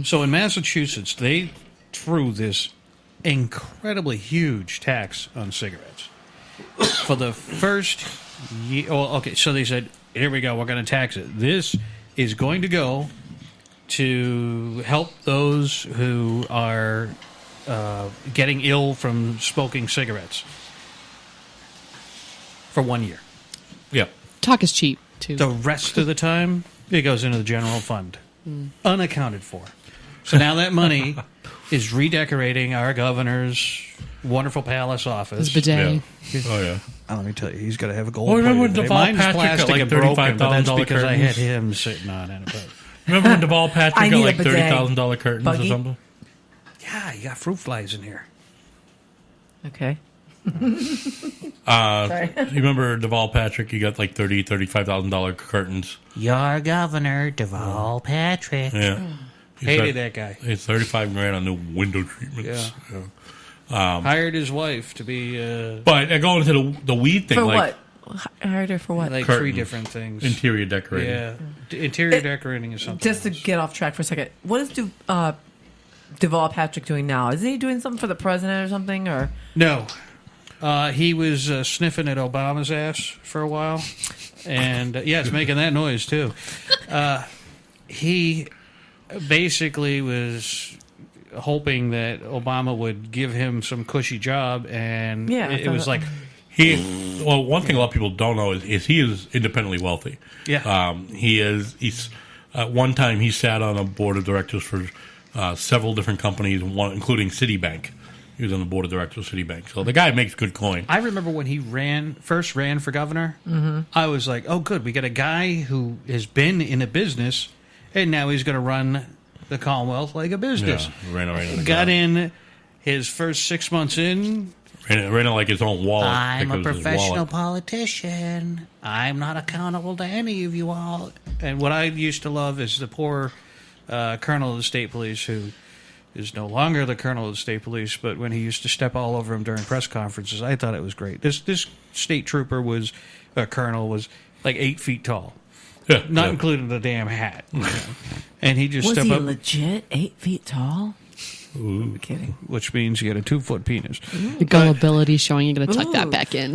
Speaker 6: So in Massachusetts, they threw this incredibly huge tax on cigarettes. For the first year, so they said, here we go, we're going to tax it. This is going to go to help those who are getting ill from smoking cigarettes for 1 year.
Speaker 9: Yeah.
Speaker 8: Talk is cheap, too.
Speaker 6: The rest of the time, it goes into the general fund, unaccounted for. So now that money is redecorating our governor's wonderful palace office.
Speaker 8: His bidet.
Speaker 9: Yeah. Oh, yeah.
Speaker 6: Let me tell you, he's got to have a gold.
Speaker 9: Well, remember when
Speaker 6: plated
Speaker 9: Deval
Speaker 6: bidet. Mine's
Speaker 9: Patrick got,
Speaker 6: plastic
Speaker 9: like,
Speaker 6: and broken, but that's
Speaker 9: $35,000
Speaker 6: because I had
Speaker 9: curtains?
Speaker 6: him sitting on it. But
Speaker 9: Remember when Deval Patrick
Speaker 7: I
Speaker 9: got
Speaker 7: need a
Speaker 9: like
Speaker 7: bidet.
Speaker 9: $30,000 curtains
Speaker 7: Buggy?
Speaker 9: or something?
Speaker 6: yeah, you got fruit flies in here.
Speaker 7: Okay.
Speaker 9: You
Speaker 7: Sorry.
Speaker 9: remember Deval Patrick? You got like $35,000 curtains.
Speaker 6: Your governor, Deval Patrick.
Speaker 9: Yeah.
Speaker 6: Hated that guy.
Speaker 9: It's $35,000 on new window treatments.
Speaker 6: Yeah.
Speaker 9: Yeah.
Speaker 6: Hired his wife to be
Speaker 9: But going into the weed thing,
Speaker 7: For
Speaker 9: like
Speaker 7: what? Hired her for what?
Speaker 6: like
Speaker 9: curtains,
Speaker 6: 3 different things.
Speaker 9: interior decorating.
Speaker 6: Yeah, interior decorating is something.
Speaker 7: Just to get off track for a second, what is Deval Patrick doing now? Isn't he doing something for the president or something? Or
Speaker 6: No. He was sniffing at Obama's ass for a while. And, yeah, it's making that noise, too. He basically was hoping that Obama would give him some cushy job, and
Speaker 7: Yeah, I
Speaker 6: it
Speaker 7: thought
Speaker 6: was
Speaker 7: that-
Speaker 6: like...
Speaker 9: One thing a lot of people don't know is he is independently wealthy.
Speaker 6: Yeah.
Speaker 9: He's at one time he sat on a board of directors for several different companies, including Citibank. He was on the board of directors of Citibank. So the guy makes good coin.
Speaker 6: I remember when he first ran for governor, I was like, oh, good, we got a guy who has been in a business, and now he's going to run the Commonwealth like a business.
Speaker 9: Yeah, ran right in the
Speaker 6: Got
Speaker 9: ground.
Speaker 6: in his first 6 months in.
Speaker 9: Ran in like his own wallet.
Speaker 6: I'm
Speaker 9: like
Speaker 6: a
Speaker 9: it was his
Speaker 6: professional
Speaker 9: wallet.
Speaker 6: politician. I'm not accountable to any of you all. And what I used to love is the poor colonel of the state police who is no longer the colonel of the state police, but when he used to step all over him during press conferences, I thought it was great. This state trooper colonel was like 8 feet tall.
Speaker 9: Yeah,
Speaker 6: Not
Speaker 9: yeah.
Speaker 6: including the damn hat. You know. And he just
Speaker 7: was
Speaker 6: stepped
Speaker 7: he
Speaker 6: up,
Speaker 7: legit 8 feet tall?
Speaker 9: Ooh.
Speaker 7: Kidding.
Speaker 6: which means he had a 2-foot penis.
Speaker 8: The gullibility showing you're going to tuck
Speaker 7: Ooh.
Speaker 8: that back in.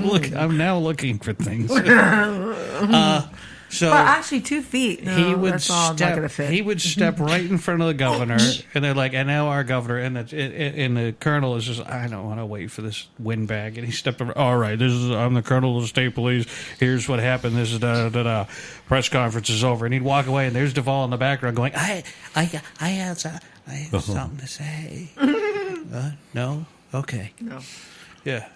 Speaker 6: Look, I'm now looking for things. So
Speaker 7: Well, actually, 2 feet. No,
Speaker 6: he would
Speaker 7: that's all not going to
Speaker 6: step.
Speaker 7: fit.
Speaker 6: He would step right in front of the governor, and they're like, "And now our governor," and the colonel is just, "I don't want to wait for this windbag." And he stepped over. All right, I'm the colonel of the state police. Here's what happened. This is da. Press conference is over, and he'd walk away, and there's Duvall in the background going, "I have something to say." No, okay,
Speaker 7: No.
Speaker 6: yeah.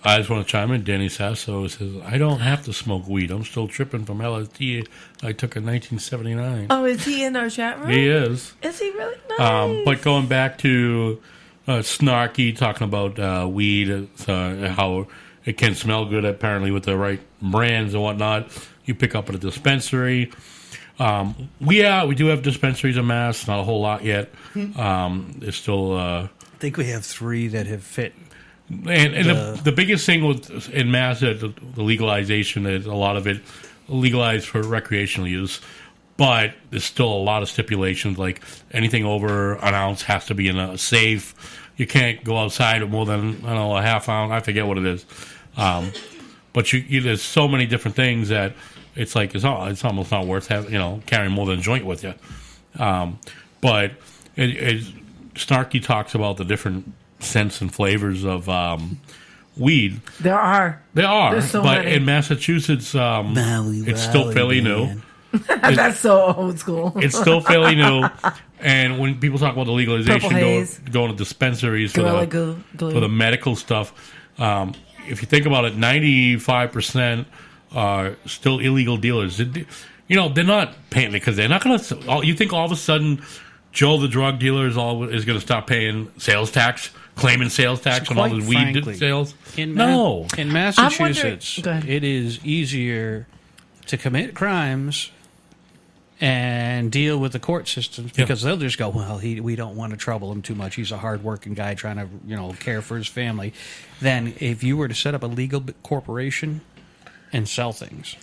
Speaker 9: I just want to chime in. Danny Sasso says, I don't have to smoke weed. I'm still tripping from LSD I took in 1979.
Speaker 7: Oh, is he in our chat room?
Speaker 9: He is.
Speaker 7: Is he really? Nice.
Speaker 9: But going back to Snarky talking about weed, how it can smell good apparently with the right brands and whatnot. You pick up at a dispensary. We do have dispensaries in Mass. Not a whole lot yet. There's still...
Speaker 6: I think we have 3 that have fit.
Speaker 9: And the biggest thing in Mass, the legalization is a lot of it legalized for recreational use, but there's still a lot of stipulations. Like anything over an ounce has to be in a safe. You can't go outside with more than a half ounce. I forget what it is, but there's so many different things that it's like it's almost not worth carrying more than a joint with you. But Snarky talks about the different scents and flavors of weed.
Speaker 7: There are. There's so
Speaker 9: but
Speaker 7: many.
Speaker 9: in Massachusetts, it's still fairly new.
Speaker 7: That's so old school.
Speaker 9: It's still fairly new. And when people talk about the legalization, going to dispensaries for the medical stuff, if you think about it, 95% are still illegal dealers. They're not paying because they're not going to. You think all of a sudden Joe the drug dealer is going to stop paying sales tax? Claiming sales tax on all his weed sales?
Speaker 6: In
Speaker 9: No.
Speaker 6: In Massachusetts, it is easier to commit crimes and deal with the court systems because they'll just go, well, we don't want to trouble him too much. He's a hardworking guy trying to care for his family. Then if you were to set up a legal corporation and sell things.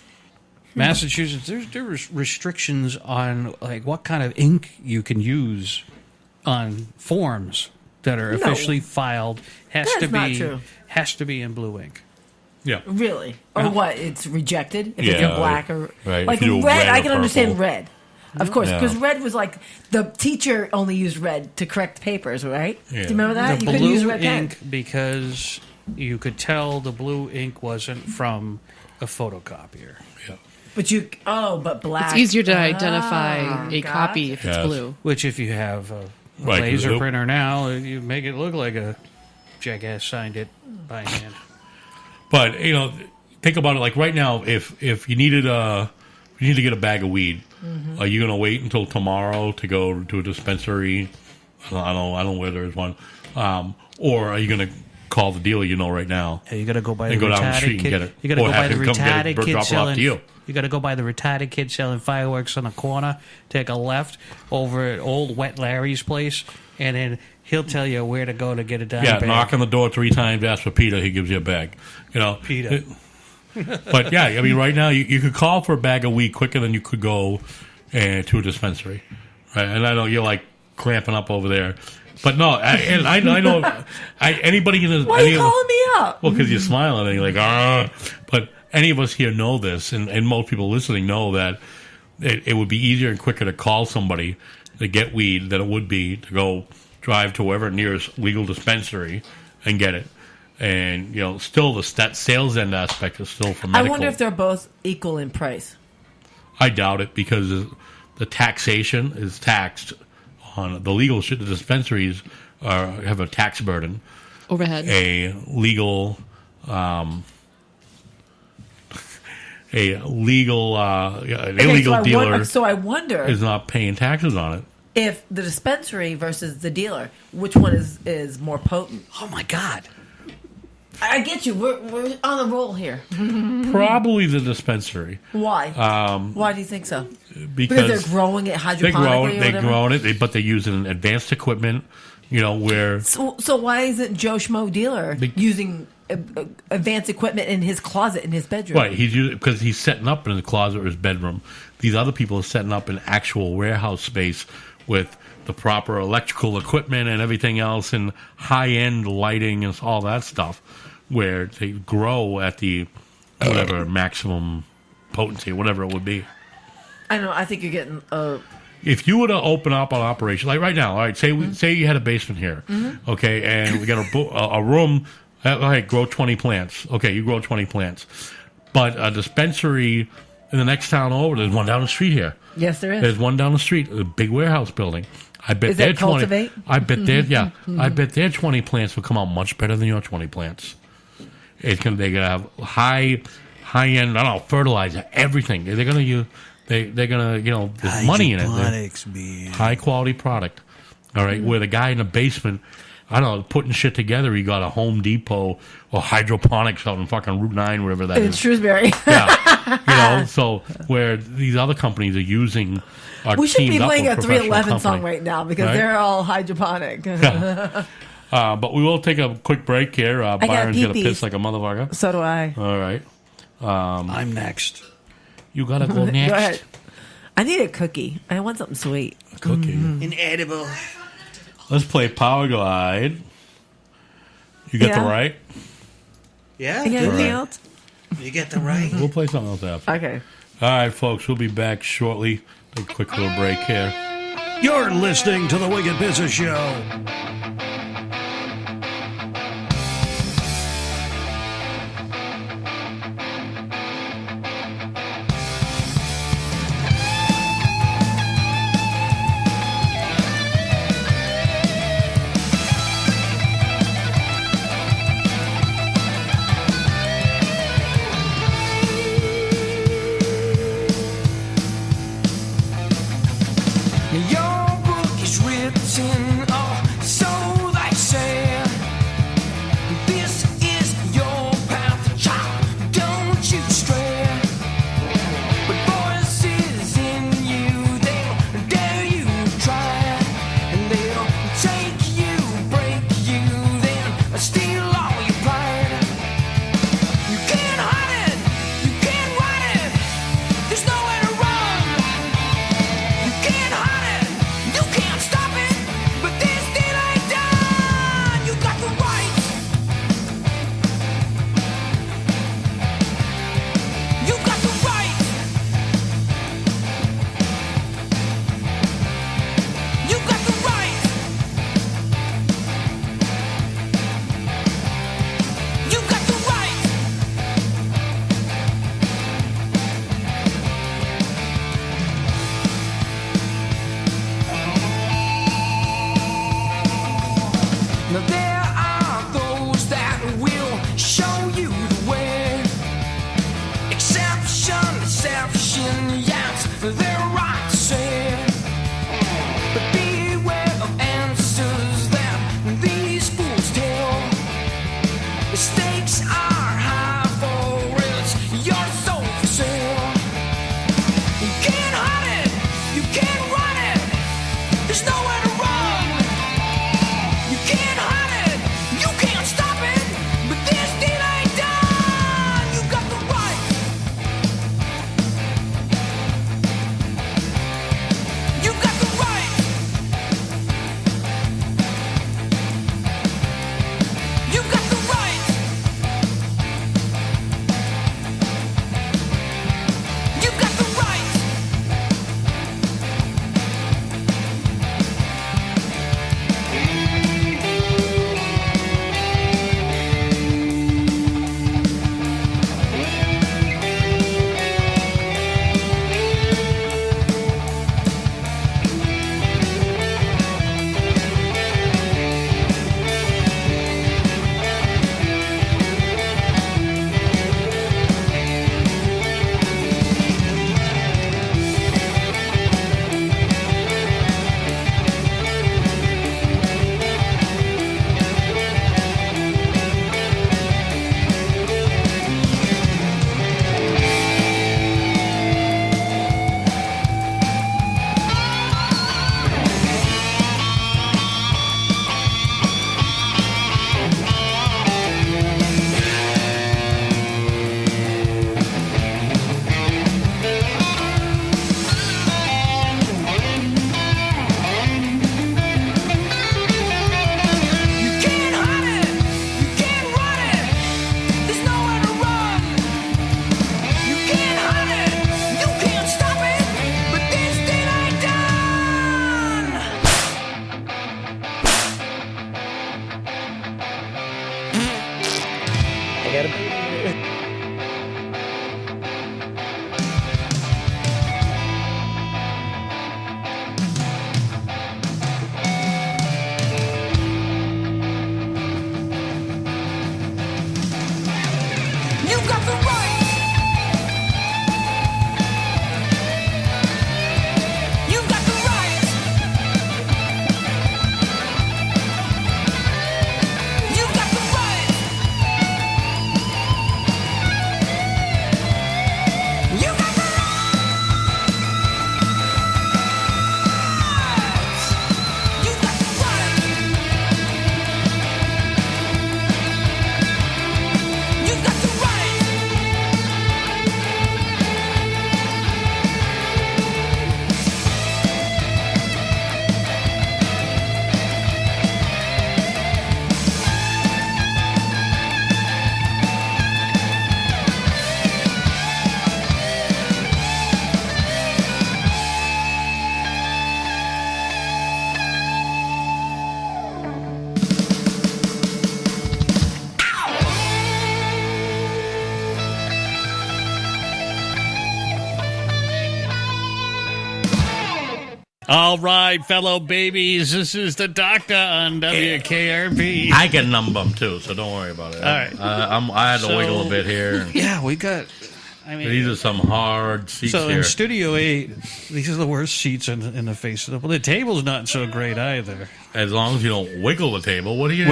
Speaker 6: Massachusetts, there's restrictions on like what kind of ink you can use on forms that are officially filed. Has to be in blue ink.
Speaker 9: Yeah.
Speaker 7: Really? Or
Speaker 9: Yeah.
Speaker 7: what? It's rejected if
Speaker 9: Yeah,
Speaker 7: it's a black or
Speaker 9: right.
Speaker 7: like
Speaker 9: If you do
Speaker 7: red.
Speaker 9: red
Speaker 7: I
Speaker 9: or
Speaker 7: can understand
Speaker 9: purple.
Speaker 7: red, of course,
Speaker 9: Yeah.
Speaker 7: because red was like the teacher only used red to correct papers, right?
Speaker 6: Yeah.
Speaker 7: Do you remember that?
Speaker 6: The
Speaker 7: You couldn't use
Speaker 6: blue
Speaker 7: red pen.
Speaker 6: ink because you could tell the blue ink wasn't from a photocopier.
Speaker 7: But black.
Speaker 8: It's easier to identify
Speaker 7: Ah,
Speaker 8: a copy if it's
Speaker 6: Yes.
Speaker 8: blue.
Speaker 6: Which, if you have a
Speaker 9: Right,
Speaker 6: laser
Speaker 9: blue.
Speaker 6: printer now, you make it look like a jackass signed it by hand.
Speaker 9: But think about it. Like right now, if you need to get a bag of weed,
Speaker 7: Mm-hmm.
Speaker 9: are you going to wait until tomorrow to go to a dispensary? I don't know where there is one. Or are you going to call the dealer right now?
Speaker 6: Yeah, you got to go by
Speaker 9: and
Speaker 6: the
Speaker 9: go down the
Speaker 6: retarded
Speaker 9: street
Speaker 6: kid.
Speaker 9: and get it.
Speaker 6: You got to
Speaker 9: Or
Speaker 6: go
Speaker 9: have
Speaker 6: by the
Speaker 9: him come get
Speaker 6: retarded
Speaker 9: it,
Speaker 6: kid
Speaker 9: drop it off
Speaker 6: selling.
Speaker 9: to you.
Speaker 6: You got to go by the retarded kid selling fireworks on the corner. Take a left over at old Wet Larry's place, and then he'll tell you where to go to get a dime
Speaker 9: Yeah,
Speaker 6: bag.
Speaker 9: knock on the door 3 times, ask for Peter, he gives you a bag.
Speaker 6: Peter.
Speaker 9: But yeah, I mean, right now you could call for a bag of weed quicker than you could go to a dispensary, right? And I know you're like clamping up over there, but no, I know anybody in this.
Speaker 7: Why are you calling me up?
Speaker 9: Well, because you're smiling and you're like, ah. But any of us here know this, and most people listening know that it would be easier and quicker to call somebody to get weed than it would be to go drive to wherever nearest legal dispensary and get it. And still that sales end aspect is still for medical.
Speaker 7: I wonder if they're both equal in price.
Speaker 9: I doubt it because the taxation is taxed on the legal shit. The dispensaries have a tax burden.
Speaker 8: Overhead.
Speaker 9: A legal, an illegal dealer.
Speaker 7: So I wonder
Speaker 9: is not paying taxes on it.
Speaker 7: if the dispensary versus the dealer, which one is more potent?
Speaker 6: Oh my God!
Speaker 7: I get you. We're on a roll here.
Speaker 9: Probably the dispensary.
Speaker 7: Why?
Speaker 9: Um,
Speaker 7: Why do you think so?
Speaker 9: Because
Speaker 7: they're growing it hydroponically.
Speaker 9: They're growing it, but they're using advanced equipment. Where
Speaker 7: So why isn't Joe Schmo dealer using advanced equipment in his closet in his bedroom?
Speaker 9: right, because he's setting up in his closet or his bedroom. These other people are setting up an actual warehouse space with the proper electrical equipment and everything else, and high end lighting and all that stuff, where they grow at the whatever maximum potency, whatever it would be.
Speaker 7: I don't know. I think you're getting.
Speaker 9: If you were to open up an operation, like right now, all right, say you had a basement here, okay, and we got a room, all right, grow 20 plants. Okay, you grow 20 plants. But a dispensary in the next town over, there's one down the street here.
Speaker 7: Yes, there is.
Speaker 9: There's one down the street, a big warehouse building. I bet
Speaker 7: Is
Speaker 9: their
Speaker 7: that Cultivate?
Speaker 9: 20. I bet I bet their 20 plants will come out much better than your 20 plants. They're gonna have high end, I don't know, fertilizer, everything. They're gonna use. They're gonna, there's money in it.
Speaker 6: Hydroponics, man.
Speaker 9: High quality product. All right, where the guy in the basement, I don't know, putting shit together, he got a Home Depot or hydroponics out in fucking Route 9, wherever that
Speaker 7: In
Speaker 9: is.
Speaker 7: Shrewsbury.
Speaker 9: Yeah, so where these other companies are using.
Speaker 7: We should be
Speaker 9: teamed up
Speaker 7: playing
Speaker 9: with
Speaker 7: a
Speaker 9: professional
Speaker 7: 311 song
Speaker 9: company.
Speaker 7: right now because
Speaker 9: Right?
Speaker 7: they're all hydroponic.
Speaker 9: But we will take a quick break here.
Speaker 7: got
Speaker 9: Byron's gonna
Speaker 7: pee-pees.
Speaker 9: piss like a motherfucker.
Speaker 7: So do I.
Speaker 9: All right.
Speaker 6: I'm next.
Speaker 9: You gotta go next.
Speaker 7: Go ahead. I need a cookie. I want something sweet.
Speaker 9: A cookie.
Speaker 6: Inedible.
Speaker 9: Let's play Power Glide. You get
Speaker 7: Yeah.
Speaker 9: the right?
Speaker 6: Yeah.
Speaker 7: You got anything
Speaker 9: Right.
Speaker 7: else?
Speaker 6: You get the right.
Speaker 9: We'll play something else after.
Speaker 7: Okay.
Speaker 9: All right, folks. We'll be back shortly. Take a quick little break here.
Speaker 15: You're listening to The Wicked Business Show.
Speaker 1: Your book is written, oh, so
Speaker 6: All right, fellow babies, this is the doctor on WKRP.
Speaker 9: I can numb them too, so don't worry about it.
Speaker 6: All right.
Speaker 9: I had to wiggle a bit here.
Speaker 6: Yeah, we got. I mean,
Speaker 9: these are some hard seats
Speaker 6: so
Speaker 9: here.
Speaker 6: in Studio 8, these are the worst seats in the face of the. Well, the table's not so great either.
Speaker 9: As long as you don't wiggle the table, why are you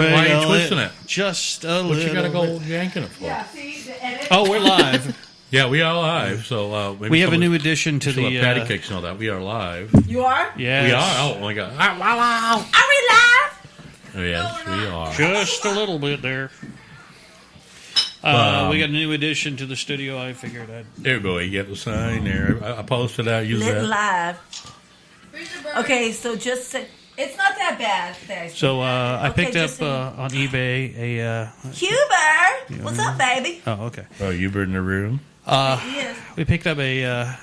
Speaker 9: twisting it?
Speaker 6: Just a
Speaker 9: What
Speaker 6: little.
Speaker 9: you gotta go
Speaker 6: bit.
Speaker 9: yanking it for?
Speaker 7: Yeah, see the edit.
Speaker 6: Oh, we're live.
Speaker 9: Yeah, we are live. So maybe
Speaker 6: We have a
Speaker 9: someone
Speaker 6: new addition to
Speaker 9: should let
Speaker 6: the.
Speaker 9: Patty Cakes know that we are live.
Speaker 7: You are?
Speaker 6: Yes.
Speaker 9: We are. Oh my god. Wow.
Speaker 7: Are we live?
Speaker 9: Yes, we are.
Speaker 6: Just a little bit there. We got a new addition to the studio. I figured I'd.
Speaker 9: There you go. You get the sign there. I posted that. Use
Speaker 7: Lit
Speaker 9: that.
Speaker 7: live. Okay, so just say, it's not that bad. There.
Speaker 6: So I
Speaker 7: Okay,
Speaker 6: picked up
Speaker 7: just say-
Speaker 6: on eBay a.
Speaker 7: Huber, what's up, baby?
Speaker 6: Oh, okay.
Speaker 9: Oh, you were in the room.
Speaker 7: Yes.
Speaker 6: We picked up a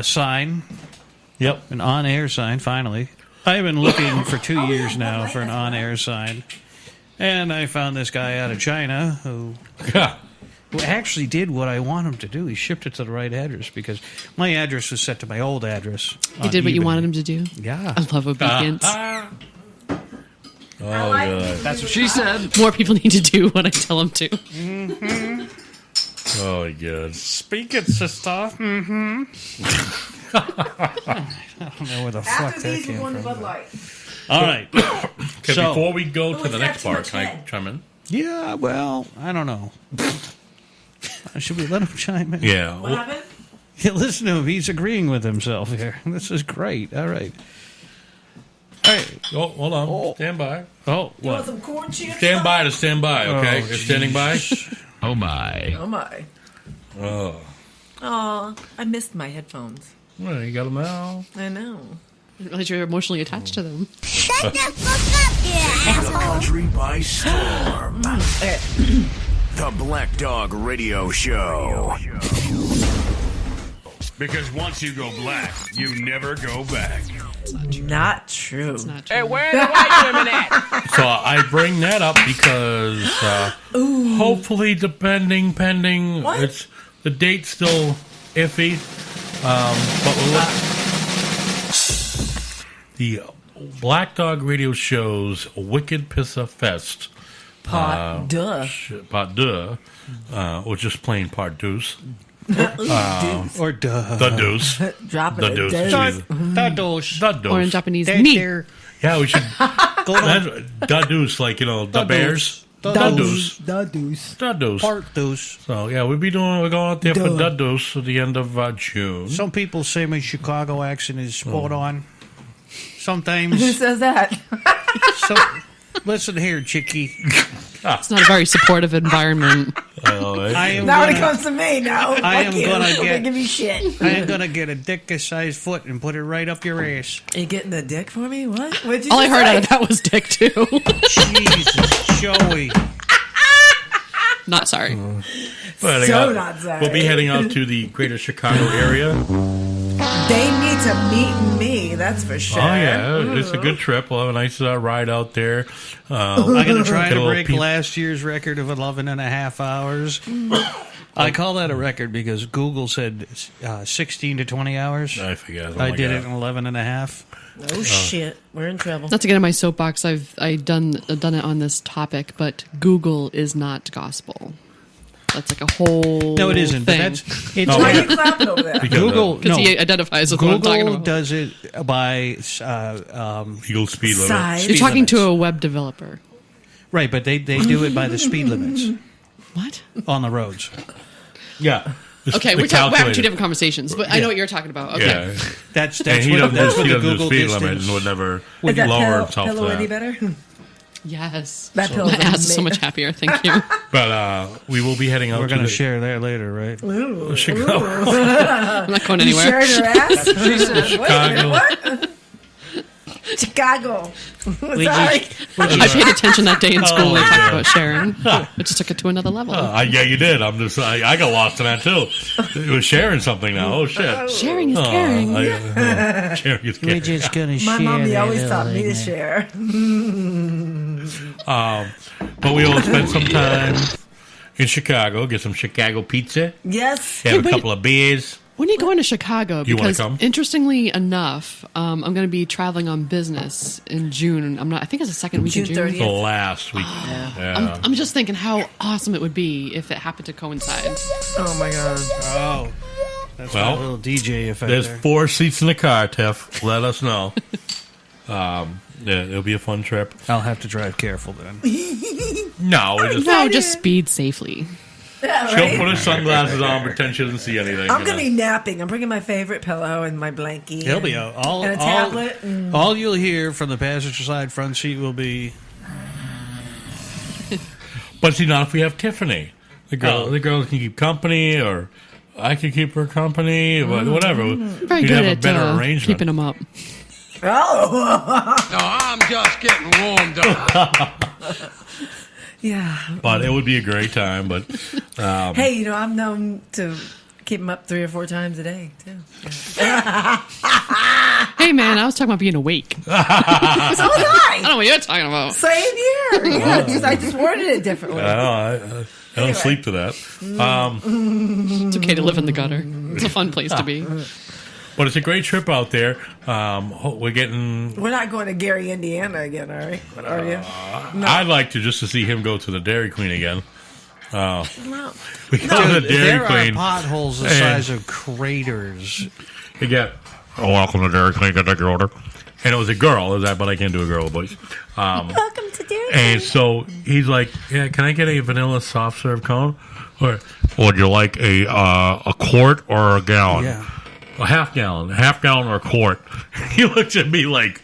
Speaker 6: sign.
Speaker 9: Yep.
Speaker 6: An on-air sign. Finally, I've been looking for 2 years now for an on-air sign, and I found this guy out of China who actually did what I want him to do. He shipped it to the right address because my address was set to my old address.
Speaker 8: He did what you wanted him to do.
Speaker 6: Yeah.
Speaker 8: I love obedience.
Speaker 9: Oh, good.
Speaker 6: That's what she said.
Speaker 8: More people need to do what I tell them to.
Speaker 6: Mm-hmm.
Speaker 9: Oh, good.
Speaker 6: Speak it, sister. Mm-hmm. I don't know where the fuck
Speaker 7: After
Speaker 6: that
Speaker 7: these, we're
Speaker 6: came
Speaker 7: going to
Speaker 6: from.
Speaker 7: Bud Light.
Speaker 6: All right.
Speaker 9: Okay,
Speaker 6: So-
Speaker 9: before we go to
Speaker 7: Who's
Speaker 9: the
Speaker 7: got
Speaker 9: next
Speaker 7: too
Speaker 9: part,
Speaker 7: much
Speaker 9: can I
Speaker 7: head?
Speaker 9: chime in?
Speaker 6: Yeah, well, I don't know. Should we let him chime in?
Speaker 9: Yeah.
Speaker 7: What happened?
Speaker 6: Yeah, listen to him. He's agreeing with himself here. This is great. All right. All right.
Speaker 9: Oh, hold on. Stand by.
Speaker 6: Oh,
Speaker 7: You want
Speaker 6: what?
Speaker 7: some corn chips?
Speaker 9: Stand by to stand by, okay?
Speaker 6: Oh,
Speaker 9: You're standing by?
Speaker 2: Oh my.
Speaker 7: Oh, my.
Speaker 9: Oh.
Speaker 7: Oh, I missed my headphones.
Speaker 9: Well, you got them now.
Speaker 7: I know.
Speaker 8: I didn't realize you're emotionally attached to them.
Speaker 1: Shut the fuck up, you
Speaker 15: The country by storm.
Speaker 7: Okay.
Speaker 15: The Black Dog Radio Show. Because once you go black, you never go back.
Speaker 7: Not true.
Speaker 8: It's not true.
Speaker 15: Hey, where are the white women at?
Speaker 9: So I bring that up because hopefully, pending,
Speaker 7: What?
Speaker 9: it's the date's still iffy, but the Black Dog Radio Show's Wicked Pissa Fest.
Speaker 7: Pot duh.
Speaker 9: Part deux, or just plain part deuce.
Speaker 6: Or duh.
Speaker 9: The deuce.
Speaker 7: Drop it.
Speaker 9: The deuce.
Speaker 6: Da deuce.
Speaker 9: The deuce.
Speaker 8: Or in Japanese,
Speaker 6: That
Speaker 8: me.
Speaker 6: there.
Speaker 9: Yeah, we should. The deuce, like, the bears. The deuce.
Speaker 7: The deuce.
Speaker 9: The deuce.
Speaker 6: Part deuce.
Speaker 9: So, yeah, we're going out there for the deuce at the end of June.
Speaker 6: Some people say my Chicago accent is spot on.
Speaker 7: Who
Speaker 6: Sometimes.
Speaker 7: says that?
Speaker 6: Listen here, chickie.
Speaker 8: It's not a very supportive environment.
Speaker 6: I am
Speaker 7: Not when it
Speaker 6: gonna,
Speaker 7: comes to me, no.
Speaker 6: I am
Speaker 7: Fuck you.
Speaker 6: gonna
Speaker 7: I'm
Speaker 6: get-
Speaker 7: give you shit.
Speaker 6: I am gonna get a dick-sized foot and put it right up your ass.
Speaker 7: Are you getting the dick for me? What? What'd you
Speaker 8: All I
Speaker 7: just
Speaker 8: heard
Speaker 7: say?
Speaker 8: out of that was dick, too.
Speaker 6: Jesus, Joey.
Speaker 8: Not sorry.
Speaker 7: So not sorry.
Speaker 9: We'll be heading out to the greater Chicago area.
Speaker 7: They need to meet me, that's for sure.
Speaker 9: Oh, yeah. It's a good trip. We'll have a nice ride out there.
Speaker 6: I'm going to try
Speaker 9: Get a
Speaker 6: to
Speaker 9: little
Speaker 6: break
Speaker 9: peep-
Speaker 6: last year's record of 11 and a half hours. I call that a record because Google said 16 to 20 hours.
Speaker 9: I forget. Oh,
Speaker 6: I
Speaker 9: my
Speaker 6: did
Speaker 9: God.
Speaker 6: it in 11 and a half.
Speaker 7: Oh, shit. We're in trouble.
Speaker 8: Not to get on my soapbox, I've done it on this topic, but Google is not gospel. That's like a whole
Speaker 6: No, it isn't. But
Speaker 8: thing.
Speaker 6: that's it's
Speaker 7: Why are you clapping over there?
Speaker 6: Google.
Speaker 8: Because
Speaker 6: No,
Speaker 8: he identifies with what I'm talking
Speaker 6: Google
Speaker 8: about.
Speaker 6: does it by
Speaker 9: Legal speed limit.
Speaker 7: Size.
Speaker 8: You're
Speaker 6: speed
Speaker 8: talking
Speaker 6: limits.
Speaker 8: to a web developer.
Speaker 6: Right, but they do it by the speed limits
Speaker 8: What?
Speaker 6: on the roads.
Speaker 9: Yeah.
Speaker 8: Okay,
Speaker 9: The
Speaker 8: we're having two
Speaker 9: calculator.
Speaker 8: different conversations, but I know what you're talking about. Okay.
Speaker 9: Yeah.
Speaker 6: That's
Speaker 9: And he
Speaker 6: what,
Speaker 9: doesn't
Speaker 6: that's
Speaker 9: do,
Speaker 6: what
Speaker 9: he
Speaker 6: the
Speaker 9: doesn't do
Speaker 6: Google
Speaker 9: speed
Speaker 6: distance.
Speaker 9: limit and would never
Speaker 7: Is that
Speaker 9: lower
Speaker 7: pillow,
Speaker 9: himself
Speaker 7: pillow
Speaker 9: to
Speaker 7: any
Speaker 9: that.
Speaker 7: better?
Speaker 8: Yes.
Speaker 7: That pillow's
Speaker 8: My ass is so
Speaker 7: amazing.
Speaker 8: much happier. Thank you.
Speaker 9: But we will be heading out
Speaker 6: We're
Speaker 9: to
Speaker 6: going to
Speaker 9: the
Speaker 6: share that later, right?
Speaker 7: Ooh.
Speaker 9: Chicago.
Speaker 8: I'm not going
Speaker 7: You
Speaker 8: anywhere.
Speaker 7: shared her ass? She said, wait a
Speaker 9: Chicago.
Speaker 7: minute, what? Chicago. Sorry.
Speaker 8: I paid attention that day in school. They
Speaker 9: my
Speaker 8: talked
Speaker 9: God.
Speaker 8: about sharing. I just took it to another level.
Speaker 9: Yeah, you did. I got lost in that too. It was sharing something now. Oh shit!
Speaker 8: Sharing is caring.
Speaker 9: Sharing is
Speaker 6: We're
Speaker 9: caring.
Speaker 6: just going to
Speaker 7: My
Speaker 6: share
Speaker 7: mommy
Speaker 6: that
Speaker 7: always
Speaker 6: little
Speaker 7: taught me to
Speaker 6: thing.
Speaker 7: share.
Speaker 9: But we will spend some time in Chicago. Get some Chicago pizza.
Speaker 7: Yes.
Speaker 9: Have a couple of beers.
Speaker 8: When are you going to Chicago?
Speaker 9: You wanna
Speaker 8: Because
Speaker 9: come?
Speaker 8: interestingly enough, I'm going to be traveling on business in June. I think it's the second week in
Speaker 7: June
Speaker 8: June.
Speaker 7: 30th.
Speaker 9: The last week. Yeah.
Speaker 8: I'm just thinking how awesome it would be if it happened to coincide.
Speaker 7: Oh my god.
Speaker 6: Oh, that's
Speaker 9: Well,
Speaker 6: got a little DJ effect
Speaker 9: There's
Speaker 6: there.
Speaker 9: 4 seats in the car, Tiff. Let us know. Yeah, it'll be a fun trip.
Speaker 6: I'll have to drive careful then.
Speaker 9: No, we just
Speaker 8: No, just speed safely.
Speaker 7: Yeah,
Speaker 9: she'll
Speaker 7: right?
Speaker 9: put her sunglasses on, pretend she doesn't see anything.
Speaker 7: I'm
Speaker 9: you
Speaker 7: gonna
Speaker 9: know.
Speaker 7: be napping. I'm bringing my favorite pillow and my blankie.
Speaker 6: He'll be out.
Speaker 7: and a tablet. And
Speaker 6: All you'll hear from the passenger side front seat will be,
Speaker 9: But see, not if we have Tiffany. The girls can keep company, or I can keep her company, whatever.
Speaker 8: Very
Speaker 9: We'd
Speaker 8: good
Speaker 9: have a
Speaker 8: at
Speaker 9: better arrangement.
Speaker 8: keeping them up.
Speaker 7: oh,
Speaker 15: No, I'm just getting warmed up.
Speaker 7: yeah.
Speaker 9: But it would be a great time. But
Speaker 7: Hey, you know I'm known to keep them up 3 or 4 times a day too.
Speaker 8: Hey, man, I was talking about being awake.
Speaker 7: So was I.
Speaker 8: I don't know what you're talking about.
Speaker 7: Same here. Yeah, I just worded it differently.
Speaker 9: I don't sleep to that.
Speaker 8: It's okay to live in the gutter. It's a fun place to be.
Speaker 9: But it's a great trip out there. We're getting.
Speaker 7: We're not going to Gary, Indiana again, are we? Are you?
Speaker 9: I'd like to see him go to the Dairy Queen again.
Speaker 7: No.
Speaker 9: We go to the Dairy
Speaker 6: there
Speaker 9: Queen.
Speaker 6: are potholes the
Speaker 9: and
Speaker 6: size of craters.
Speaker 9: You get, welcome to Dairy Queen, get your order. And it was a girl, but I can't do a girl voice.
Speaker 7: Welcome to Dairy Queen.
Speaker 9: And so he's like, yeah, can I get a vanilla soft serve cone? Or would you like a quart or a gallon?
Speaker 6: Yeah.
Speaker 9: A half gallon or a quart. He looks at me like,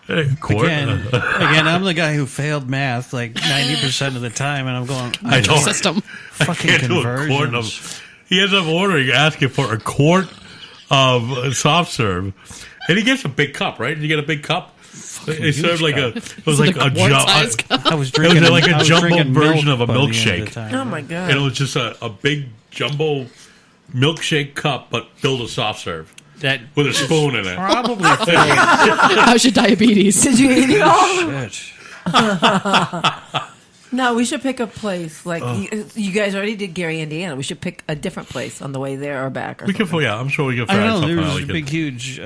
Speaker 9: hey, quart?
Speaker 6: Again, I'm the guy who failed math like 90% of the time, and I'm going,
Speaker 9: I don't.
Speaker 8: System.
Speaker 6: fucking
Speaker 9: can't do a quart
Speaker 6: conversions.
Speaker 9: he ends up ordering, asking for a quart of soft serve. And he gets a big cup, right? Did you get a big cup? They served like it was like a
Speaker 8: quart-sized cup.
Speaker 6: I was
Speaker 9: It
Speaker 6: drinking
Speaker 9: was like a
Speaker 6: I was
Speaker 9: jumbo
Speaker 6: drinking
Speaker 9: version
Speaker 6: milk
Speaker 9: of a
Speaker 6: by the end
Speaker 9: milkshake.
Speaker 6: the time.
Speaker 7: Oh my god.
Speaker 9: And it was just a big jumbo milkshake cup, but filled with soft serve.
Speaker 6: That
Speaker 9: With a spoon in it.
Speaker 6: probably
Speaker 8: How's your diabetes?
Speaker 7: Did you eat it all?
Speaker 6: shit.
Speaker 7: No, we should pick a place. Like you guys already did Gary, Indiana. We should pick a different place on the way there or back. Or
Speaker 9: We can,
Speaker 7: something.
Speaker 9: yeah, I'm sure we can
Speaker 6: I
Speaker 9: find
Speaker 6: know
Speaker 9: something.
Speaker 6: there's
Speaker 9: we could-
Speaker 6: big, huge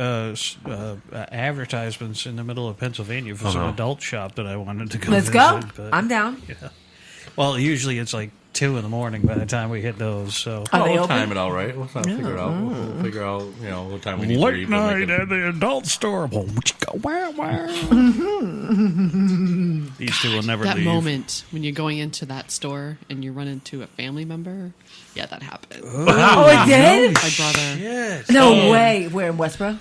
Speaker 6: advertisements in the middle of Pennsylvania for some
Speaker 9: no.
Speaker 6: adult shop that I wanted to go.
Speaker 7: Let's go.
Speaker 6: visit, but-
Speaker 7: I'm down.
Speaker 6: Well, usually it's like 2 a.m. by the time we hit those. So
Speaker 7: Are they
Speaker 9: we'll
Speaker 7: open?
Speaker 9: time it out, right? We'll figure it out. We'll figure out, what time we need to
Speaker 6: late
Speaker 9: eat. We'll make
Speaker 6: night
Speaker 9: it-
Speaker 6: at the adult store. These two will never
Speaker 8: That
Speaker 6: leave.
Speaker 8: moment when you're going into that store and you run into a family member. Yeah, that happened.
Speaker 7: Oh, it did?
Speaker 8: My brother.
Speaker 6: Shit.
Speaker 7: No way. We're in Westboro.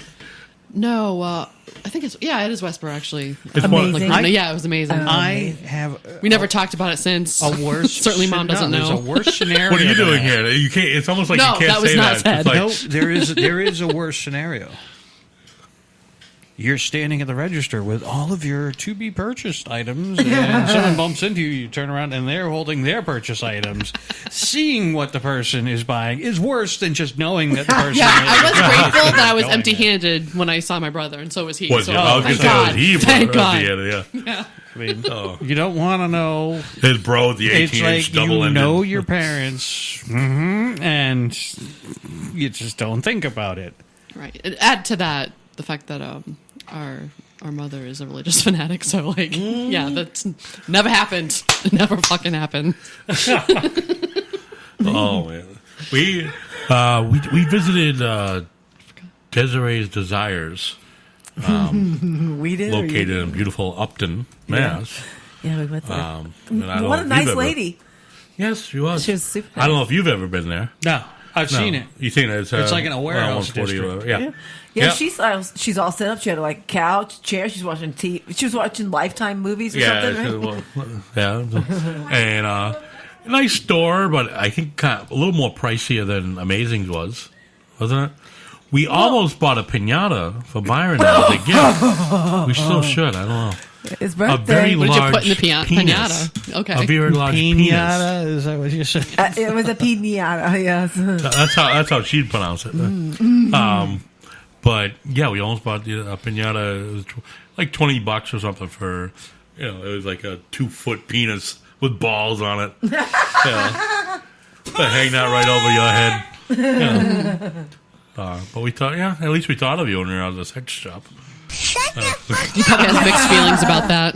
Speaker 8: No, I think it is Westboro actually.
Speaker 9: It's one-
Speaker 7: Amazing.
Speaker 8: Yeah, it was amazing.
Speaker 6: I have
Speaker 8: we never talked about it since.
Speaker 6: a worse.
Speaker 8: Certainly, Mom doesn't
Speaker 6: There's
Speaker 8: know.
Speaker 6: a worse scenario.
Speaker 9: What are you
Speaker 6: than
Speaker 9: doing
Speaker 6: that.
Speaker 9: here? You can't. It's almost like
Speaker 8: No,
Speaker 9: you can't
Speaker 8: that was
Speaker 9: say
Speaker 8: not
Speaker 9: that.
Speaker 8: said.
Speaker 9: It's like,
Speaker 6: No, there is a worse scenario. You're standing at the register with all of your to-be purchased items, and someone bumps into you. You turn around, and they're holding their purchase items. Seeing what the person is buying is worse than just knowing that the person.
Speaker 8: Yeah,
Speaker 6: is
Speaker 8: I was grateful that I was
Speaker 6: going
Speaker 8: empty-handed when I saw my brother, and so was he.
Speaker 9: was
Speaker 8: so
Speaker 9: it? I was going
Speaker 8: thank
Speaker 9: to say it was
Speaker 8: God.
Speaker 9: he.
Speaker 8: Thank God.
Speaker 9: Yeah.
Speaker 6: I mean, you don't want to know.
Speaker 9: His bro, the
Speaker 6: It's
Speaker 9: 18-inch
Speaker 6: like
Speaker 9: double
Speaker 6: you
Speaker 9: engine.
Speaker 6: know your parents, and you just don't think about it.
Speaker 8: Right. And add to that the fact that our mother is a religious fanatic, so yeah, that's never happened. Never fucking happened.
Speaker 9: Oh man, we visited Desiree's Desires,
Speaker 7: We did. or you
Speaker 9: located
Speaker 7: did?
Speaker 9: in beautiful Upton, Mass.
Speaker 7: Yeah, we went there.
Speaker 9: And I don't
Speaker 7: What
Speaker 9: know
Speaker 7: a
Speaker 9: if
Speaker 7: nice
Speaker 9: you've ever-
Speaker 7: lady.
Speaker 9: Yes, she was.
Speaker 7: She was super
Speaker 9: I don't know
Speaker 7: nice.
Speaker 9: if you've ever been there.
Speaker 6: No, I've
Speaker 9: No.
Speaker 6: seen it.
Speaker 9: You've seen it. It's
Speaker 6: like in a warehouse
Speaker 9: 140 or
Speaker 6: district.
Speaker 9: whatever.
Speaker 7: Yeah, she's all set up. She had like couch, chair. She's watching TV. She was watching Lifetime movies or something, right?
Speaker 9: Yeah. And nice store, but I think kind of a little more pricier than Amazing's was, wasn't it? We almost bought a pinata for Byron as a gift. We still should. I don't know.
Speaker 7: It's
Speaker 9: A
Speaker 7: birthday.
Speaker 9: very
Speaker 8: What did you
Speaker 9: large
Speaker 8: put in the
Speaker 9: penis.
Speaker 8: pinata? Okay.
Speaker 9: A very large penis.
Speaker 6: Pinata, is that what you said?
Speaker 7: It was a pinata. Yes.
Speaker 9: That's how she'd pronounce it. But yeah, we almost bought a pinata. It was like $20 or something for, it was like a 2-foot penis with balls on it. Hang that right over your head. Yeah. But we thought, at least we thought of you when we were out of the sex shop.
Speaker 8: You probably have mixed feelings about that.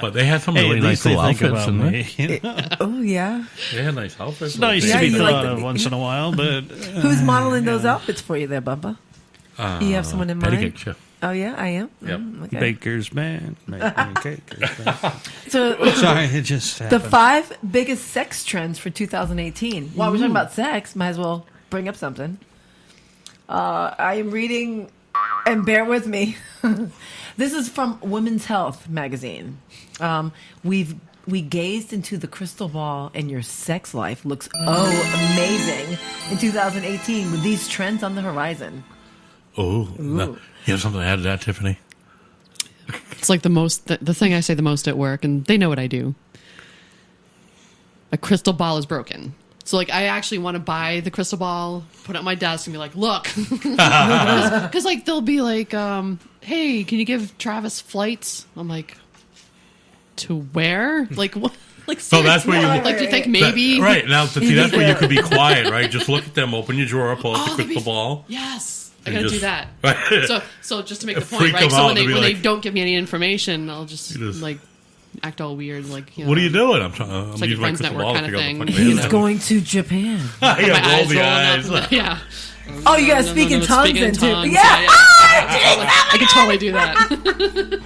Speaker 9: But they had some
Speaker 6: Hey,
Speaker 9: really
Speaker 6: at
Speaker 9: nice
Speaker 6: least they
Speaker 9: little
Speaker 6: think
Speaker 9: outfits
Speaker 6: about
Speaker 9: in
Speaker 6: me,
Speaker 9: there.
Speaker 6: you know?
Speaker 7: Oh, yeah.
Speaker 9: They had nice outfits.
Speaker 6: It's nice
Speaker 7: Yeah,
Speaker 6: to be
Speaker 7: you
Speaker 6: thought
Speaker 7: like
Speaker 6: of
Speaker 7: the-
Speaker 6: once in a while, but...
Speaker 7: Who's modeling those outfits for you there, Bubba? You have someone in mind?
Speaker 9: Patty Cake Chef.
Speaker 7: Oh, yeah, I am?
Speaker 9: Yep.
Speaker 7: Okay.
Speaker 6: Baker's man. Making cake.
Speaker 7: So,
Speaker 6: Sorry, it just
Speaker 7: the
Speaker 6: happened.
Speaker 7: 5 biggest sex trends for 2018. While we're talking about sex, might as well bring up something. I am reading, and bear with me. This is from Women's Health magazine. We gazed into the crystal ball, and your sex life looks amazing in 2018 with these trends on the horizon.
Speaker 9: Oh, you have something to add to that, Tiffany?
Speaker 8: It's like the thing I say the most at work, and they know what I do. A crystal ball is broken. So, like, I actually want to buy the crystal ball, put it on my desk, and be like, look. Because, like, they'll be like, hey, can you give Travis flights? I'm like, to where? Like, what? Like,
Speaker 9: So that's where you
Speaker 8: like, do you think maybe?
Speaker 9: right now. See, that's where you could be quiet, right? Just look at them, open your drawer, pull out the
Speaker 8: that'd be
Speaker 9: crystal ball.
Speaker 8: Yes, I
Speaker 9: And
Speaker 8: gotta do
Speaker 9: just-
Speaker 8: that.
Speaker 9: Right.
Speaker 8: So just to make the
Speaker 9: Freak
Speaker 8: point, right?
Speaker 9: them
Speaker 8: So
Speaker 9: out
Speaker 8: when they
Speaker 9: and be
Speaker 8: when they
Speaker 9: like-
Speaker 8: don't give me any information, I'll just
Speaker 9: You just-
Speaker 8: like act all weird, like
Speaker 9: What are you doing? I'm trying.
Speaker 8: It's
Speaker 9: I'm
Speaker 8: like a
Speaker 9: using my
Speaker 8: Friends
Speaker 9: crystal
Speaker 8: Network
Speaker 9: ball to
Speaker 8: kind of
Speaker 9: figure out
Speaker 8: thing.
Speaker 9: the
Speaker 7: He's
Speaker 9: fuck it is.
Speaker 7: going to Japan.
Speaker 9: Yeah,
Speaker 8: my
Speaker 9: roll
Speaker 8: eyes
Speaker 9: the
Speaker 8: rolling
Speaker 9: eyes.
Speaker 8: up. Yeah.
Speaker 7: Oh, you gotta speak in tongues
Speaker 8: speaking
Speaker 7: then, too.
Speaker 8: tongues,
Speaker 7: Yeah.
Speaker 8: I can totally do that.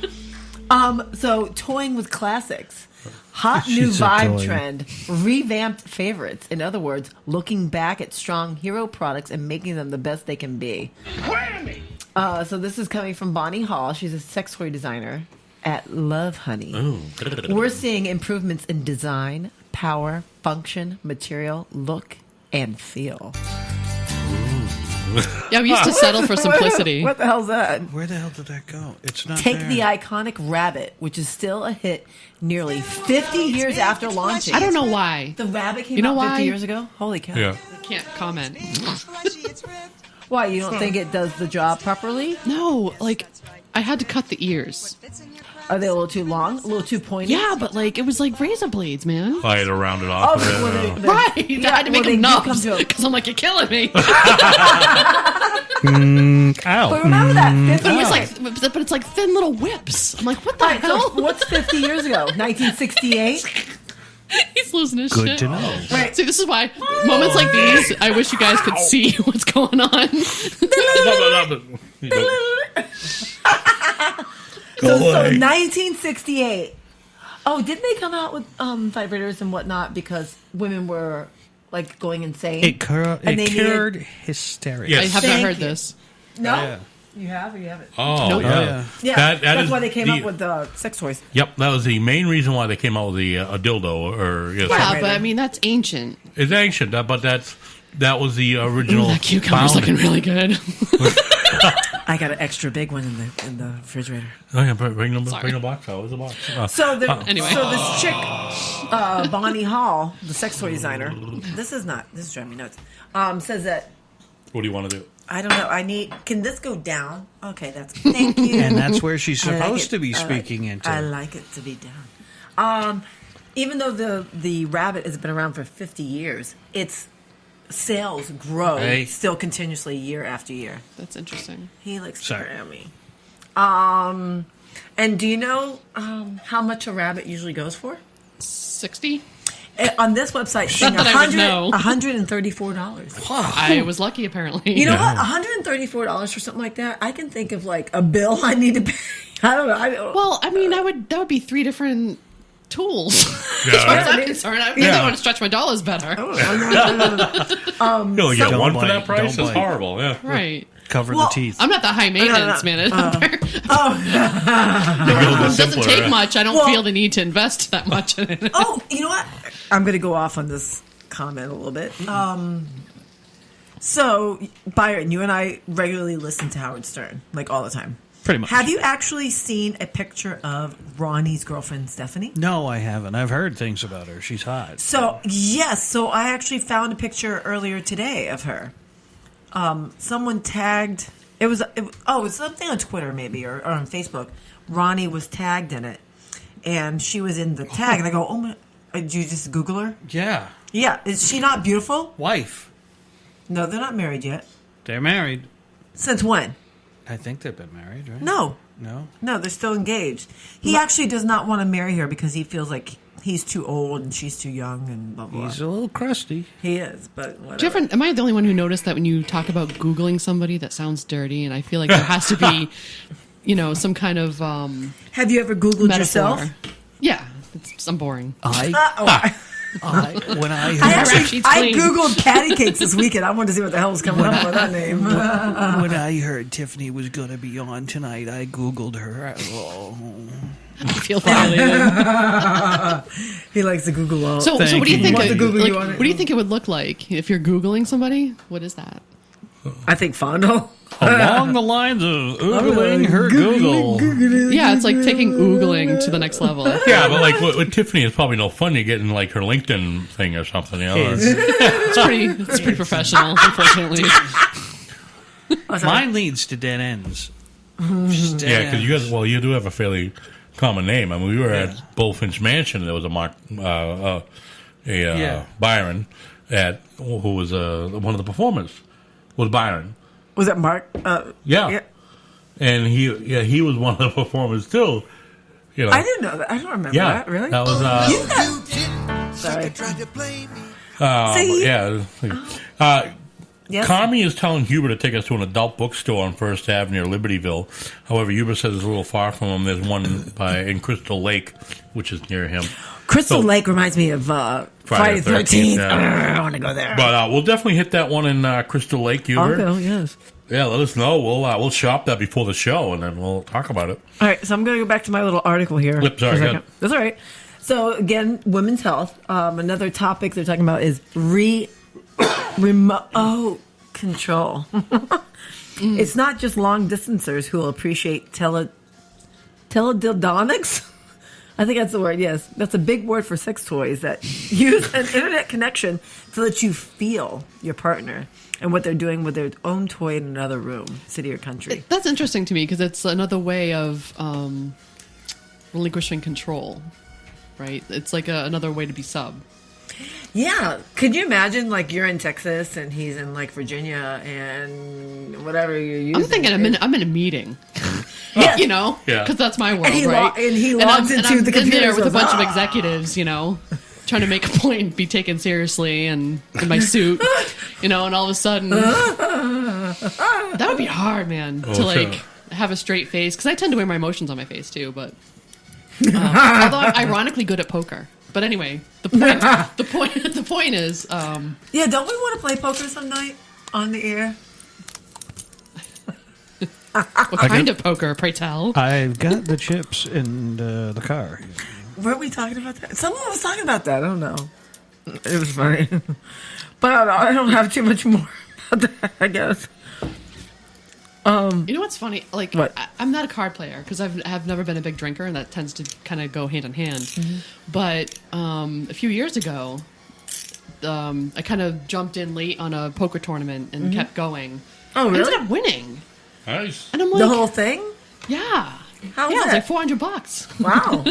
Speaker 7: So toying with classics. Hot
Speaker 6: She's
Speaker 7: new
Speaker 6: a
Speaker 7: vibe
Speaker 6: toy.
Speaker 7: trend. Revamped favorites. In other words, looking back at strong hero products and making them the best they can be. So this is coming from Bonnie Hall. She's a sex toy designer at Love Honey.
Speaker 9: Ooh.
Speaker 7: We're seeing improvements in design, power, function, material, look, and feel.
Speaker 8: Yeah, we used to settle for simplicity.
Speaker 7: What the hell's that?
Speaker 6: Where the hell did that go? It's not
Speaker 7: Take
Speaker 6: there.
Speaker 7: the iconic rabbit, which is still a hit nearly 50 years after launching.
Speaker 8: I don't know why.
Speaker 7: The rabbit came
Speaker 8: You know
Speaker 7: out 50
Speaker 8: why?
Speaker 7: years ago? Holy cow.
Speaker 9: Yeah.
Speaker 8: I can't comment.
Speaker 7: Why, you don't think it does the job properly?
Speaker 8: No, like I had to cut the ears.
Speaker 7: Are they a little too long? A little too pointy?
Speaker 8: Yeah, but like it was like razor blades, man.
Speaker 9: I had to round it off.
Speaker 7: Oh,
Speaker 9: a bit,
Speaker 7: well,
Speaker 9: you know.
Speaker 7: they-
Speaker 8: Right,
Speaker 7: Yeah,
Speaker 8: I had to make
Speaker 7: well, they
Speaker 8: them
Speaker 7: do come
Speaker 8: nubs
Speaker 7: to a-
Speaker 8: because I'm like, you're killing me.
Speaker 6: Ow.
Speaker 7: But remember that 50
Speaker 8: But
Speaker 7: years
Speaker 8: it's like, but it's like thin little whips. I'm like, what the
Speaker 7: All right,
Speaker 8: hell?
Speaker 7: so what's 50 years ago? 1968?
Speaker 8: He's losing his
Speaker 6: Good
Speaker 8: shit.
Speaker 6: to know.
Speaker 7: Right.
Speaker 8: See, this is why moments like these, I wish you guys could see what's going on.
Speaker 7: So 1968. Oh, didn't they come out with vibrators and whatnot because women were like going insane?
Speaker 6: It
Speaker 7: And they
Speaker 6: cured
Speaker 7: needed-
Speaker 6: hysteria.
Speaker 9: Yes.
Speaker 8: I have not
Speaker 7: Thank
Speaker 8: heard
Speaker 7: you.
Speaker 8: this.
Speaker 7: No?
Speaker 6: Yeah.
Speaker 7: You have or you haven't?
Speaker 9: Oh,
Speaker 8: Nope.
Speaker 9: yeah.
Speaker 6: Oh, yeah.
Speaker 7: Yeah,
Speaker 9: That
Speaker 7: that's
Speaker 9: is
Speaker 7: why they came
Speaker 9: the-
Speaker 7: up with sex toys.
Speaker 9: Yep, that was the main reason why they came out with the a dildo, or yes,
Speaker 8: Yeah, but I mean that's ancient.
Speaker 9: it's ancient, but that was the original.
Speaker 8: Ooh, that cucumber's
Speaker 9: founding.
Speaker 8: looking really good.
Speaker 7: I got an extra big one in the refrigerator.
Speaker 9: Oh yeah, bring the
Speaker 8: Sorry.
Speaker 9: box out. Where's the box?
Speaker 7: So
Speaker 8: Anyway.
Speaker 7: so this chick, Bonnie Hall, the sex toy designer. This is driving me nuts. Says that
Speaker 9: What do you want to do?
Speaker 7: I don't know. Can this go down? Okay, that's thank you.
Speaker 6: And that's where she's
Speaker 7: I like
Speaker 6: supposed
Speaker 7: it.
Speaker 6: to be
Speaker 7: I like
Speaker 6: speaking
Speaker 7: it.
Speaker 6: into.
Speaker 7: I like it to be down. Even though the rabbit has been around for 50 years, its sales grow
Speaker 6: Hey.
Speaker 7: still continuously year after year.
Speaker 8: That's interesting.
Speaker 7: He likes to
Speaker 6: Sorry.
Speaker 7: grab me. And do you know how much a rabbit usually goes for?
Speaker 8: 60.
Speaker 7: On this website, it's saying
Speaker 8: Not that I would know.
Speaker 7: $134.
Speaker 8: I was lucky apparently.
Speaker 7: You know what? $134 for something like that. I can think of like a bill I need to pay. I don't know.
Speaker 8: Well, I mean, that would be 3 different tools.
Speaker 9: Yeah,
Speaker 8: As far as
Speaker 9: right.
Speaker 8: I'm concerned, I
Speaker 9: Yeah.
Speaker 8: really want to stretch my dollars better.
Speaker 9: You only get
Speaker 6: Don't
Speaker 9: one for
Speaker 6: bite,
Speaker 9: that price.
Speaker 6: don't
Speaker 9: It's
Speaker 6: bite.
Speaker 9: horrible. Yeah,
Speaker 8: Right.
Speaker 6: Cover
Speaker 7: Well,
Speaker 6: the teeth.
Speaker 8: I'm not the high maintenance man out there.
Speaker 9: Make it a little bit
Speaker 8: It doesn't
Speaker 9: simpler,
Speaker 8: take
Speaker 9: yeah.
Speaker 8: much. I don't
Speaker 7: Well-
Speaker 8: feel the need to invest that much in it.
Speaker 7: Oh, you know what? I'm going to go off on this comment a little bit. So, Byron, you and I regularly listen to Howard Stern, like all the time.
Speaker 6: Pretty much.
Speaker 7: Have you actually seen a picture of Ronnie's girlfriend, Stephanie?
Speaker 6: No, I haven't. I've heard things about her. She's hot.
Speaker 7: So, yes. So, I actually found a picture earlier today of her. Someone tagged. It was something on Twitter maybe or on Facebook. Ronnie was tagged in it, and she was in the tag. And I go, oh my! Did you just Google her?
Speaker 6: Yeah.
Speaker 7: Yeah, is she not beautiful?
Speaker 6: Wife.
Speaker 7: No, they're not married yet.
Speaker 6: They're married.
Speaker 7: Since when?
Speaker 6: I think they've been married, right?
Speaker 7: No.
Speaker 6: No?
Speaker 7: No, they're still engaged. He actually does not want to marry her because he feels like he's too old and she's too young and blah, blah.
Speaker 6: He's a little crusty.
Speaker 7: He is, but whatever.
Speaker 8: Do you ever, am I the only one who noticed that when you talk about Googling somebody, that sounds dirty? And I feel like there has to be, some kind of
Speaker 7: Have you ever Googled
Speaker 8: metaphor.
Speaker 7: yourself?
Speaker 8: Yeah, I'm boring.
Speaker 6: When I
Speaker 7: Googled patty cakes this weekend. I wanted to see what the hell was coming up with that name.
Speaker 6: when I heard Tiffany was going to be on tonight, I Googled her.
Speaker 8: I feel violated.
Speaker 7: He likes to Google all.
Speaker 8: So what do you think?
Speaker 7: What
Speaker 8: do you think it would look like if you're Googling somebody? What is that?
Speaker 7: I think fondle.
Speaker 6: Along the lines of oogling her Google.
Speaker 8: Yeah, it's like taking oogling to the next level.
Speaker 9: Yeah, but like with Tiffany, it's probably no fun. You getting like her LinkedIn thing or something.
Speaker 8: It's pretty professional, unfortunately.
Speaker 6: Mine leads to dead ends.
Speaker 9: Yeah, because you do have a fairly common name. I mean, we were at Bullfinch Mansion. There was a Byron who was one of the performers. Was Byron?
Speaker 7: Was that Mark?
Speaker 9: Yeah. And he was one of the performers too.
Speaker 7: I didn't know that. I don't remember that. Really?
Speaker 9: That was.
Speaker 7: Sorry.
Speaker 9: Yes? Carmi is telling Huber to take us to an adult bookstore on First Avenue near Libertyville. However, Huber says it's a little far from him. There's one in Crystal Lake, which is near him.
Speaker 7: Crystal Lake reminds me of Friday the 13th.
Speaker 9: Yeah.
Speaker 7: I want to go there.
Speaker 9: But we'll definitely hit that one in Crystal Lake, Huber.
Speaker 7: I'll go, yes.
Speaker 9: Yeah, let us know. We'll shop that before the show, and then we'll talk about it.
Speaker 7: All right, so I'm going to go back to my little article here.
Speaker 9: Sorry,
Speaker 7: for a second. That's all right. So, again, women's health. Another topic they're talking about is remote control. It's not just long distancers who will appreciate teledildonics. I think that's the word, yes. That's a big word for sex toys that use an internet connection to let you feel your partner and what they're doing with their own toy in another room, city or country.
Speaker 8: That's interesting to me because it's another way of relinquishing control, right? It's like another way to be sub.
Speaker 7: Yeah. Could you imagine, like, you're in Texas and he's in, like, Virginia and whatever you're using?
Speaker 8: I'm thinking I'm in a meeting.
Speaker 7: Yeah.
Speaker 8: Because that's my world,
Speaker 7: and he
Speaker 8: right?
Speaker 7: and he logs into the computer
Speaker 8: there with a bunch of
Speaker 7: "Ah."
Speaker 8: executives, trying to make a point, be taken seriously, and in my suit, and all of a sudden, that would be hard, man, to have a straight face. Because I tend to wear my emotions on my face too, but although I'm ironically good at poker. But anyway, the point is,
Speaker 7: yeah, don't we want to play poker some night on the air?
Speaker 8: What kind of poker, pray tell?
Speaker 6: I've got the chips in the car.
Speaker 7: Were we talking about that? Someone was talking about that. I don't know. It was funny. But I don't have too much more about that, I guess.
Speaker 8: You know what's funny? Like,
Speaker 7: what?
Speaker 8: I'm not a card player because I've never been a big drinker, and that tends to kind of go hand in hand. Mm-hmm. But a few years ago, I kind of jumped in late on a poker tournament and kept going.
Speaker 7: Oh, really?
Speaker 8: I ended up winning.
Speaker 9: Nice.
Speaker 8: And I'm like,
Speaker 7: the whole thing?
Speaker 8: Yeah.
Speaker 7: How was
Speaker 8: it
Speaker 7: that?
Speaker 8: was like $400.
Speaker 7: Wow.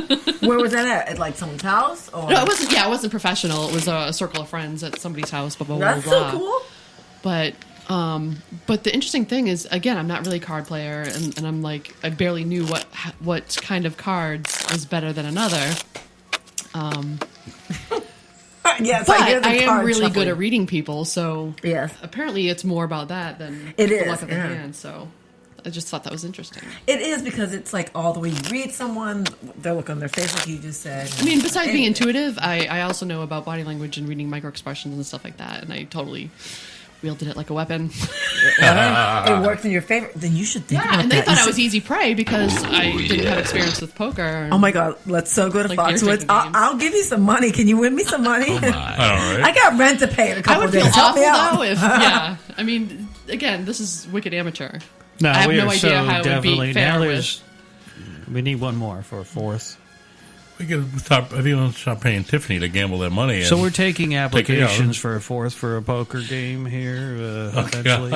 Speaker 7: Where was that at? At like someone's house? Or?
Speaker 8: No, it wasn't. Yeah, it wasn't professional. It was a circle of friends at somebody's house. Blah blah blah.
Speaker 7: That's
Speaker 8: blah.
Speaker 7: so cool.
Speaker 8: But the interesting thing is, again, I'm not really a card player, and I'm like, I barely knew what kind of cards was better than another.
Speaker 7: Yes,
Speaker 8: but
Speaker 7: I
Speaker 8: am really good at reading people, so
Speaker 7: yes.
Speaker 8: Apparently it's more about that than
Speaker 7: it
Speaker 8: the
Speaker 7: is,
Speaker 8: luck of the
Speaker 7: yeah.
Speaker 8: hand. So I just thought that was interesting.
Speaker 7: It is because it's like all the way you read someone, their look on their face, like you just said.
Speaker 8: I mean, besides being intuitive, I also know about body language and reading micro expressions and stuff like that, and I totally wielded it like a weapon.
Speaker 7: It worked in your favor. Then you should think about that.
Speaker 8: And they thought I was easy prey because I didn't have experience with poker.
Speaker 7: Oh my God, let's go to
Speaker 8: Like
Speaker 7: Foxwoods. I'll give you some money. Can you win me some money?
Speaker 9: All right.
Speaker 7: I got rent to pay in a couple
Speaker 8: I would
Speaker 7: of
Speaker 8: feel
Speaker 7: days. Help
Speaker 8: awful
Speaker 7: me out.
Speaker 8: though if I mean, again, this is wicked amateur.
Speaker 6: No,
Speaker 8: I have
Speaker 6: we
Speaker 8: no
Speaker 6: are
Speaker 8: idea
Speaker 6: so
Speaker 8: how it would
Speaker 6: definitely.
Speaker 8: be fair
Speaker 6: Now
Speaker 8: with.
Speaker 6: we need one more for a fourth.
Speaker 9: We can stop. Everyone stop paying Tiffany to gamble their money. And
Speaker 6: So we're taking applications
Speaker 9: Take
Speaker 6: for a fourth for a poker game here.
Speaker 9: Okay.
Speaker 6: Eventually,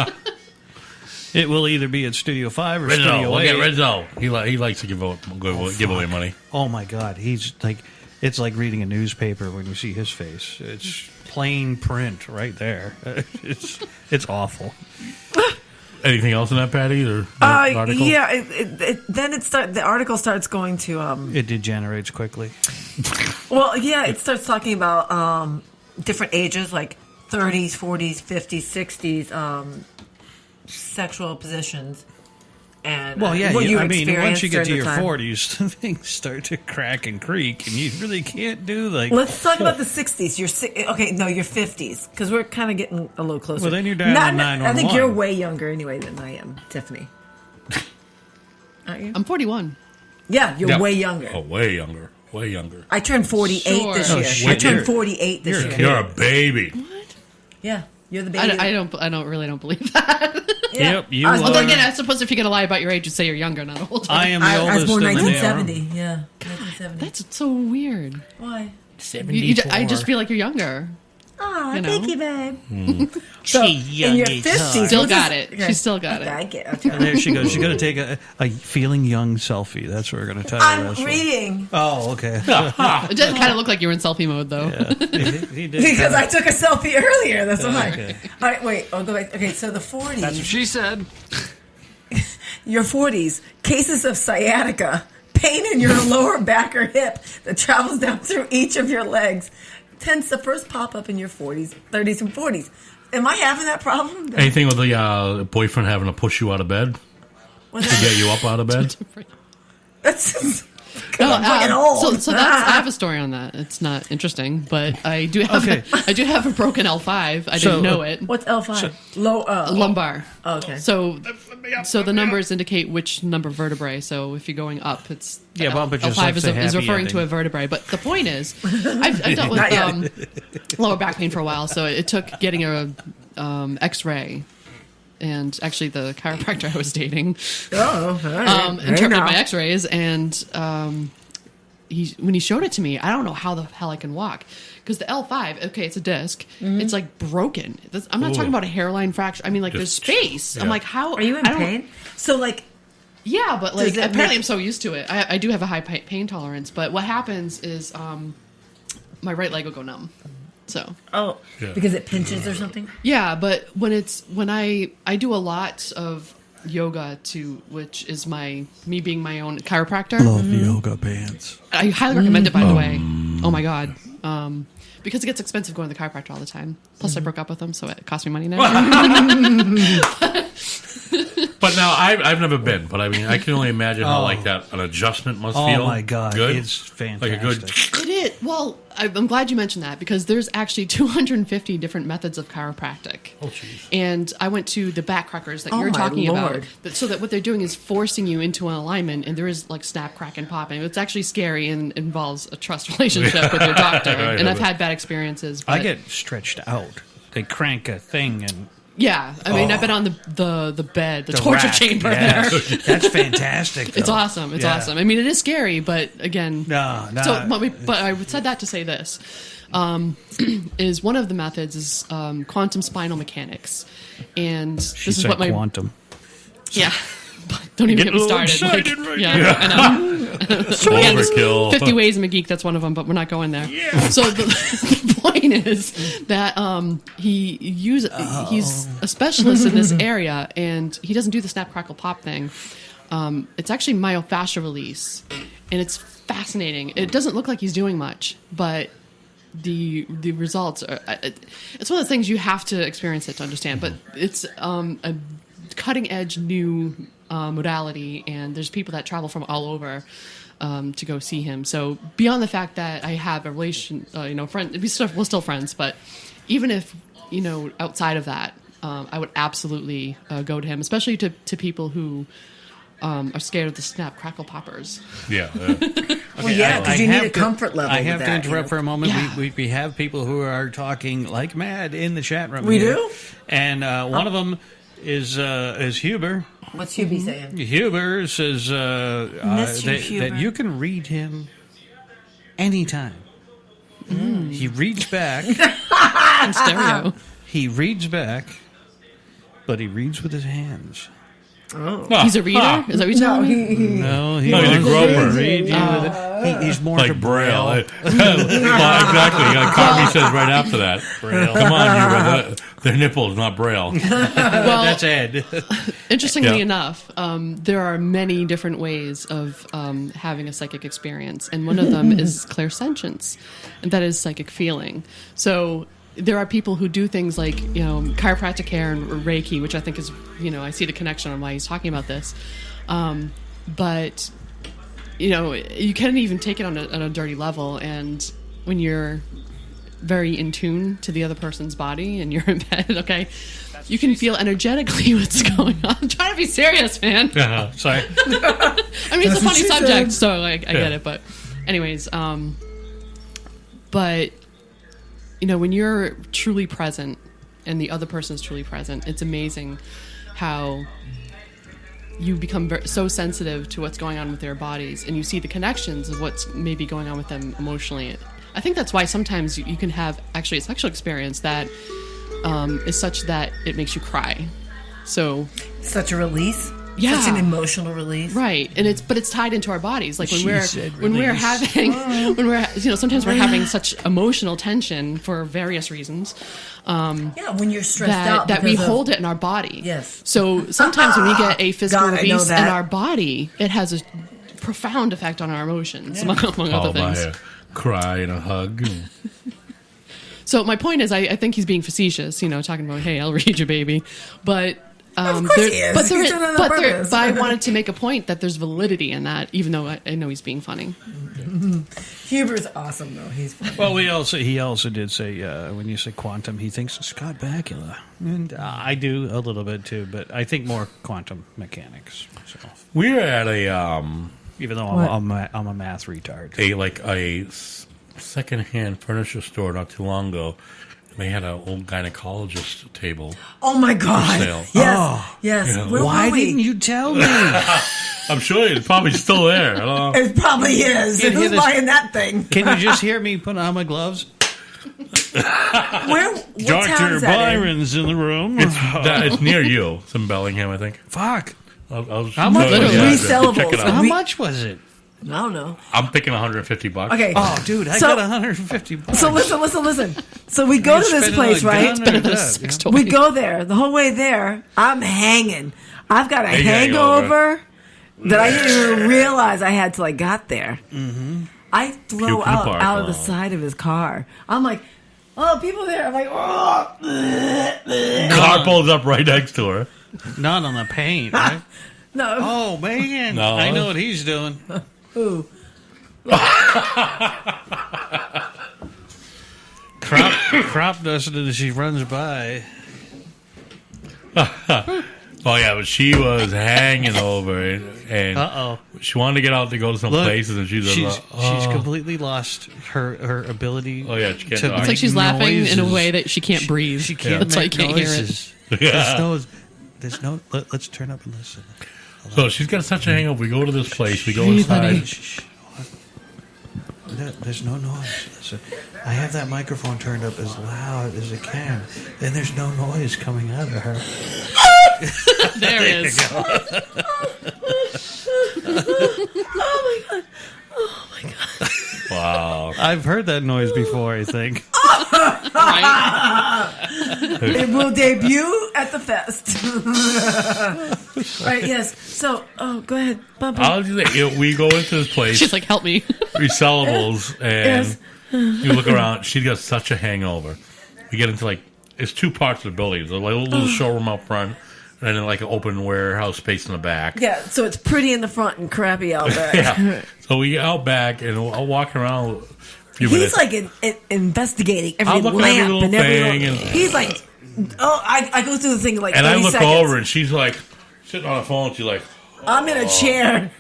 Speaker 6: it will either be at Studio 5 or
Speaker 9: Rizzo.
Speaker 6: Studio
Speaker 9: We'll
Speaker 6: 8.
Speaker 9: get Rizzo. He likes to give away money.
Speaker 6: Oh my God, he's like, it's like reading a newspaper when you see his face. It's plain print right there. It's awful.
Speaker 9: Anything else in that, Patty? Or the article?
Speaker 7: Yeah. Then the article starts going to.
Speaker 6: It degenerates quickly.
Speaker 7: Well, yeah, it starts talking about different ages, like 30s, 40s, 50s, 60s, sexual positions. And
Speaker 6: Well, yeah,
Speaker 7: what you
Speaker 6: once you
Speaker 7: experienced
Speaker 6: get to
Speaker 7: during
Speaker 6: your
Speaker 7: the time.
Speaker 6: 40s, things start to crack and creak, and you really can't do like.
Speaker 7: Let's talk about the 60s. Your 50s, because we're kind of getting a little closer.
Speaker 6: Well, then you're down to 911.
Speaker 7: I think you're way younger anyway than I am, Tiffany. Aren't you?
Speaker 8: I'm 41.
Speaker 7: Yeah, you're way younger.
Speaker 9: Oh, way younger. Way younger.
Speaker 7: I turned 48
Speaker 8: Sure.
Speaker 7: this
Speaker 8: Oh,
Speaker 7: year.
Speaker 9: shit.
Speaker 7: I turned 48 this year.
Speaker 9: You're a baby.
Speaker 7: Yeah, you're the baby.
Speaker 8: I don't really don't believe that.
Speaker 7: Yeah.
Speaker 6: Yep, you
Speaker 8: Well,
Speaker 6: are.
Speaker 8: then again, I suppose if you're gonna lie about your age, you say you're younger, not older.
Speaker 6: I am the
Speaker 7: I was
Speaker 6: oldest
Speaker 7: born
Speaker 6: in the
Speaker 7: 1970. Yeah, 1970.
Speaker 8: That's so weird.
Speaker 7: Why?
Speaker 8: I just feel like you're younger.
Speaker 7: Oh,
Speaker 8: You know?
Speaker 7: thank you, babe. So,
Speaker 6: She
Speaker 7: in your
Speaker 6: young as
Speaker 7: 50s,
Speaker 8: Still
Speaker 7: we'll
Speaker 8: got
Speaker 7: just-
Speaker 8: it. She still got it.
Speaker 7: I get it.
Speaker 6: And there she goes. She's going to take a feeling young selfie. That's what we're going to tell you.
Speaker 7: I'm reading
Speaker 6: Oh, okay.
Speaker 8: It did kind of look like you were in selfie mode, though.
Speaker 6: He did
Speaker 7: because
Speaker 6: kinda-
Speaker 7: I took a selfie earlier. That's why.
Speaker 6: okay.
Speaker 7: All right, wait. I'll go back. Okay, so the 40s.
Speaker 15: That's what she said.
Speaker 7: Your 40s, cases of sciatica, pain in your lower back or hip that travels down through each of your legs, tends to first pop up in your 40s, 30s, and 40s. Am I having that problem?
Speaker 9: Anything with the boyfriend having to push you out of bed to get you up out of bed?
Speaker 7: That's just,
Speaker 8: No,
Speaker 7: I'm fucking old.
Speaker 8: so that's, I have a story on that. It's not interesting, but I do have a broken L5. I didn't know it.
Speaker 7: What's L5?
Speaker 8: Lumbar.
Speaker 7: Oh, okay.
Speaker 8: So the numbers indicate which number of vertebrae. So if you're going up, it's
Speaker 6: Yeah, Bumper just
Speaker 8: L5
Speaker 6: likes
Speaker 8: is,
Speaker 6: the
Speaker 8: is
Speaker 6: happy
Speaker 8: referring to
Speaker 6: ending.
Speaker 8: a vertebrae. But the point is, I've dealt
Speaker 7: Not yet.
Speaker 8: with lower back pain for a while, so it took getting a X-ray. And actually, the chiropractor I was dating interpreted my X-rays, and when he showed it to me, I don't know how the hell I can walk because the L5, okay, it's a disc, it's like broken. I'm not talking about a hairline fracture. I mean, like there's space. I'm like, how
Speaker 7: Are you in pain? So, like,
Speaker 8: yeah, but like
Speaker 7: Does it
Speaker 8: apparently
Speaker 7: make-
Speaker 8: I'm so used to it. I do have a high pain tolerance, but what happens is my right leg will go numb. So
Speaker 7: because it pinches or something?
Speaker 8: yeah, but when I do a lot of yoga too, which is me being my own chiropractor.
Speaker 6: Love yoga pants.
Speaker 8: I highly recommend it, by the way. Oh my god, because it gets expensive going to the chiropractor all the time. Plus, I broke up with him, so it cost me money now.
Speaker 9: But now I've never been, but I mean I can only imagine how like that an adjustment must feel.
Speaker 6: Oh my god,
Speaker 9: good.
Speaker 6: it's fantastic.
Speaker 9: Like a good.
Speaker 8: It is. Well, I'm glad you mentioned that because there's actually 250 different methods of chiropractic.
Speaker 9: Oh, jeez.
Speaker 8: And I went to the back crackers that
Speaker 7: Oh,
Speaker 8: you're
Speaker 7: my
Speaker 8: talking
Speaker 7: Lord.
Speaker 8: about. So that what they're doing is forcing you into an alignment, and there is like snap, crack, and popping. It's actually scary and involves a trust relationship with your doctor.
Speaker 9: Right,
Speaker 8: and I've
Speaker 9: but-
Speaker 8: had bad experiences.
Speaker 6: I
Speaker 8: But
Speaker 6: get stretched out. They crank a thing and
Speaker 8: yeah, I mean, I've been on the bed, the
Speaker 6: the
Speaker 8: torture
Speaker 6: rack.
Speaker 8: chamber
Speaker 6: Yeah.
Speaker 8: there.
Speaker 6: That's fantastic.
Speaker 8: It's
Speaker 6: though.
Speaker 8: awesome. It's
Speaker 6: Yeah.
Speaker 8: awesome. I mean, it is scary, but again,
Speaker 6: No.
Speaker 8: So, but I said that to say this: is one of the methods is quantum spinal mechanics, and
Speaker 6: She
Speaker 8: this is
Speaker 6: said
Speaker 8: what my
Speaker 6: quantum.
Speaker 8: yeah. But don't even
Speaker 9: Get
Speaker 8: get me
Speaker 9: a little
Speaker 8: started.
Speaker 9: excited right
Speaker 8: yeah,
Speaker 9: now.
Speaker 8: I know. Again, there's
Speaker 9: Overkill.
Speaker 8: 50 ways I'm a geek. That's one of them, but we're not going there. So the point is that he's a specialist in this area, and he doesn't do the snap, crackle, pop thing. It's actually myofascial release, and it's fascinating. It doesn't look like he's doing much, but the results are. It's one of the things you have to experience it to understand. But it's a cutting edge new modality, and there's people that travel from all over to go see him. So beyond the fact that I have a relation, friend, we're still friends, but even if outside of that, I would absolutely go to him, especially to people who are scared of the snap, crackle, poppers.
Speaker 9: Yeah.
Speaker 7: Well, yeah, because you need a comfort level.
Speaker 6: I have
Speaker 7: with
Speaker 6: to
Speaker 7: that,
Speaker 6: interrupt for a moment.
Speaker 8: Yeah.
Speaker 6: We have people who are talking like mad in the chat room.
Speaker 7: We
Speaker 6: here.
Speaker 7: do?
Speaker 6: And one of them is Huber.
Speaker 7: What's Hubie saying?
Speaker 6: Huber says
Speaker 7: Miss you, Huber.
Speaker 6: that you can read him anytime. He reads back.
Speaker 8: In stereo.
Speaker 6: He reads back, but he reads with his hands.
Speaker 7: Oh.
Speaker 8: He's a reader? Is that what you're telling me?
Speaker 6: No,
Speaker 9: he's a groper.
Speaker 6: He's more
Speaker 9: like
Speaker 6: to
Speaker 9: Braille. Well, exactly. Carmi says right after that.
Speaker 6: Braille.
Speaker 9: Come on, you. Their nipples, not Braille.
Speaker 8: Well,
Speaker 6: that's Ed.
Speaker 8: Interestingly enough, there are many different ways of having a psychic experience, and one of them is clairsentience, and that is psychic feeling. So there are people who do things like, chiropractic care and Reiki, which I think is, I see the connection on why he's talking about this. But, you can even take it on a dirty level, and when you're very in tune to the other person's body and you're in bed, okay, you can feel energetically what's going on. I'm trying to be serious, man.
Speaker 9: Sorry.
Speaker 8: I mean, it's a funny subject, so I get it. But anyways, but, when you're truly present and the other person is truly present, it's amazing how you become so sensitive to what's going on with their bodies, and you see the connections of what's maybe going on with them emotionally. I think that's why sometimes you can have actually a sexual experience that is such that it makes you cry. So
Speaker 7: such a release,
Speaker 8: yeah,
Speaker 7: such an emotional release,
Speaker 8: right? And it's tied into our bodies. Like when we're having sometimes we're having such emotional tension for various reasons.
Speaker 7: When you're stressed out,
Speaker 8: that we hold it in our body.
Speaker 7: Yes.
Speaker 8: So sometimes when we get a physical
Speaker 7: God,
Speaker 8: release in our body, it has a profound effect on our emotions, among other things.
Speaker 9: Cry and a hug.
Speaker 8: So my point is, I think he's being facetious, talking about, hey, I'll read your baby. But
Speaker 7: of course he is.
Speaker 8: But I wanted to make a point that there's validity in that, even though I know he's being funny.
Speaker 7: Huber's awesome, though. He's funny.
Speaker 6: Well, he also did say, when you say quantum, he thinks it's Scott Bakula. And I do a little bit, too, but I think more quantum mechanics. So.
Speaker 9: We were at a...
Speaker 6: even though I'm a math retard.
Speaker 9: A second-hand furniture store not too long ago. They had an old gynecologist table.
Speaker 7: Oh my God!
Speaker 9: For sale.
Speaker 7: Yes, yes.
Speaker 9: Yeah.
Speaker 6: Why didn't you tell me?
Speaker 9: I'm sure it's probably still there. I don't know.
Speaker 7: It probably is. Who's buying that thing?
Speaker 6: Can you just hear me put on my gloves?
Speaker 7: What
Speaker 6: Dr. Byron's in the room.
Speaker 9: It's near you. It's in Bellingham, I think.
Speaker 6: Fuck.
Speaker 9: How
Speaker 6: much?
Speaker 7: Three syllables.
Speaker 9: Check it out.
Speaker 6: How much was it?
Speaker 7: I don't know.
Speaker 9: I'm thinking $150.
Speaker 7: Okay.
Speaker 6: Oh, dude, I got $150.
Speaker 7: So listen. So we go to this place, right? We go there. The whole way there, I'm hanging. I've got a hangover that I didn't even realize I had till I got there. Mm-hmm. I throw out of the side of his car. I'm like, oh, people there. I'm like, oh.
Speaker 9: Car pulls up right next to her.
Speaker 6: Not on the paint, right?
Speaker 7: No.
Speaker 6: Oh, man.
Speaker 9: No.
Speaker 6: I know what he's doing.
Speaker 7: Who?
Speaker 6: Crop dusted as she runs by.
Speaker 9: Oh, yeah, but she was hanging over and she wanted to get out to go to some places, and she's
Speaker 6: completely lost her ability.
Speaker 9: Oh, yeah, she can't
Speaker 8: it's like she's laughing in a way that she can't breathe.
Speaker 6: She can't
Speaker 8: That's why
Speaker 6: make
Speaker 8: you can't
Speaker 6: noises.
Speaker 8: hear it.
Speaker 6: There's no. Let's turn up and listen.
Speaker 9: So she's got such a hangover. We go to this place. We go inside.
Speaker 6: There's no noise. So I have that microphone turned up as loud as it can, and there's no noise coming out of her.
Speaker 8: There it is.
Speaker 7: Oh my god!
Speaker 9: Wow.
Speaker 6: I've heard that noise before, I think.
Speaker 7: It will debut at the fest. Right, yes. So, go ahead. Bump.
Speaker 9: I'll just say, we go into this place.
Speaker 8: She's like, help me.
Speaker 9: Resellables, and you look around. She's got such a hangover. We get into it's two parts of the building. There's a little showroom out front, and then an open warehouse space in the back.
Speaker 7: Yeah, so it's pretty in the front and crappy out back.
Speaker 9: Yeah. So we get out back, and I'll walk around.
Speaker 7: He's like investigating every lamp and every little, he's like, I go through the thing like,
Speaker 9: and
Speaker 7: 30
Speaker 9: I look
Speaker 7: seconds.
Speaker 9: over, and she's like sitting on the phone. She's like,
Speaker 7: I'm in a chair.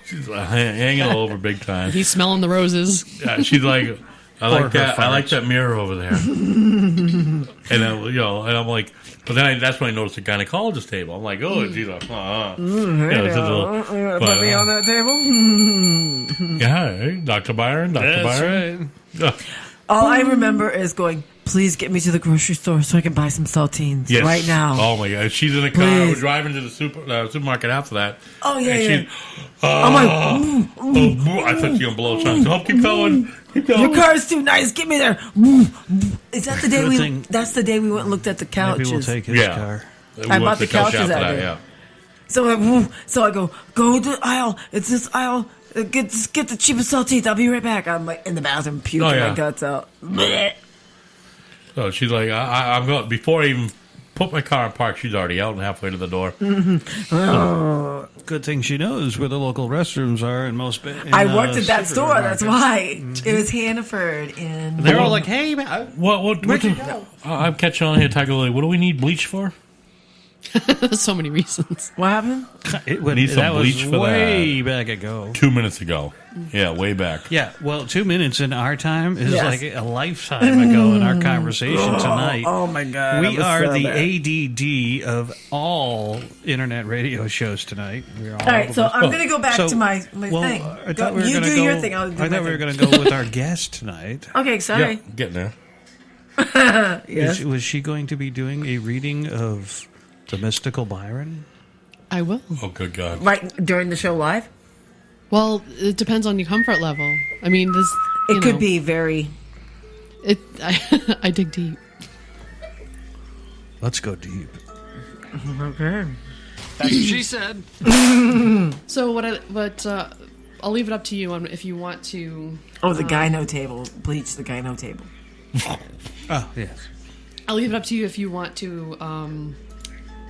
Speaker 9: She's hanging over big time.
Speaker 8: He's smelling the roses.
Speaker 9: Yeah, she's like, I like that. I like that mirror over there. And then, and I'm like, but then that's when I noticed the gynecologist table. I'm like, oh, she's like,
Speaker 7: Put me on that table.
Speaker 9: yeah, hey, Dr. Byron, Dr. Byron.
Speaker 6: Right.
Speaker 7: All I remember is going, please get me to the grocery store so I can buy some saltines
Speaker 9: Yes.
Speaker 7: right now.
Speaker 9: Oh my god, she's in the car.
Speaker 7: Please.
Speaker 9: We're driving to the supermarket after that.
Speaker 7: Oh, yeah,
Speaker 9: and
Speaker 7: yeah.
Speaker 9: she's,
Speaker 7: I'm like,
Speaker 9: I thought you were gonna blow something. Oh, keep going. Keep going.
Speaker 7: your car is too nice. Get me there. Is that the day
Speaker 6: Good thing-
Speaker 7: That's the day we went and looked at the couches.
Speaker 6: Maybe we'll take his car.
Speaker 7: I bought the couches that day.
Speaker 9: Yeah.
Speaker 7: So I go to the aisle. It's this aisle. Get the cheapest saltines. I'll be right back. I'm like in the bathroom puking my guts out.
Speaker 9: So she's like, I'm going. Before I even put my car in park, she's already out and halfway to the door.
Speaker 7: Oh.
Speaker 6: Good thing she knows where the local restrooms are in most.
Speaker 7: I worked at that store. That's why. It was Hannaford. And
Speaker 6: They're all like, "Hey, man,
Speaker 9: What
Speaker 6: where'd you go?"
Speaker 9: I'm catching on here, Tiger Lily. What do we need bleach for?
Speaker 8: So many reasons.
Speaker 7: What happened?
Speaker 9: Need some
Speaker 6: that
Speaker 9: bleach
Speaker 6: was
Speaker 9: for
Speaker 6: way
Speaker 9: that.
Speaker 6: back ago.
Speaker 9: 2 minutes ago. Yeah, way back.
Speaker 6: Yeah, well, 2 minutes in our time is
Speaker 7: Yes.
Speaker 6: like a lifetime ago in our conversation tonight.
Speaker 7: Oh my God.
Speaker 6: We
Speaker 7: I
Speaker 6: are
Speaker 7: was so
Speaker 6: the ADD of all internet radio shows tonight. We're
Speaker 7: All right, so I'm going to go back
Speaker 6: So,
Speaker 7: to my
Speaker 6: well,
Speaker 7: thing.
Speaker 6: I thought we were
Speaker 7: You
Speaker 6: gonna
Speaker 7: do
Speaker 6: go,
Speaker 7: your thing. I'll do
Speaker 6: I
Speaker 7: my
Speaker 6: thought we were
Speaker 7: thing.
Speaker 6: going to go with our guest tonight.
Speaker 7: Okay, sorry.
Speaker 9: Yeah, getting there.
Speaker 7: Yes.
Speaker 6: Was she going to be doing a reading of the mystical Byron?
Speaker 8: I will.
Speaker 9: Oh, good God.
Speaker 7: Right during the show live?
Speaker 8: Well, it depends on your comfort level. I mean, this.
Speaker 7: It could be very.
Speaker 8: I dig deep.
Speaker 6: Let's go deep.
Speaker 7: Okay.
Speaker 6: That's what she said.
Speaker 8: So I'll leave it up to you on if you want to.
Speaker 7: Oh, the gyno table. Bleach the gyno table.
Speaker 6: Oh, yes.
Speaker 8: I'll leave it up to you if you want to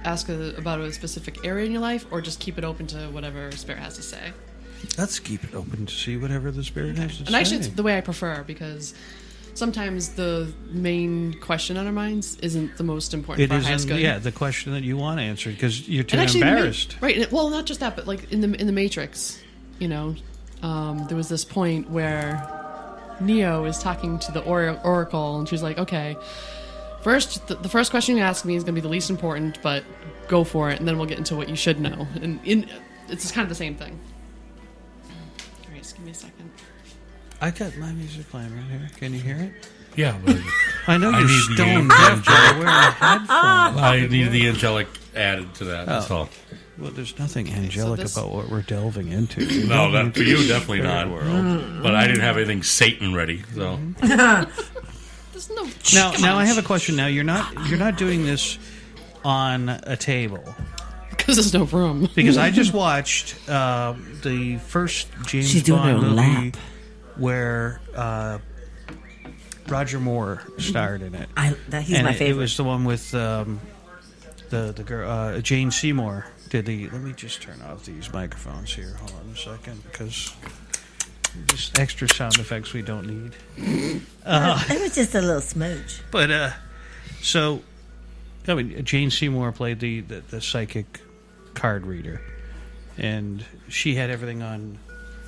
Speaker 8: ask about a specific area in your life, or just keep it open to whatever Spirit has to say.
Speaker 6: Let's keep it open to see whatever the Spirit has to
Speaker 8: And
Speaker 6: say.
Speaker 8: actually, it's the way I prefer, because sometimes the main question on our minds isn't the most important for our highest good.
Speaker 6: Yeah, the question that you want answered because you're too
Speaker 8: And actually,
Speaker 6: embarrassed.
Speaker 8: right? and well, not just that, but like in the Matrix, there was this point where Neo is talking to the Oracle, and she's like, "Okay, first, the first question you ask me is going to be the least important, but go for it, and then we'll get into what you should know." And it's kind of the same thing. All right, just give me a second.
Speaker 6: I got my music playing right here. Can you hear it?
Speaker 9: Yeah, but
Speaker 6: I know
Speaker 9: I
Speaker 6: you're
Speaker 9: need the
Speaker 6: stone deaf, but you're wearing headphones.
Speaker 9: I need the angelic added to that. That's all.
Speaker 6: Well, there's nothing angelic about what we're delving into.
Speaker 9: No, that for you definitely not. But I didn't have anything Satan ready, so.
Speaker 8: There's no.
Speaker 6: Now I have a question. Now you're not doing this on a table
Speaker 8: because there's no room.
Speaker 6: Because I just watched the first James
Speaker 7: She's doing
Speaker 6: Bond
Speaker 7: her
Speaker 6: movie
Speaker 7: lap.
Speaker 6: where Roger Moore starred in it.
Speaker 7: He's my favorite.
Speaker 6: It was the one with the girl Jane Seymour did the. Let me just turn off these microphones here. Hold on a second, because just extra sound effects we don't need.
Speaker 7: It was just a little smooch.
Speaker 6: But so, I mean, Jane Seymour played the psychic card reader, and she had everything on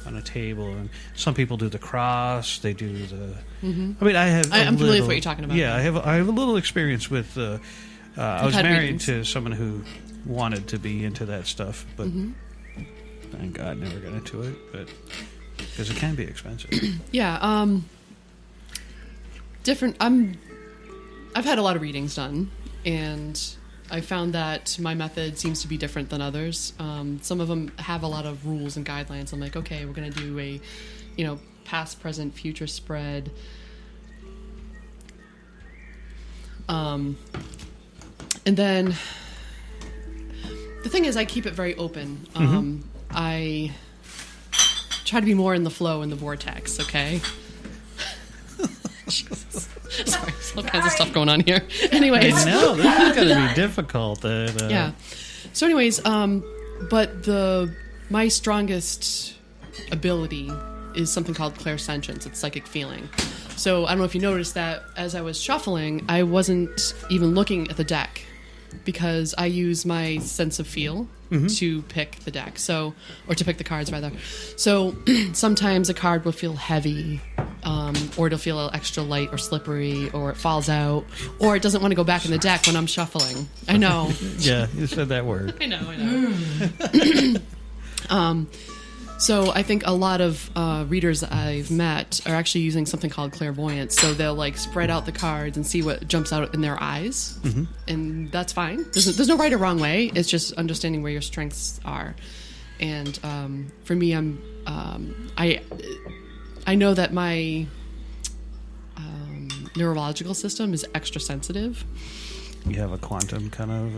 Speaker 6: a table. And some people do the cross. They do the.
Speaker 8: Mm-hmm.
Speaker 6: I mean,
Speaker 8: I'm familiar with what you're talking about.
Speaker 6: Yeah, I have a little experience with. I was
Speaker 8: had
Speaker 6: married
Speaker 8: readings.
Speaker 6: to someone who wanted to be into that stuff, but
Speaker 8: Mhm.
Speaker 6: thank God never got into it. But because it can be expensive.
Speaker 8: Yeah, different. I've had a lot of readings done, and I found that my method seems to be different than others. Some of them have a lot of rules and guidelines. I'm like, okay, we're going to do a, past, present, future spread. And then the thing is, I keep it very open. I try to be more in the flow, in the vortex, okay? Jesus. Sorry, there's all kinds of stuff going on here. Anyways.
Speaker 6: No, this is going to be difficult.
Speaker 8: Yeah. So anyways, but my strongest ability is something called clairsentience. It's psychic feeling. So I don't know if you noticed that as I was shuffling, I wasn't even looking at the deck because I use my sense of feel to pick the deck. So, or to pick the cards rather. So sometimes a card will feel heavy, or it'll feel extra light or slippery, or it falls out, or it doesn't want to go back in the deck when I'm shuffling. I know.
Speaker 6: Yeah, you said that word.
Speaker 8: I know. So I think a lot of readers I've met are actually using something called clairvoyance. So they'll like spread out the cards and see what jumps out in their eyes, and that's fine. There's no right or wrong way. It's just understanding where your strengths are. And for me, I know that my neurological system is extra sensitive.
Speaker 6: You have a quantum kind of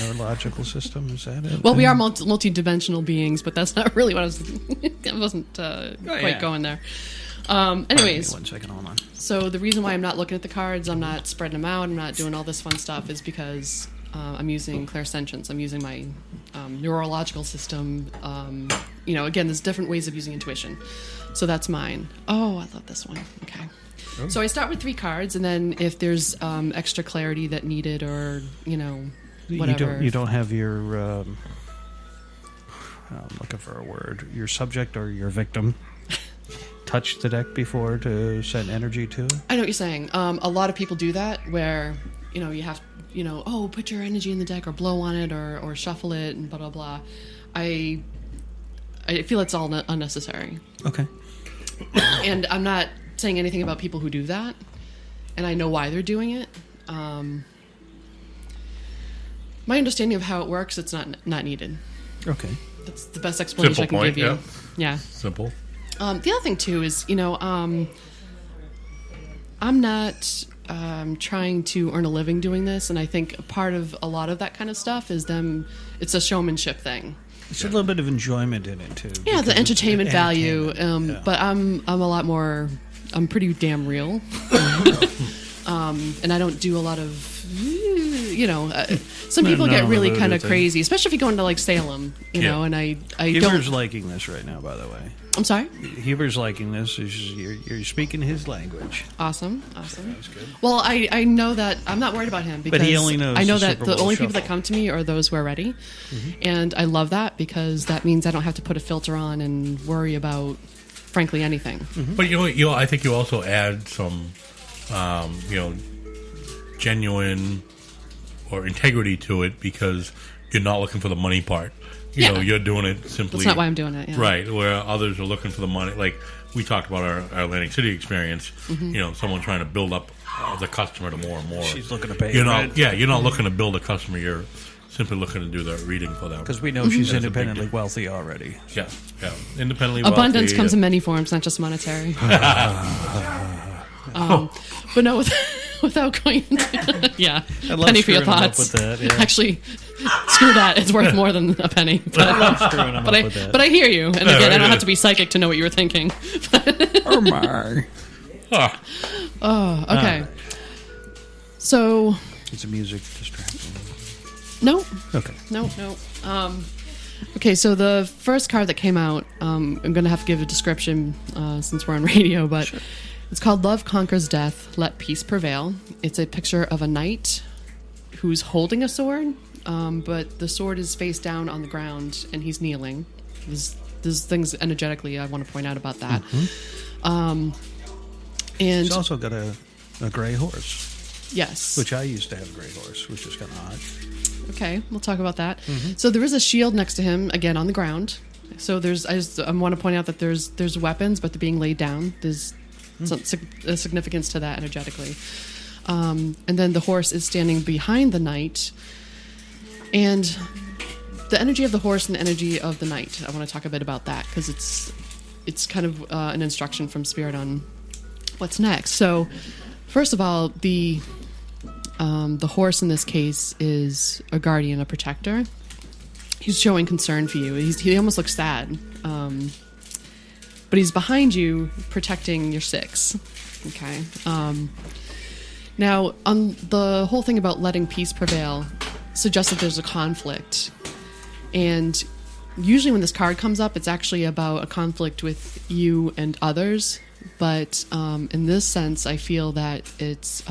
Speaker 6: neurological system, is that it?
Speaker 8: Well, we are multi-dimensional beings, but that's not really what I was... I wasn't quite going there. Anyways.
Speaker 6: One second, hold on.
Speaker 8: So the reason why I'm not looking at the cards, I'm not spreading them out, I'm not doing all this fun stuff, is because I'm using clairsentience. I'm using my neurological system. Again, there's different ways of using intuition. So that's mine. Oh, I love this one. Okay. Oh. So I start with 3 cards, and then if there's extra clarity that needed, or whatever.
Speaker 6: You don't have your. I'm looking for a word. Your subject or your victim touch the deck before to send energy to it.
Speaker 8: I know what you're saying. A lot of people do that, where you have put your energy in the deck, or blow on it, or shuffle it, and blah blah blah. I feel it's all unnecessary.
Speaker 6: Okay.
Speaker 8: And I'm not saying anything about people who do that, and I know why they're doing it. My understanding of how it works, it's not needed.
Speaker 6: Okay.
Speaker 8: That's the best explanation
Speaker 9: Simple
Speaker 8: I can
Speaker 9: point,
Speaker 8: give you. Yeah.
Speaker 9: Simple.
Speaker 8: The other thing too is, I'm not trying to earn a living doing this, and I think part of a lot of that kind of stuff is it's a showmanship thing.
Speaker 6: It's a little bit of enjoyment in it too.
Speaker 8: Yeah, the entertainment value. But I'm a lot more. I'm pretty damn real, and I don't do a lot of. Some people get really kind of crazy, especially if you go into like Salem, And I
Speaker 6: Huber's liking this right now, by the way.
Speaker 8: I'm sorry.
Speaker 6: Huber's liking this. You're speaking his language.
Speaker 8: Awesome. That was good. Well, I know that I'm not worried about him, because
Speaker 6: but he only knows
Speaker 8: I know
Speaker 6: the
Speaker 8: that
Speaker 6: Super
Speaker 8: the
Speaker 6: Bowl
Speaker 8: only
Speaker 6: shuffle.
Speaker 8: people that come to me are those who are ready, and I love that, because that means I don't have to put a filter on and worry about, frankly, anything.
Speaker 9: But I think you also add some, genuine or integrity to it, because you're not looking for the money part. You're doing it simply.
Speaker 8: That's not why I'm doing it. Yeah.
Speaker 9: Right, where others are looking for the money. Like we talked about our Atlantic City experience. Someone trying to build up the customer to more and more.
Speaker 6: She's looking to pay.
Speaker 9: You're not looking to build a customer. You're simply looking to do the reading for them.
Speaker 6: Because we know she's independently wealthy already.
Speaker 9: So. Yeah, independently
Speaker 8: Abundance
Speaker 9: wealthy.
Speaker 8: comes in many forms, not just monetary. But no, without going into, penny for your thoughts.
Speaker 6: With that, yeah.
Speaker 8: Actually, screw that. It's worth more than a penny. But, but I hear you. And again, I don't have to be psychic to know what you were thinking.
Speaker 6: Oh, my.
Speaker 8: Oh, okay. So...
Speaker 6: It's a music distraction.
Speaker 8: No.
Speaker 6: Okay.
Speaker 8: No. Okay, so the first card that came out, I'm going to have to give a description since we're on radio, but sure. It's called Love Conquers Death, Let Peace Prevail. It's a picture of a knight who's holding a sword, but the sword is face down on the ground, and he's kneeling. There's things energetically I want to point out about that. And
Speaker 6: he's also got a gray horse.
Speaker 8: Yes.
Speaker 6: Which I used to have a gray horse, which is kind of odd.
Speaker 8: Okay, we'll talk about that. So there is a shield next to him, again, on the ground. So I want to point out that there's weapons, but they're being laid down. There's a significance to that energetically. And then the horse is standing behind the knight. And the energy of the horse and the energy of the knight, I want to talk a bit about that, because it's kind of an instruction from Spirit on what's next. So, first of all, the horse in this case is a guardian, a protector. He's showing concern for you. He almost looks sad. But he's behind you, protecting your 6. Okay. Now, on the whole thing about letting peace prevail suggests that there's a conflict. And usually when this card comes up, it's actually about a conflict with you and others. But in this sense, I feel that it's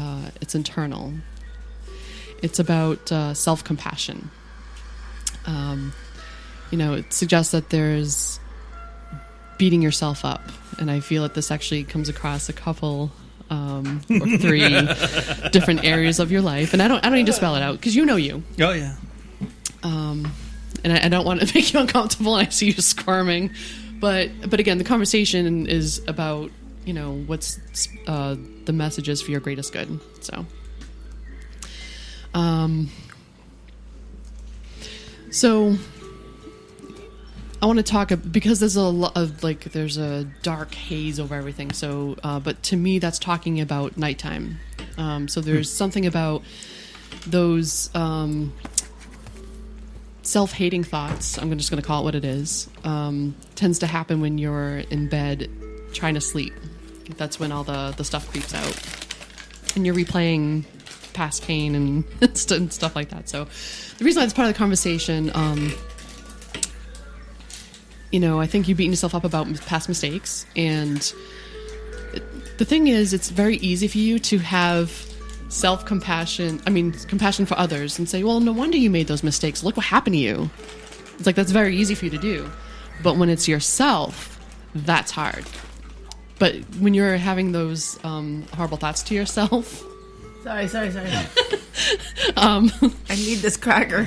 Speaker 8: internal. It's about self-compassion. It suggests that there's beating yourself up, and I feel that this actually comes across a couple or 3 different areas of your life. And I don't need to spell it out, because you know you.
Speaker 6: Oh yeah.
Speaker 8: And I don't want to make you uncomfortable, and I see you squirming. But again, the conversation is about, you know, what's the messages for your greatest good. So, so I want to talk because there's a lot of there's a dark haze over everything. So, but to me, that's talking about nighttime. So there's something about those self-hating thoughts. I'm just going to call it what it is. Tends to happen when you're in bed trying to sleep. That's when all the stuff creeps out, and you're replaying past pain and stuff like that. So the reason why it's part of the conversation, you know, I think you've beaten yourself up about past mistakes, and the thing is, it's very easy for you to have compassion for others and say, well, no wonder you made those mistakes. Look what happened to you. It's like, that's very easy for you to do. But when it's yourself, that's hard. But when you're having those horrible thoughts to yourself...
Speaker 7: Sorry. I need this cracker.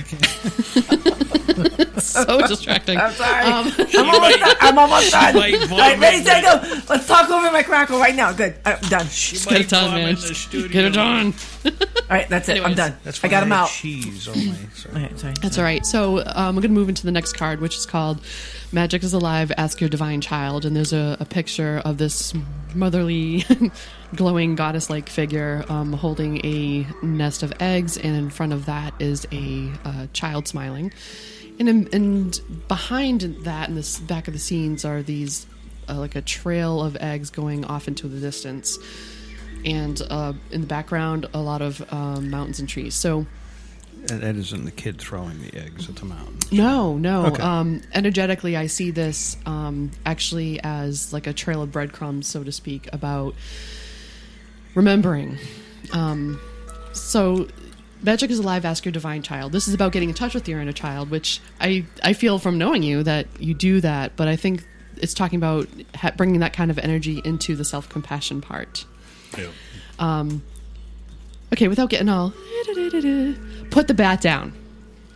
Speaker 8: So distracting.
Speaker 7: I'm sorry. I'm almost done. All right, ready, set, go. Let's talk over my crackle right now. Good. I'm done.
Speaker 8: Just get it done, man. Get it done.
Speaker 7: All right, that's it.
Speaker 8: Anyways.
Speaker 7: I'm done.
Speaker 6: That's
Speaker 7: I got him out.
Speaker 6: Cheese only.
Speaker 7: Okay, sorry.
Speaker 8: That's all right. So we're going to move into the next card, which is called Magic is Alive, Ask Your Divine Child. And there's a picture of this motherly, glowing goddess-like figure holding a nest of eggs, and in front of that is a child smiling. And behind that, in the back of the scenes, are these like a trail of eggs going off into the distance. And in the background, a lot of mountains and trees. So
Speaker 6: that isn't the kid throwing the eggs at the mountain.
Speaker 8: No.
Speaker 6: Okay.
Speaker 8: Energetically, I see this actually as like a trail of breadcrumbs, so to speak, about remembering. So Magic is Alive, Ask Your Divine Child. This is about getting in touch with your inner child, which I feel from knowing you that you do that, but I think it's talking about bringing that kind of energy into the self-compassion part. Yeah. Okay, without getting all put the bat down.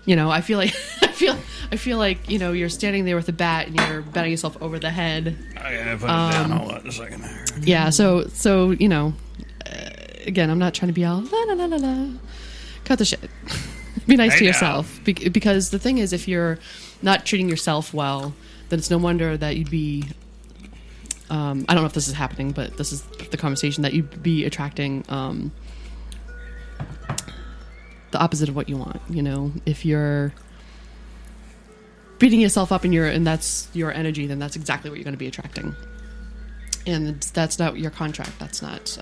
Speaker 8: You know, I feel like I feel like, you know, you're standing there with a bat and you're batting yourself over the head.
Speaker 6: I gotta put it down. Hold on a second there.
Speaker 8: Yeah. So you know, again, I'm not trying to be all la la la la la. Cut the shit. Be nice to yourself, because the thing is, if you're not treating yourself well, then it's no wonder that you'd be. I don't know if this is happening, but this is the conversation, that you'd be attracting the opposite of what you want. You know, if you're beating yourself up and that's your energy, then that's exactly what you're going to be attracting. And that's not your contract. That's not.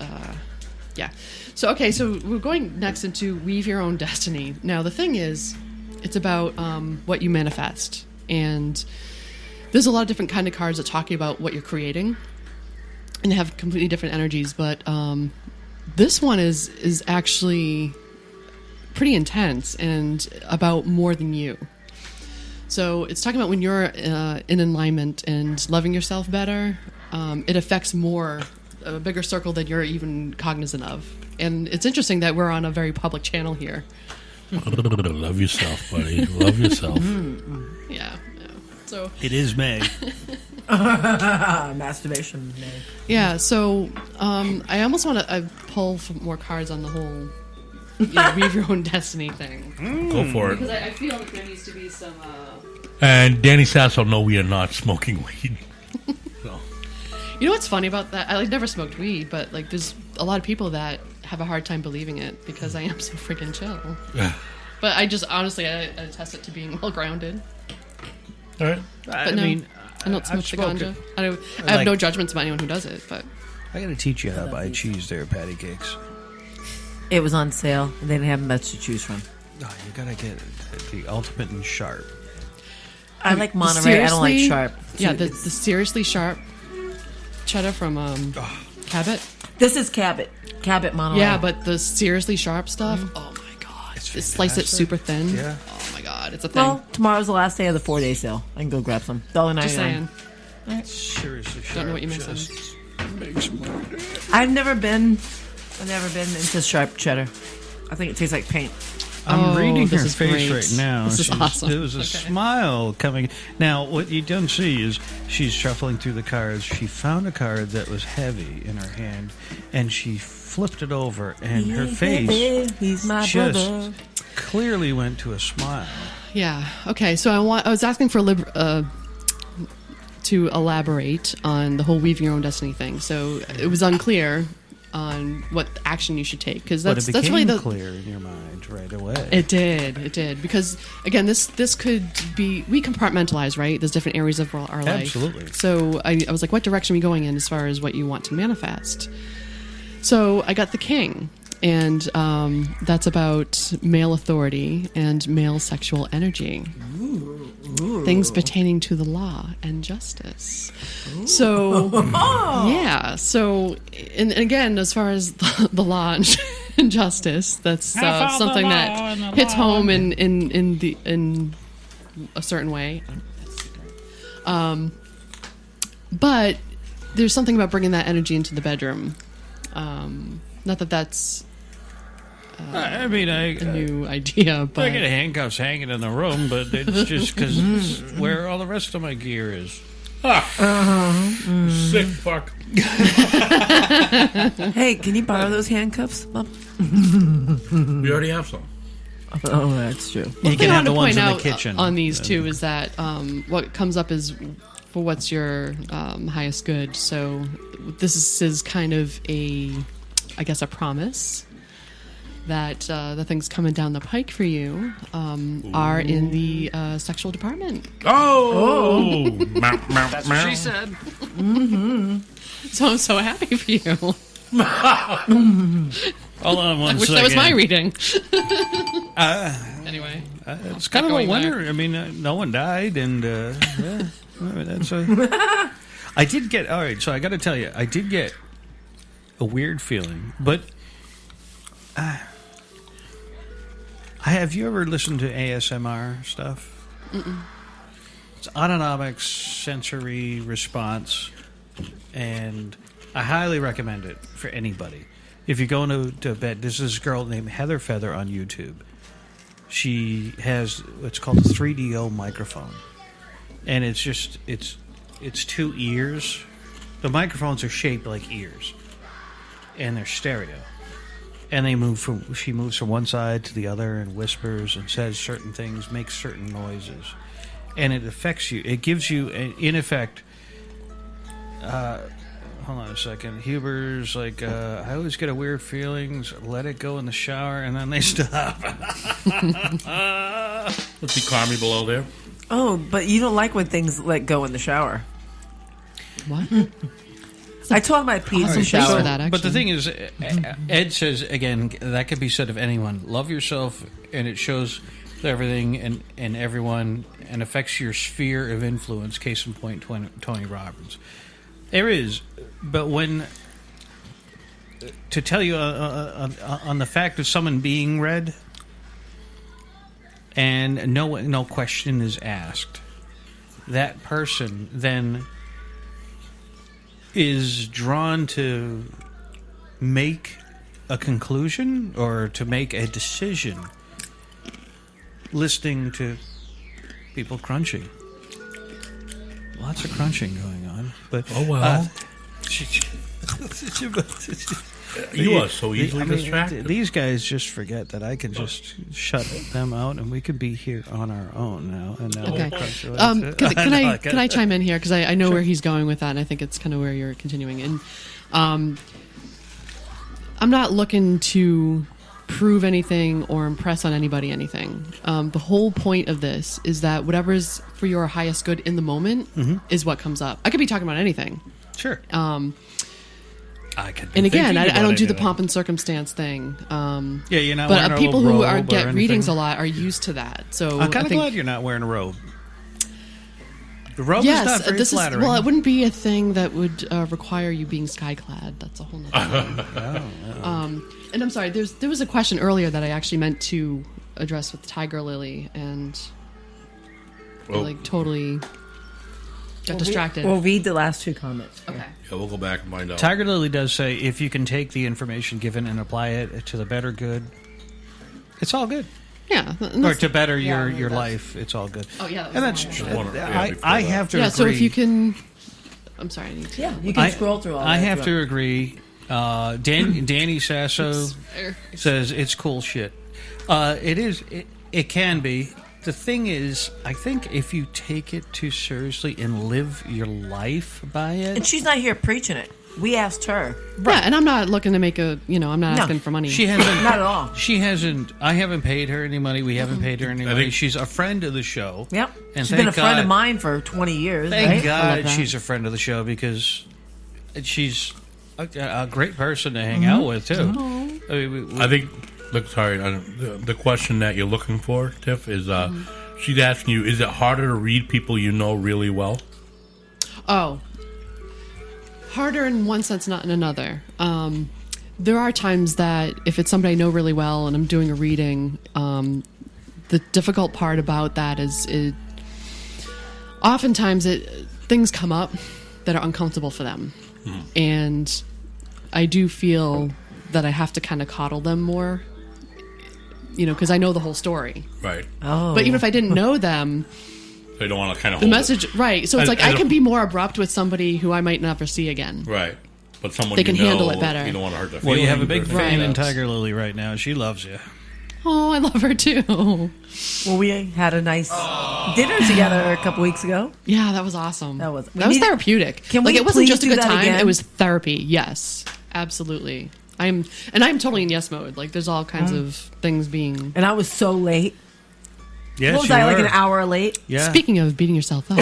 Speaker 8: Yeah. So, okay, so we're going next into Weave Your Own Destiny. Now, the thing is, it's about what you manifest. And there's a lot of different kind of cards that talk about what you're creating. And they have completely different energies. But this one is actually pretty intense and about more than you. So it's talking about when you're in alignment and loving yourself better, it affects a bigger circle than you're even cognizant of. And it's interesting that we're on a very public channel here.
Speaker 9: Love yourself, buddy. Love yourself.
Speaker 8: Yeah. So
Speaker 6: it is May.
Speaker 7: Masturbation May.
Speaker 8: Yeah. So I almost want to pull some more cards on the whole Weave Your Own Destiny thing.
Speaker 9: Go for it.
Speaker 8: Because I feel like there needs to be some.
Speaker 9: And Danny Sasso, no, we are not smoking weed.
Speaker 8: You know what's funny about that? I never smoked weed, but like there's a lot of people that have a hard time believing it because I am so freaking chill. But I just honestly I attest it to being well grounded.
Speaker 9: All right.
Speaker 8: But
Speaker 6: I
Speaker 8: no,
Speaker 6: mean,
Speaker 8: I don't smoke the ganja.
Speaker 6: it.
Speaker 8: I have no judgments about anyone who does it, but
Speaker 6: I gotta teach you how to buy cheese there, Patty Cakes.
Speaker 7: It was on sale. They didn't have much to choose from.
Speaker 6: No, you gotta get the ultimate and sharp.
Speaker 7: I like Monterey. I don't like sharp.
Speaker 8: Yeah, the seriously sharp cheddar from Cabot.
Speaker 7: This is Cabot. Cabot Monterey.
Speaker 8: Yeah, but the seriously sharp stuff. Oh my god! Slice it super thin.
Speaker 7: Yeah.
Speaker 8: Oh my god, it's a thing.
Speaker 7: Well, tomorrow's the last day of the 4-day sale. I can go grab some. $1.99.
Speaker 8: Just saying.
Speaker 6: Seriously sharp.
Speaker 8: Don't know what you're missing.
Speaker 6: Makes me
Speaker 7: I've never been into sharp cheddar. I think it tastes like paint.
Speaker 6: I'm reading her
Speaker 8: this is
Speaker 6: face
Speaker 8: great.
Speaker 6: right now.
Speaker 8: This is awesome.
Speaker 6: There was a smile coming. Now, what you don't see is she's shuffling through the cards. She found a card that was heavy in her hand, and she flipped it over, and her face
Speaker 7: He's my
Speaker 6: just
Speaker 7: brother.
Speaker 6: clearly went to a smile.
Speaker 8: Yeah. Okay. So I was asking for to elaborate on the whole weaving your own destiny thing. So it was unclear on what action you should take, because
Speaker 6: But
Speaker 8: that's
Speaker 6: it became
Speaker 8: really the
Speaker 6: clear in your mind right away.
Speaker 8: It did because again this could be, we compartmentalize, right? There's different areas of our life.
Speaker 6: Absolutely.
Speaker 8: So I was like, what direction are we going in as far as what you want to manifest? So I got the King, and that's about male authority and male sexual energy. Things pertaining to the law and justice. So, yeah. So, and again, as far as the law and justice, that's something that hits home in a certain way. But there's something about bringing that energy into the bedroom. Not that that's
Speaker 6: I mean,
Speaker 8: a new idea, but
Speaker 6: I get handcuffs hanging in the room, but it's just because it's where all the rest of my gear is.
Speaker 9: Sick fuck.
Speaker 7: Hey, can you borrow those handcuffs, Mom?
Speaker 9: We already have some.
Speaker 7: Oh, that's true.
Speaker 6: You can have the ones in the
Speaker 8: out
Speaker 6: kitchen.
Speaker 8: on these too is that what comes up is for what's your highest good. So this is kind of a promise that the things coming down the pike for you are in the sexual department.
Speaker 9: Oh!
Speaker 11: That's what she said.
Speaker 7: Mm-hmm.
Speaker 8: So I'm so happy for you.
Speaker 6: Hold on
Speaker 8: I
Speaker 6: one
Speaker 8: wish
Speaker 6: second.
Speaker 8: that was my reading. Anyway.
Speaker 6: It's kind of a
Speaker 8: going
Speaker 6: winner.
Speaker 8: there.
Speaker 6: I mean, no one died, and yeah, that's a... I did get... All right, so I got to tell you, I did get a weird feeling, but... have you ever listened to ASMR stuff?
Speaker 8: Mm-mm.
Speaker 6: It's autonomic sensory response, and I highly recommend it for anybody. If you're going to bed, there's this girl named Heather Feather on YouTube. She has what's called a 3DO microphone, and it's just it's two ears. The microphones are shaped like ears, and they're stereo. And she moves from one side to the other and whispers and says certain things, makes certain noises. And it affects you. It gives you, in effect, hold on a second. Huber's like, I always get a weird feelings, let it go in the shower, and then they stop.
Speaker 9: Let's see Carmi below there.
Speaker 7: Oh, but you don't like when things let go in the shower.
Speaker 8: What?
Speaker 7: I told my peas in the
Speaker 8: place
Speaker 7: shower.
Speaker 8: for that,
Speaker 6: But the thing is, Ed says, again, that could be said of anyone. Love yourself, and it shows everything and everyone and affects your sphere of influence. Case in point, Tony Robbins. There is, but when... To tell you on the fact of someone being read, and no question is asked, that person then is drawn to make a conclusion or to make a decision listening to people crunching. Lots of crunching going on. But
Speaker 9: oh well. You are so easily distracted.
Speaker 6: These guys just forget that I can just shut them out, and we could be here on our own now. And now
Speaker 8: Okay.
Speaker 6: can
Speaker 8: Can I chime in here, because I know where he's going with that, and I think it's kind of where you're continuing. And I'm not looking to prove anything or impress on anybody anything. The whole point of this is that whatever's for your highest good in the moment is what comes up. I could be talking about anything.
Speaker 6: Sure. I could.
Speaker 8: And again, I don't do the pomp and circumstance thing.
Speaker 6: Yeah, you're not.
Speaker 8: But
Speaker 6: wearing a
Speaker 8: people
Speaker 6: little
Speaker 8: who
Speaker 6: robe
Speaker 8: get
Speaker 6: or
Speaker 8: readings a
Speaker 6: anything.
Speaker 8: lot are used to that. So
Speaker 6: I'm kind
Speaker 8: I
Speaker 6: of
Speaker 8: think,
Speaker 6: glad you're not wearing a robe. The robe
Speaker 8: yes,
Speaker 6: is not very
Speaker 8: this
Speaker 6: flattering.
Speaker 8: well, it wouldn't be a thing that would require you being skyclad. That's a whole nother thing. And I'm sorry, there was a question earlier that I actually meant to address with Tiger Lily, and totally got distracted.
Speaker 7: We'll read the last two comments.
Speaker 8: Okay.
Speaker 9: Yeah, we'll go back and find out.
Speaker 6: Tiger Lily does say if you can take the information given and apply it to the better good, it's all good.
Speaker 8: Yeah.
Speaker 6: Or to better your life. It's all good.
Speaker 8: Oh, yeah.
Speaker 6: And that's I have to agree.
Speaker 8: So if you can... I'm sorry. I need to.
Speaker 7: Yeah, you can scroll through all that.
Speaker 6: I have to agree. Danny Sasso says it's cool shit. It is. It can be. The thing is, I think if you take it too seriously and live your life by it,
Speaker 7: And she's not here preaching it. We asked her.
Speaker 8: Yeah, and I'm not looking to make a, I'm not asking for money.
Speaker 6: she hasn't.
Speaker 7: Not at all.
Speaker 6: She hasn't. I haven't paid her any money. We haven't paid her any money.
Speaker 9: think-
Speaker 6: She's a friend of the show.
Speaker 7: Yep.
Speaker 6: And
Speaker 7: She's been a
Speaker 6: thank
Speaker 7: friend
Speaker 6: God-
Speaker 7: of mine for 20 years.
Speaker 6: Thank
Speaker 7: right?
Speaker 6: God she's a friend of the show because she's a great person to hang out with too. I mean,
Speaker 9: I think. Look, sorry. The question that you're looking for, Tiff, is she's asking you: is it harder to read people you know really well?
Speaker 8: Oh. Harder in one sense, not in another. There are times that if it's somebody I know really well and I'm doing a reading, the difficult part about that is oftentimes things come up that are uncomfortable for them. And I do feel that I have to kind of coddle them more, because I know the whole story.
Speaker 9: Right.
Speaker 7: Oh.
Speaker 8: But even if I didn't know them,
Speaker 9: They don't want to kind of
Speaker 8: the
Speaker 9: hold
Speaker 8: message, right. So it's like I
Speaker 9: as
Speaker 8: can
Speaker 9: a-
Speaker 8: be more abrupt with somebody who I might never see again.
Speaker 9: Right. But someone
Speaker 8: They can
Speaker 9: you know,
Speaker 8: handle it better.
Speaker 9: You don't want to hurt their
Speaker 6: well,
Speaker 9: feelings.
Speaker 6: you have a big
Speaker 9: or
Speaker 6: fan
Speaker 9: anything
Speaker 6: in
Speaker 9: else.
Speaker 6: Tiger Lily right now. She loves you.
Speaker 8: Oh, I love her too.
Speaker 7: Well, we had a nice dinner together a couple weeks ago.
Speaker 8: Yeah, that was awesome.
Speaker 7: That was
Speaker 8: therapeutic.
Speaker 7: Can
Speaker 8: Like
Speaker 7: we
Speaker 8: it wasn't
Speaker 7: please
Speaker 8: just a
Speaker 7: do
Speaker 8: good
Speaker 7: that
Speaker 8: time;
Speaker 7: again?
Speaker 8: it was therapy. Yes, absolutely. I'm totally in yes mode. Like there's all kinds of things being.
Speaker 7: And I was so late.
Speaker 6: Yes,
Speaker 7: what was
Speaker 6: you
Speaker 7: I, like
Speaker 6: were.
Speaker 7: an hour late?
Speaker 6: Yeah.
Speaker 8: Speaking of beating yourself up.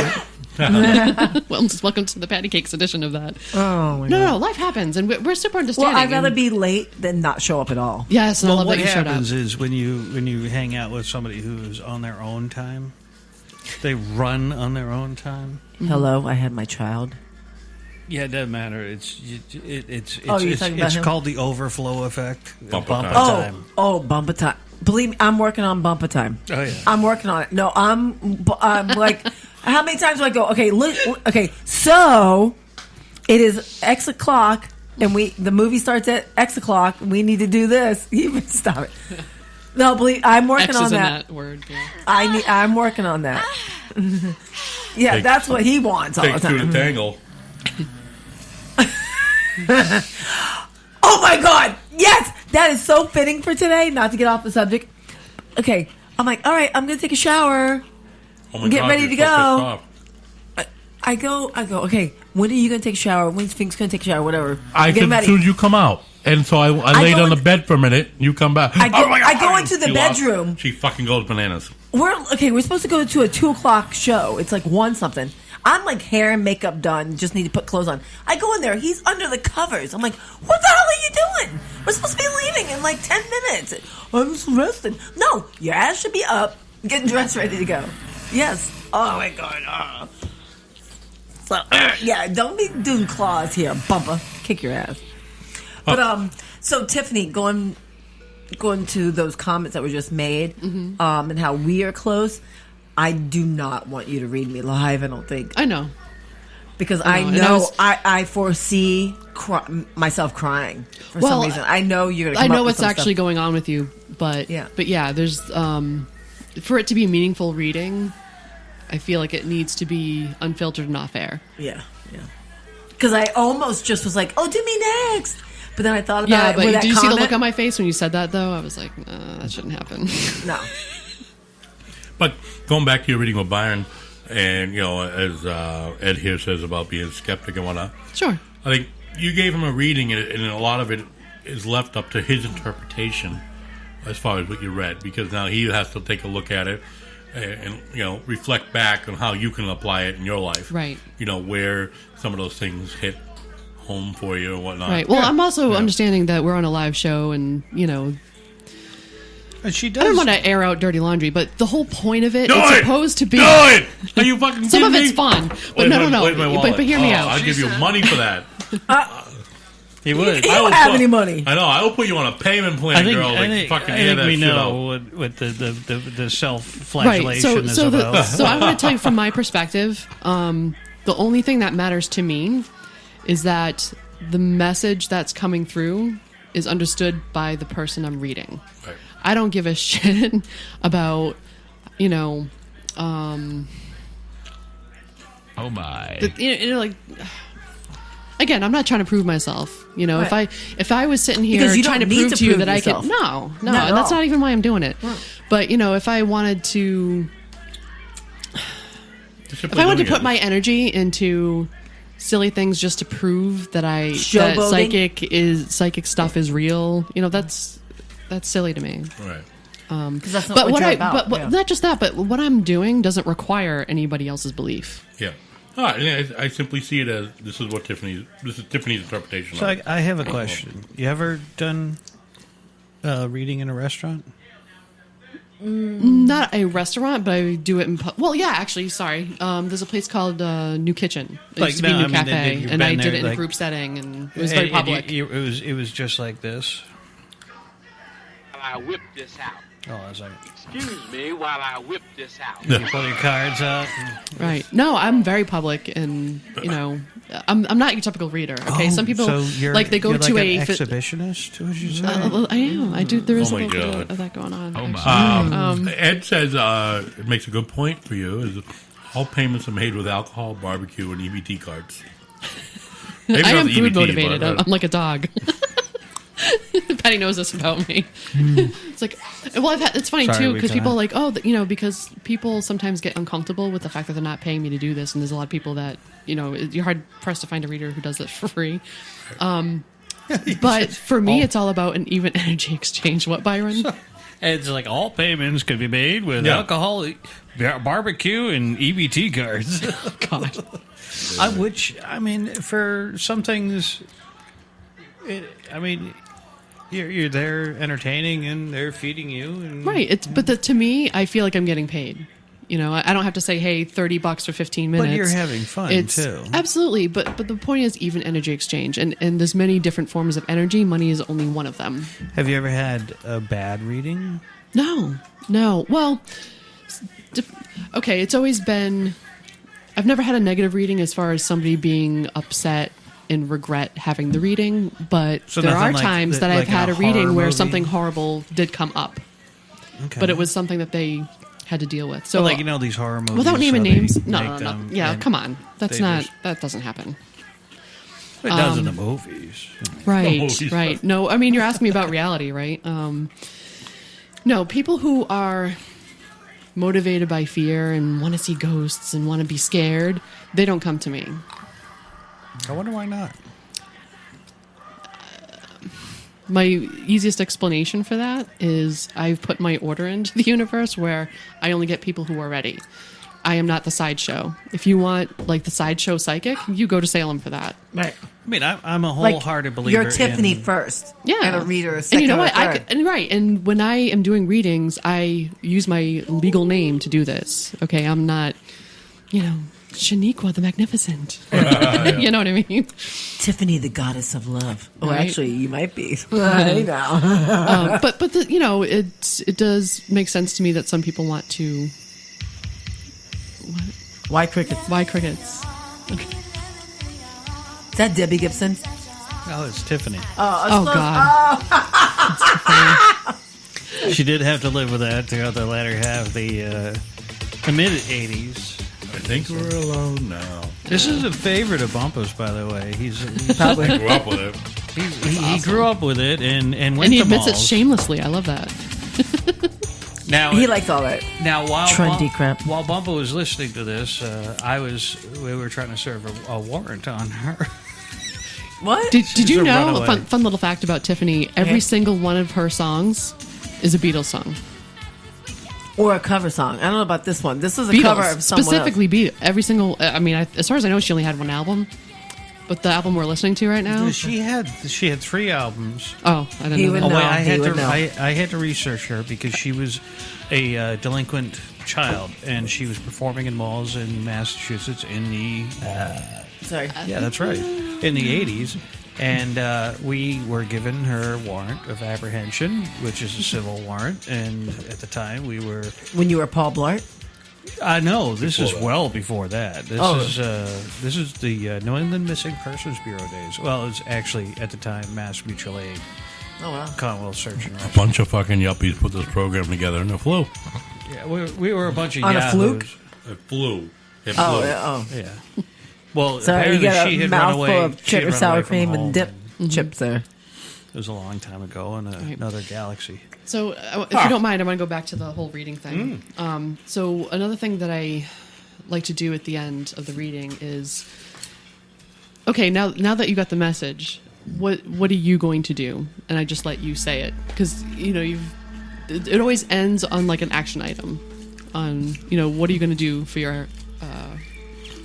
Speaker 8: Welcome to the Patty Cakes edition of that.
Speaker 7: Oh, my God.
Speaker 8: No, life happens, and we're super understanding.
Speaker 7: Well, I'd rather
Speaker 8: and-
Speaker 7: be late than not show up at all.
Speaker 8: Yes, and I
Speaker 6: Well,
Speaker 8: love
Speaker 6: what
Speaker 8: that you showed up.
Speaker 6: happens is when you hang out with somebody who's on their own time, they run on their own time.
Speaker 7: Hello, I had my child.
Speaker 6: Yeah, it doesn't matter. It's
Speaker 7: Oh, you're talking about him?
Speaker 6: called the overflow effect.
Speaker 9: Bumper
Speaker 6: Bumper
Speaker 9: time.
Speaker 6: time.
Speaker 7: Oh, bumper time. Believe me, I'm working on bumper time.
Speaker 6: Oh, yeah.
Speaker 7: I'm working on it. No, I'm like, how many times do I go? Okay, look. Okay, so it is X o'clock, and the movie starts at X o'clock. We need to do this. You stop it. No, believe I'm working
Speaker 8: X
Speaker 7: on
Speaker 8: is in
Speaker 7: that.
Speaker 8: that word. Yeah.
Speaker 7: I'm working on that. Yeah,
Speaker 9: Take-
Speaker 7: that's what he wants all the
Speaker 9: Takes two to
Speaker 7: time.
Speaker 9: tangle.
Speaker 7: Oh my God! Yes, that is so fitting for today. Not to get off the subject. Okay, I'm like, all right, I'm gonna take a shower.
Speaker 9: Oh my
Speaker 7: Get
Speaker 9: God,
Speaker 7: ready
Speaker 9: you're
Speaker 7: to
Speaker 9: so pissed
Speaker 7: go.
Speaker 9: off.
Speaker 7: I go. Okay, when are you gonna take a shower? When's Fink's gonna take a shower? Whatever.
Speaker 9: I
Speaker 7: Get
Speaker 9: said as soon as you come out. And so I laid
Speaker 7: go
Speaker 9: on the
Speaker 7: in-
Speaker 9: bed for a minute. You come back.
Speaker 7: I go-
Speaker 9: Oh my God,
Speaker 7: I go into the
Speaker 9: she lost-
Speaker 7: bedroom.
Speaker 9: She fucking goes bananas.
Speaker 7: We're supposed to go to a 2:00 show. It's like 1 something. I'm like hair and makeup done. Just need to put clothes on. I go in there. He's under the covers. I'm like, what the hell are you doing? We're supposed to be leaving in like 10 minutes. I'm just resting. No, your ass should be up, getting dressed, ready to go. Yes. Oh my God. So yeah, don't be doing claws here, bumper. Kick your ass. But so Tiffany, going to those comments that were just made, and how we are close. I do not want you to read me live. I don't think.
Speaker 8: I know.
Speaker 7: Because
Speaker 8: I
Speaker 7: I
Speaker 8: know, and
Speaker 7: know
Speaker 8: I
Speaker 7: I foresee myself crying for some reason. I know you're gonna.
Speaker 8: I
Speaker 7: Come
Speaker 8: know
Speaker 7: up with
Speaker 8: what's
Speaker 7: some
Speaker 8: actually
Speaker 7: stuff.
Speaker 8: going on with you, but yeah, there's for it to be a meaningful reading, I feel like it needs to be unfiltered and off air.
Speaker 7: Yeah. Because I almost just was like, "Oh, do me next," but then I thought about
Speaker 8: Yeah,
Speaker 7: it.
Speaker 8: but
Speaker 7: with
Speaker 8: did
Speaker 7: that
Speaker 8: you see the
Speaker 7: comment.
Speaker 8: look on my face when you said that? Though I was like, that shouldn't happen.
Speaker 7: No.
Speaker 9: But going back to your reading with Byron, and as Ed here says about being a skeptic and whatnot.
Speaker 8: Sure.
Speaker 9: I think you gave him a reading, and a lot of it is left up to his interpretation as far as what you read, because now he has to take a look at it and reflect back on how you can apply it in your life.
Speaker 8: Right.
Speaker 9: Where some of those things hit home for you or whatnot.
Speaker 8: Right. Well, I'm also understanding that we're on a live show, and
Speaker 6: And she
Speaker 8: I don't
Speaker 6: does.
Speaker 8: want to air out dirty laundry, but the whole point of it
Speaker 9: Do
Speaker 8: is
Speaker 9: it!
Speaker 8: supposed to be.
Speaker 9: Do it! Are you fucking
Speaker 8: Some
Speaker 9: kidding
Speaker 8: of
Speaker 9: me?
Speaker 8: it's fun, but
Speaker 9: Where's
Speaker 8: no.
Speaker 9: my wallet?
Speaker 8: But hear me out.
Speaker 9: I'll give you money for that.
Speaker 6: He would.
Speaker 7: You don't have any money.
Speaker 9: I know. I will put you on a payment plan, girl. Fucking
Speaker 6: I
Speaker 9: hear
Speaker 6: think
Speaker 9: that
Speaker 6: we
Speaker 9: shit
Speaker 6: know
Speaker 9: out.
Speaker 6: what the
Speaker 8: Right.
Speaker 6: self-flagellation is about.
Speaker 8: So I want to tell you from my perspective, the only thing that matters to me is that the message that's coming through is understood by the person I'm reading.
Speaker 9: Right.
Speaker 8: I don't give a shit about,
Speaker 2: Oh my.
Speaker 8: like. Again, I'm not trying to prove myself.
Speaker 7: Right.
Speaker 8: If I was sitting here
Speaker 7: Because you
Speaker 8: trying to
Speaker 7: don't need
Speaker 8: prove
Speaker 7: to
Speaker 8: to you
Speaker 7: prove
Speaker 8: that
Speaker 7: yourself.
Speaker 8: I could, no,
Speaker 7: Not at
Speaker 8: and that's
Speaker 7: all.
Speaker 8: not even why I'm doing it.
Speaker 7: Right.
Speaker 8: But if I wanted to, put my energy into silly things just to prove that that
Speaker 7: Showboating?
Speaker 8: psychic stuff is real, that's silly to me.
Speaker 9: Right.
Speaker 7: 'Cause that's not what you're about.
Speaker 8: But not just that, but what I'm doing doesn't require anybody else's belief.
Speaker 9: Yeah. I simply see it as this is Tiffany's interpretation.
Speaker 6: So
Speaker 9: of it.
Speaker 6: I have a question. You ever done reading in a restaurant?
Speaker 8: Not a restaurant, but I do it in. Well, yeah, actually, sorry. There's a place called New Kitchen. It used to be New Cafe, and I did it in a group setting, and it was very public.
Speaker 6: It was just like this.
Speaker 16: I whip this out.
Speaker 6: Oh, I was like,
Speaker 16: Excuse me while I whip this out.
Speaker 6: you pull your cards out.
Speaker 8: Right. No, I'm very public, and I'm not your typical reader. Okay, some people
Speaker 6: so you're,
Speaker 8: they go
Speaker 6: you're
Speaker 8: to
Speaker 6: like
Speaker 8: a
Speaker 6: an exhibitionist. Would you say?
Speaker 8: I am. I do. There is
Speaker 9: Oh
Speaker 8: a
Speaker 9: my
Speaker 8: little
Speaker 9: God.
Speaker 8: bit of that going on.
Speaker 2: Oh
Speaker 8: actually.
Speaker 2: my.
Speaker 9: Ed says it makes a good point for you. Is all payments are made with alcohol, barbecue, and EBT cards. Maybe
Speaker 8: I
Speaker 9: not
Speaker 8: am
Speaker 9: the
Speaker 8: food
Speaker 9: EBT,
Speaker 8: motivated.
Speaker 9: but,
Speaker 8: I'm like a dog. Patty knows this about me. It's like, well, it's funny
Speaker 6: Sorry,
Speaker 8: too
Speaker 6: we
Speaker 8: because people are
Speaker 6: kinda-
Speaker 8: like, because people sometimes get uncomfortable with the fact that they're not paying me to do this, and there's a lot of people that you're hard pressed to find a reader who does it for free. But for me, it's all about an even energy exchange. What, Byron?
Speaker 6: It's like all payments can be made with
Speaker 9: Yeah.
Speaker 6: alcohol, barbecue, and EBT cards.
Speaker 8: God.
Speaker 6: For some things, you're there entertaining and they're feeding you. And,
Speaker 8: Right. To me, I feel like I'm getting paid. I don't have to say, hey, $30 for 15 minutes.
Speaker 6: But you're having fun, too.
Speaker 8: Absolutely. But the point is even energy exchange. And there's many different forms of energy. Money is only one of them.
Speaker 6: Have you ever had a bad reading?
Speaker 8: No. Well, okay, it's always been... I've never had a negative reading as far as somebody being upset and regret having the reading, but
Speaker 6: So
Speaker 8: there are
Speaker 6: nothing like
Speaker 8: times that
Speaker 6: like
Speaker 8: I've had
Speaker 6: in
Speaker 8: a
Speaker 6: a
Speaker 8: reading
Speaker 6: horror
Speaker 8: where
Speaker 6: movie?
Speaker 8: something horrible did come up.
Speaker 6: Okay.
Speaker 8: But it was something that they had to deal with.
Speaker 6: So,
Speaker 8: So,
Speaker 6: like, these horror movies.
Speaker 8: without naming
Speaker 6: how they
Speaker 8: names,
Speaker 6: make
Speaker 8: no.
Speaker 6: them
Speaker 8: Yeah,
Speaker 6: and
Speaker 8: come on. That's
Speaker 6: they
Speaker 8: not.
Speaker 6: just-
Speaker 8: That doesn't happen.
Speaker 6: It does in the movies.
Speaker 8: Right,
Speaker 9: movies.
Speaker 8: right. No, I mean, you're asking me about reality, right? No, people who are motivated by fear and want to see ghosts and want to be scared, they don't come to me.
Speaker 6: I wonder why not.
Speaker 8: My easiest explanation for that is I've put my order into the universe where I only get people who are ready. I am not the sideshow. If you want, like, the sideshow psychic, you go to Salem for that.
Speaker 7: Right.
Speaker 6: I'm a wholehearted believer.
Speaker 7: You're Tiffany
Speaker 6: in,
Speaker 7: first.
Speaker 8: Yeah.
Speaker 7: And a reader is
Speaker 8: And
Speaker 7: second
Speaker 8: you know
Speaker 7: or
Speaker 8: what?
Speaker 7: third.
Speaker 8: Right. And when I am doing readings, I use my legal name to do this. Okay. I'm not, Shaniqua the Magnificent. You know what I mean?
Speaker 7: Tiffany, the goddess of love. Oh,
Speaker 8: Right.
Speaker 7: actually, you might be. I know.
Speaker 8: But it does make sense to me that some people want to.
Speaker 7: Why crickets?
Speaker 8: Why crickets? Okay.
Speaker 7: Is that Debbie Gibson?
Speaker 6: Oh, it's Tiffany.
Speaker 8: Oh, God.
Speaker 6: She did have to live with that throughout the latter half of the mid 80s.
Speaker 9: I think we're alone now.
Speaker 6: This is a favorite of Bumpus, by the way. He's
Speaker 9: Probably grew up with it.
Speaker 6: He grew up with it and went
Speaker 8: And he
Speaker 6: to
Speaker 8: admits it
Speaker 6: malls.
Speaker 8: shamelessly. I love that.
Speaker 6: Now
Speaker 7: He likes all that.
Speaker 6: Now,
Speaker 7: trendy crap.
Speaker 6: While Bumpo was listening to this, we were trying to serve a warrant on her.
Speaker 7: What?
Speaker 8: Did
Speaker 6: She's
Speaker 8: you
Speaker 6: a
Speaker 8: know,
Speaker 6: runaway.
Speaker 8: fun little fact about Tiffany, every
Speaker 7: Yeah.
Speaker 8: single one of her songs is a Beatles song.
Speaker 7: Or a cover song. I don't know about this one. This is a
Speaker 8: Beatles,
Speaker 7: cover of someone
Speaker 8: specifically Beatles. Every single, as far as I know, she only had one album. But the album we're listening to right now,
Speaker 6: She had 3 albums.
Speaker 8: Oh, I didn't
Speaker 7: He
Speaker 8: know
Speaker 7: would
Speaker 8: that.
Speaker 7: know.
Speaker 6: Wait, I had
Speaker 7: would
Speaker 6: to
Speaker 7: know.
Speaker 6: I had to research her because she was a delinquent child and she was performing in malls in Massachusetts in the
Speaker 7: Sorry.
Speaker 6: yeah, that's right, in the 80s. And we were given her warrant of apprehension, which is a civil warrant. And at the time, we were...
Speaker 7: When you were Paul Blart?
Speaker 6: No, this is
Speaker 9: Before that.
Speaker 6: well before that. This is the New England Missing Persons Bureau days. Well, it was actually, at the time, Mass Mutual Aid.
Speaker 7: Oh, wow.
Speaker 6: Caught a little search and
Speaker 9: A
Speaker 6: rescue.
Speaker 9: bunch of fucking yuppies put this program together and it flew.
Speaker 6: Yeah, we were a bunch of
Speaker 7: On a
Speaker 6: yahoos.
Speaker 7: fluke?
Speaker 9: It flew. It
Speaker 7: Oh,
Speaker 9: flew.
Speaker 7: yeah, oh.
Speaker 6: Yeah. Well,
Speaker 7: Sorry, you
Speaker 6: apparently
Speaker 7: got
Speaker 6: she
Speaker 7: a
Speaker 6: had run
Speaker 7: mouthful
Speaker 6: away.
Speaker 7: of
Speaker 6: she had
Speaker 7: cheddar
Speaker 6: run
Speaker 7: sour
Speaker 6: away from
Speaker 7: cream
Speaker 6: home.
Speaker 7: and dip chips there.
Speaker 6: It was a long time ago in another galaxy.
Speaker 8: So, if you don't mind, I want to go back to the whole reading thing. So, another thing that I like to do at the end of the reading is, okay, now that you got the message, what are you going to do? And I just let you say it because it always ends on like an action item. On what are you going to do for your?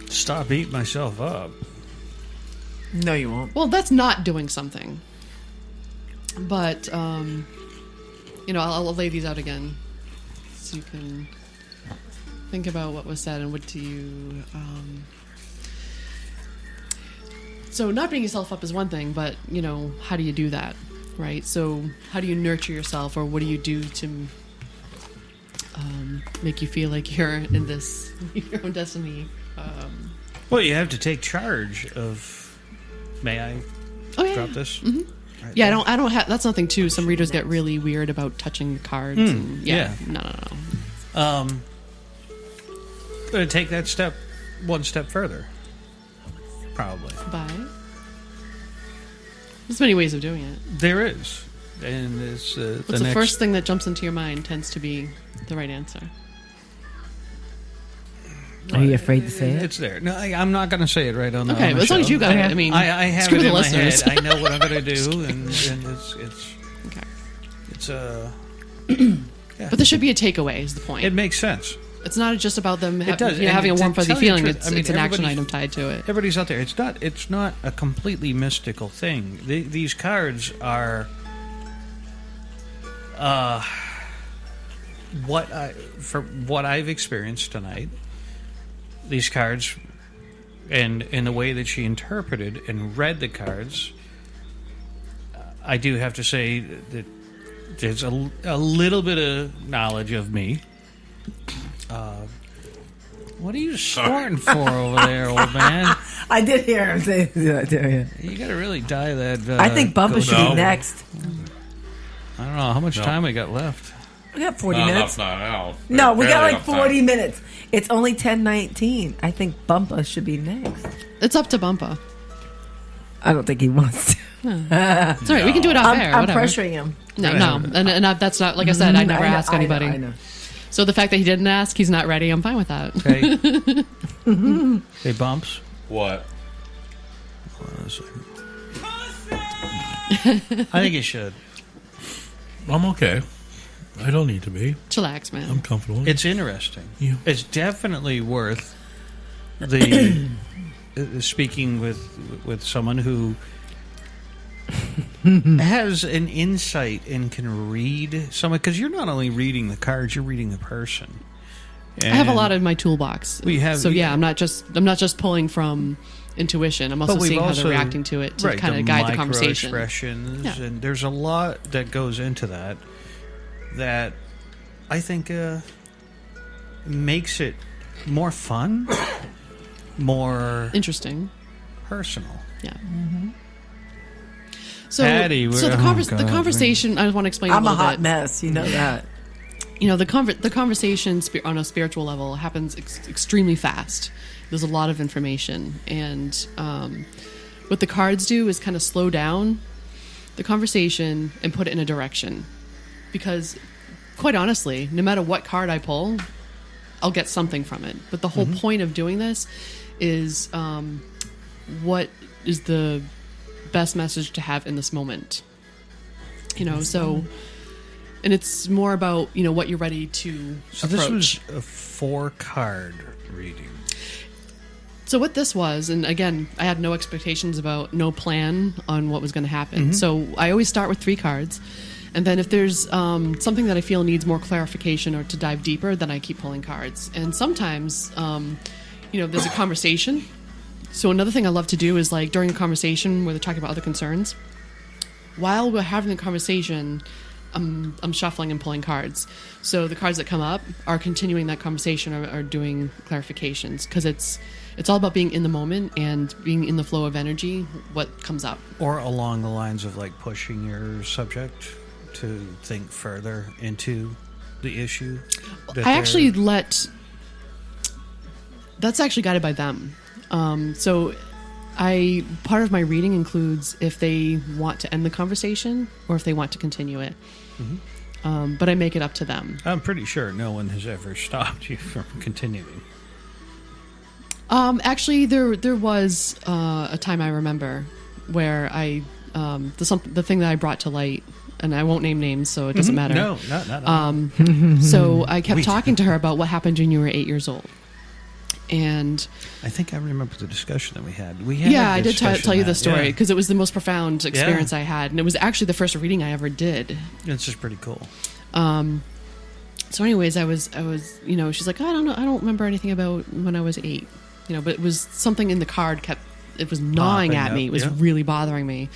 Speaker 6: Stop eating myself up.
Speaker 7: No, you won't.
Speaker 8: Well, that's not doing something. But, I'll lay these out again so you can think about what was said and what do you... So not beating yourself up is one thing, but, how do you do that, right? So how do you nurture yourself, or what do you do to make you feel like you're in this, your own destiny?
Speaker 6: Well, you have to take charge of... May I drop this?
Speaker 8: Mm-hmm.
Speaker 6: Right
Speaker 8: Yeah,
Speaker 6: there.
Speaker 8: I don't have. That's something too. Some readers get really weird about touching the cards. And,
Speaker 6: yeah.
Speaker 8: No.
Speaker 6: Going to take that one step further. Probably.
Speaker 8: Bye. There's many ways of doing it.
Speaker 6: There is, and it's
Speaker 8: What's the first thing that jumps into your mind tends to be the right answer.
Speaker 7: Are you afraid to say it?
Speaker 6: It's there. No, I'm not going to say it right on the.
Speaker 8: Okay,
Speaker 6: on the
Speaker 8: but as long as
Speaker 6: show.
Speaker 8: you got it, I mean,
Speaker 6: I have
Speaker 8: screw
Speaker 6: it
Speaker 8: the
Speaker 6: in my
Speaker 8: listeners.
Speaker 6: head. I know what I'm going to do, and it's
Speaker 8: okay.
Speaker 6: It's
Speaker 8: But there should be a takeaway. Is the point?
Speaker 6: It makes sense.
Speaker 8: It's not just about them
Speaker 6: It does.
Speaker 8: having a
Speaker 6: And
Speaker 8: warm
Speaker 6: to
Speaker 8: fuzzy
Speaker 6: tell you the
Speaker 8: feeling.
Speaker 6: truth,
Speaker 8: It's,
Speaker 6: I mean,
Speaker 8: it's an action
Speaker 6: everybody's-
Speaker 8: item tied to it.
Speaker 6: Everybody's out there. It's not a completely mystical thing. These cards are what I've experienced tonight. These cards, and in the way that she interpreted and read the cards, I do have to say that there's a little bit of knowledge of me. What are you snorting for over there, old man?
Speaker 7: I did hear him say that too. Yeah.
Speaker 6: You got to really die that.
Speaker 7: I think Bubba should be next.
Speaker 6: I don't know how much time we got left.
Speaker 7: We got 40
Speaker 9: Not
Speaker 7: minutes.
Speaker 9: enough now.
Speaker 7: No, we got
Speaker 9: Barely
Speaker 7: like
Speaker 9: enough
Speaker 7: 40
Speaker 9: time.
Speaker 7: minutes. It's only 10:19. I think Bumpa should be next.
Speaker 8: It's up to Bumpa.
Speaker 7: I don't think he wants to.
Speaker 8: It's all right. We can do it off air.
Speaker 7: I'm
Speaker 8: whatever.
Speaker 7: pressuring him.
Speaker 8: No, and that's not like I said. I never ask anybody.
Speaker 7: I know.
Speaker 8: So the fact that he didn't ask, he's not ready. I'm fine with that.
Speaker 6: Okay. Hey, Bumps.
Speaker 9: What?
Speaker 6: I think you should.
Speaker 9: I'm okay. I don't need to be.
Speaker 8: Chillax, man.
Speaker 9: I'm comfortable.
Speaker 6: It's interesting.
Speaker 9: Yeah.
Speaker 6: It's definitely worth the speaking with someone who has an insight and can read someone, because you're not only reading the cards, you're reading the person.
Speaker 8: I have a lot in my toolbox.
Speaker 6: We have,
Speaker 8: so yeah, I'm not just pulling from intuition. I'm also
Speaker 6: but we've
Speaker 8: seeing how
Speaker 6: also-
Speaker 8: they're reacting to it to
Speaker 6: right,
Speaker 8: kind of guide the
Speaker 6: micro
Speaker 8: conversation.
Speaker 6: expressions,
Speaker 8: Yeah.
Speaker 6: and there's a lot that goes into that I think makes it more fun, more
Speaker 8: interesting,
Speaker 6: personal.
Speaker 8: Yeah. So,
Speaker 6: Patty,
Speaker 8: so the, the conversation. I want to explain.
Speaker 7: I'm
Speaker 8: a
Speaker 7: a
Speaker 8: little
Speaker 7: hot
Speaker 8: bit.
Speaker 7: mess. You know that.
Speaker 8: You know, the conversation on a spiritual level happens extremely fast. There's a lot of information, and what the cards do is kind of slow down the conversation and put it in a direction. Because, quite honestly, no matter what card I pull, I'll get something from it. But the whole point of doing this is what is the best message to have in this moment. You know, so... And it's more about, you know, what you're ready to
Speaker 6: So
Speaker 8: approach.
Speaker 6: this was a 4-card reading.
Speaker 8: So what this was, and again, I had no expectations about, no plan on what was going to happen. So I always start with 3 cards. And then if there's something that I feel needs more clarification or to dive deeper, then I keep pulling cards. And sometimes, you know, there's a conversation. So another thing I love to do is, like, during a conversation where they're talking about other concerns, while we're having the conversation... I'm shuffling and pulling cards. So the cards that come up are continuing that conversation or doing clarifications, because it's it's all about being in the moment and being in the flow of energy. What comes up,
Speaker 6: or along the lines of like pushing your subject to think further into the issue.
Speaker 8: I actually let. That's actually guided by them. So, part of my reading includes if they want to end the conversation or if they want to continue it.
Speaker 6: Mm-hmm.
Speaker 8: But I make it up to them.
Speaker 6: I'm pretty sure no one has ever stopped you from continuing.
Speaker 8: Actually, there was a time I remember where the thing that I brought to light, and I won't name names, so it doesn't matter.
Speaker 6: No, not.
Speaker 8: So I kept talking to her about what happened when you were 8 years old. And
Speaker 6: I think I remember the discussion that we had.
Speaker 8: I did tell you the story because it was the most profound experience I had, and it was actually the first reading I ever did.
Speaker 6: It's just pretty cool.
Speaker 8: So, anyways, I was, she's like, I don't know, I don't remember anything about when I was 8, but it was something in the card it was gnawing at me. It was really bothering me,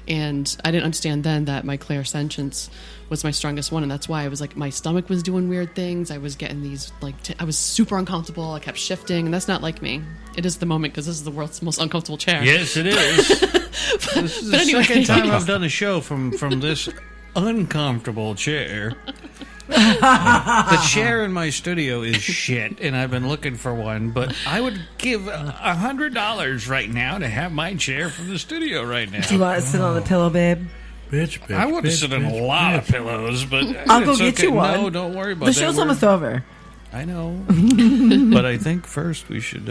Speaker 8: and I didn't understand then that my clairsentience was my strongest one, and that's why I was like, my stomach was doing weird things. I was getting these I was super uncomfortable. I kept shifting, and that's not like me. It is the moment because this is the world's most uncomfortable chair.
Speaker 6: Yes, it is. This is the second time I've done a show from this uncomfortable chair. The chair in my studio is shit, and I've been looking for one, but I would give $100 right now to have my chair from the studio right now.
Speaker 7: Do you want to sit on the pillow, babe?
Speaker 9: Bitch,
Speaker 6: I want to sit on a lot of pillows, but
Speaker 7: I'll go get you one.
Speaker 6: No, don't worry about
Speaker 7: the
Speaker 6: that.
Speaker 7: show's almost over.
Speaker 6: I know. But I think first we should...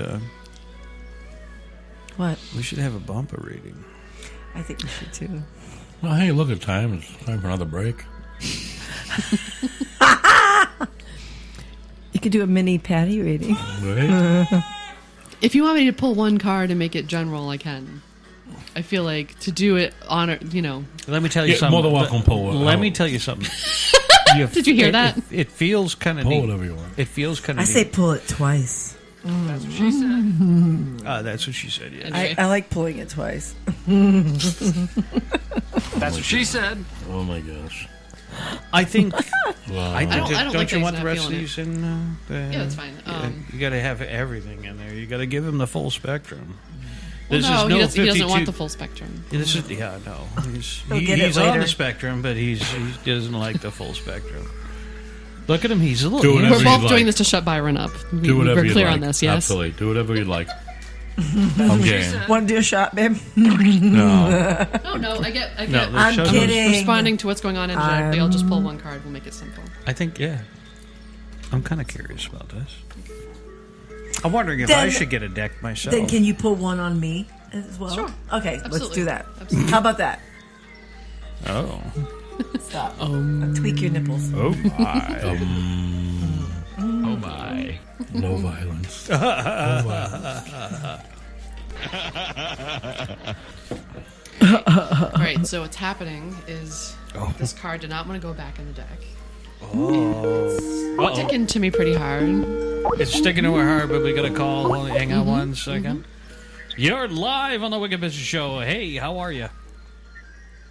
Speaker 7: What?
Speaker 6: We should have a bumper reading.
Speaker 7: I think we should, too.
Speaker 9: Well, hey, look at time. It's time for another break.
Speaker 7: You could do a mini Patty reading.
Speaker 9: Right?
Speaker 8: If you want me to pull one card and make it general, I can. I feel like to do it
Speaker 6: Let me tell you something.
Speaker 9: More than welcome, pull.
Speaker 6: Let me tell you something.
Speaker 8: Did you hear that?
Speaker 6: It feels kind of
Speaker 9: pull
Speaker 6: neat.
Speaker 9: whatever you want.
Speaker 6: It feels kind of
Speaker 7: I say pull it twice.
Speaker 6: That's what she said. That's what she said, yeah.
Speaker 7: I like pulling it twice.
Speaker 15: That's what she said.
Speaker 9: Oh, my gosh.
Speaker 6: I think...
Speaker 9: Wow.
Speaker 8: I don't
Speaker 6: don't
Speaker 8: like
Speaker 6: you
Speaker 8: that
Speaker 6: want
Speaker 8: he's
Speaker 6: the
Speaker 8: not
Speaker 6: rest of
Speaker 8: feeling
Speaker 6: these in?
Speaker 8: Yeah, that's fine.
Speaker 6: You got to have everything in there. You got to give him the full spectrum.
Speaker 8: Well,
Speaker 6: This
Speaker 8: no,
Speaker 6: is
Speaker 8: he doesn't
Speaker 6: 52
Speaker 8: want the full spectrum.
Speaker 6: This is, no.
Speaker 7: He'll get it
Speaker 6: He's on
Speaker 7: later.
Speaker 6: the spectrum, but he doesn't like the full spectrum. Look at him. He's a little...
Speaker 9: Do whatever
Speaker 8: We're both
Speaker 9: you'd
Speaker 8: doing
Speaker 9: like.
Speaker 8: this to shut Byron up.
Speaker 9: Do whatever
Speaker 8: We're
Speaker 9: you'd
Speaker 8: clear
Speaker 9: like.
Speaker 8: on this, yes?
Speaker 9: Absolutely. Do whatever you'd like. I'm game.
Speaker 7: Want to do a shot, babe?
Speaker 9: No.
Speaker 8: No, I get.
Speaker 6: No,
Speaker 7: I'm
Speaker 6: shut up.
Speaker 7: kidding.
Speaker 8: Responding to what's going on energetically, I'll just pull one card. We'll make it simple.
Speaker 6: I think, yeah. I'm kind of curious about this. I'm wondering if
Speaker 7: Then-
Speaker 6: I should get a deck myself.
Speaker 7: Then can you pull one on me as well?
Speaker 8: Sure.
Speaker 7: Okay, let's
Speaker 8: Absolutely.
Speaker 7: do that.
Speaker 8: Absolutely.
Speaker 7: How about that?
Speaker 6: Oh.
Speaker 7: Stop. Tweak your nipples.
Speaker 6: Oh, my.
Speaker 15: Oh my.
Speaker 9: No violence. No violence.
Speaker 8: Right, so what's happening is this card did not want to go back in the deck. It's sticking to me pretty hard.
Speaker 6: It's sticking to her hard, but we got a call. Hold on, hang on 1 second. You're live on the Wicked Business Show. Hey, how are you?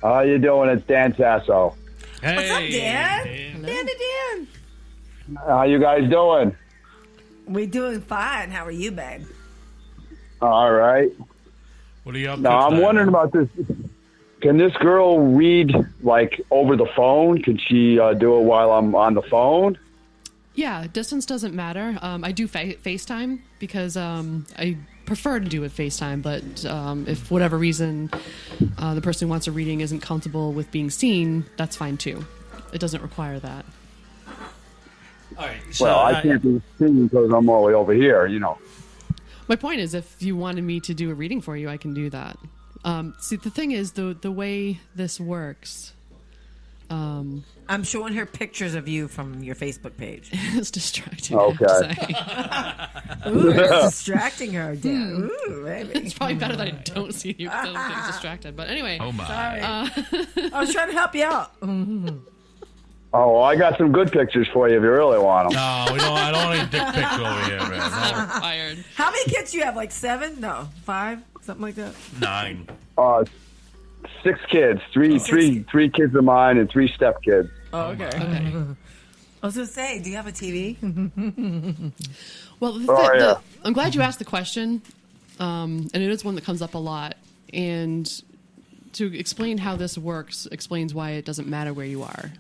Speaker 17: How you doing? It's Dan Sasso.
Speaker 6: Hey.
Speaker 7: What's up, Dan? Dan.
Speaker 17: How you guys doing?
Speaker 7: We're doing fine. How are you, babe?
Speaker 17: All right.
Speaker 9: What are you up to?
Speaker 17: Now, I'm
Speaker 9: tonight,
Speaker 17: wondering
Speaker 9: man?
Speaker 17: about this. Can this girl read, like, over the phone? Can she do it while I'm on the phone?
Speaker 8: Yeah, distance doesn't matter. I do FaceTime because I prefer to do it FaceTime, but if for whatever reason the person who wants a reading isn't comfortable with being seen, that's fine too. It doesn't require that.
Speaker 6: All right. So
Speaker 17: Well, I can't be seen because I'm all the way over here, you know.
Speaker 8: My point is, if you wanted me to do a reading for you, I can do that. See, the thing is, the way this works...
Speaker 7: I'm showing her pictures of you from your Facebook page.
Speaker 8: It's distracting.
Speaker 17: Okay.
Speaker 8: I have to say.
Speaker 7: Ooh, it's distracting her, Dan. Ooh, baby.
Speaker 8: It's probably better that I don't see you because I'm getting distracted. But anyway.
Speaker 15: Oh my.
Speaker 7: Sorry. I was trying to help you out.
Speaker 17: Oh, well, I got some good pictures for you if you really want them.
Speaker 9: No, we don't. I don't want any dick pics over here, man.
Speaker 8: Not
Speaker 9: No.
Speaker 8: required.
Speaker 7: How many kids do you have? Like 7? No, 5? Something like that?
Speaker 9: 9.
Speaker 17: 6 kids. Three kids of mine and 3 stepkids.
Speaker 7: Oh, okay.
Speaker 8: Okay.
Speaker 7: I was going to say, do you have a TV?
Speaker 8: Well, I'm glad you asked the question, and it is one that comes up a lot. And to explain how this works explains why it doesn't matter where you are.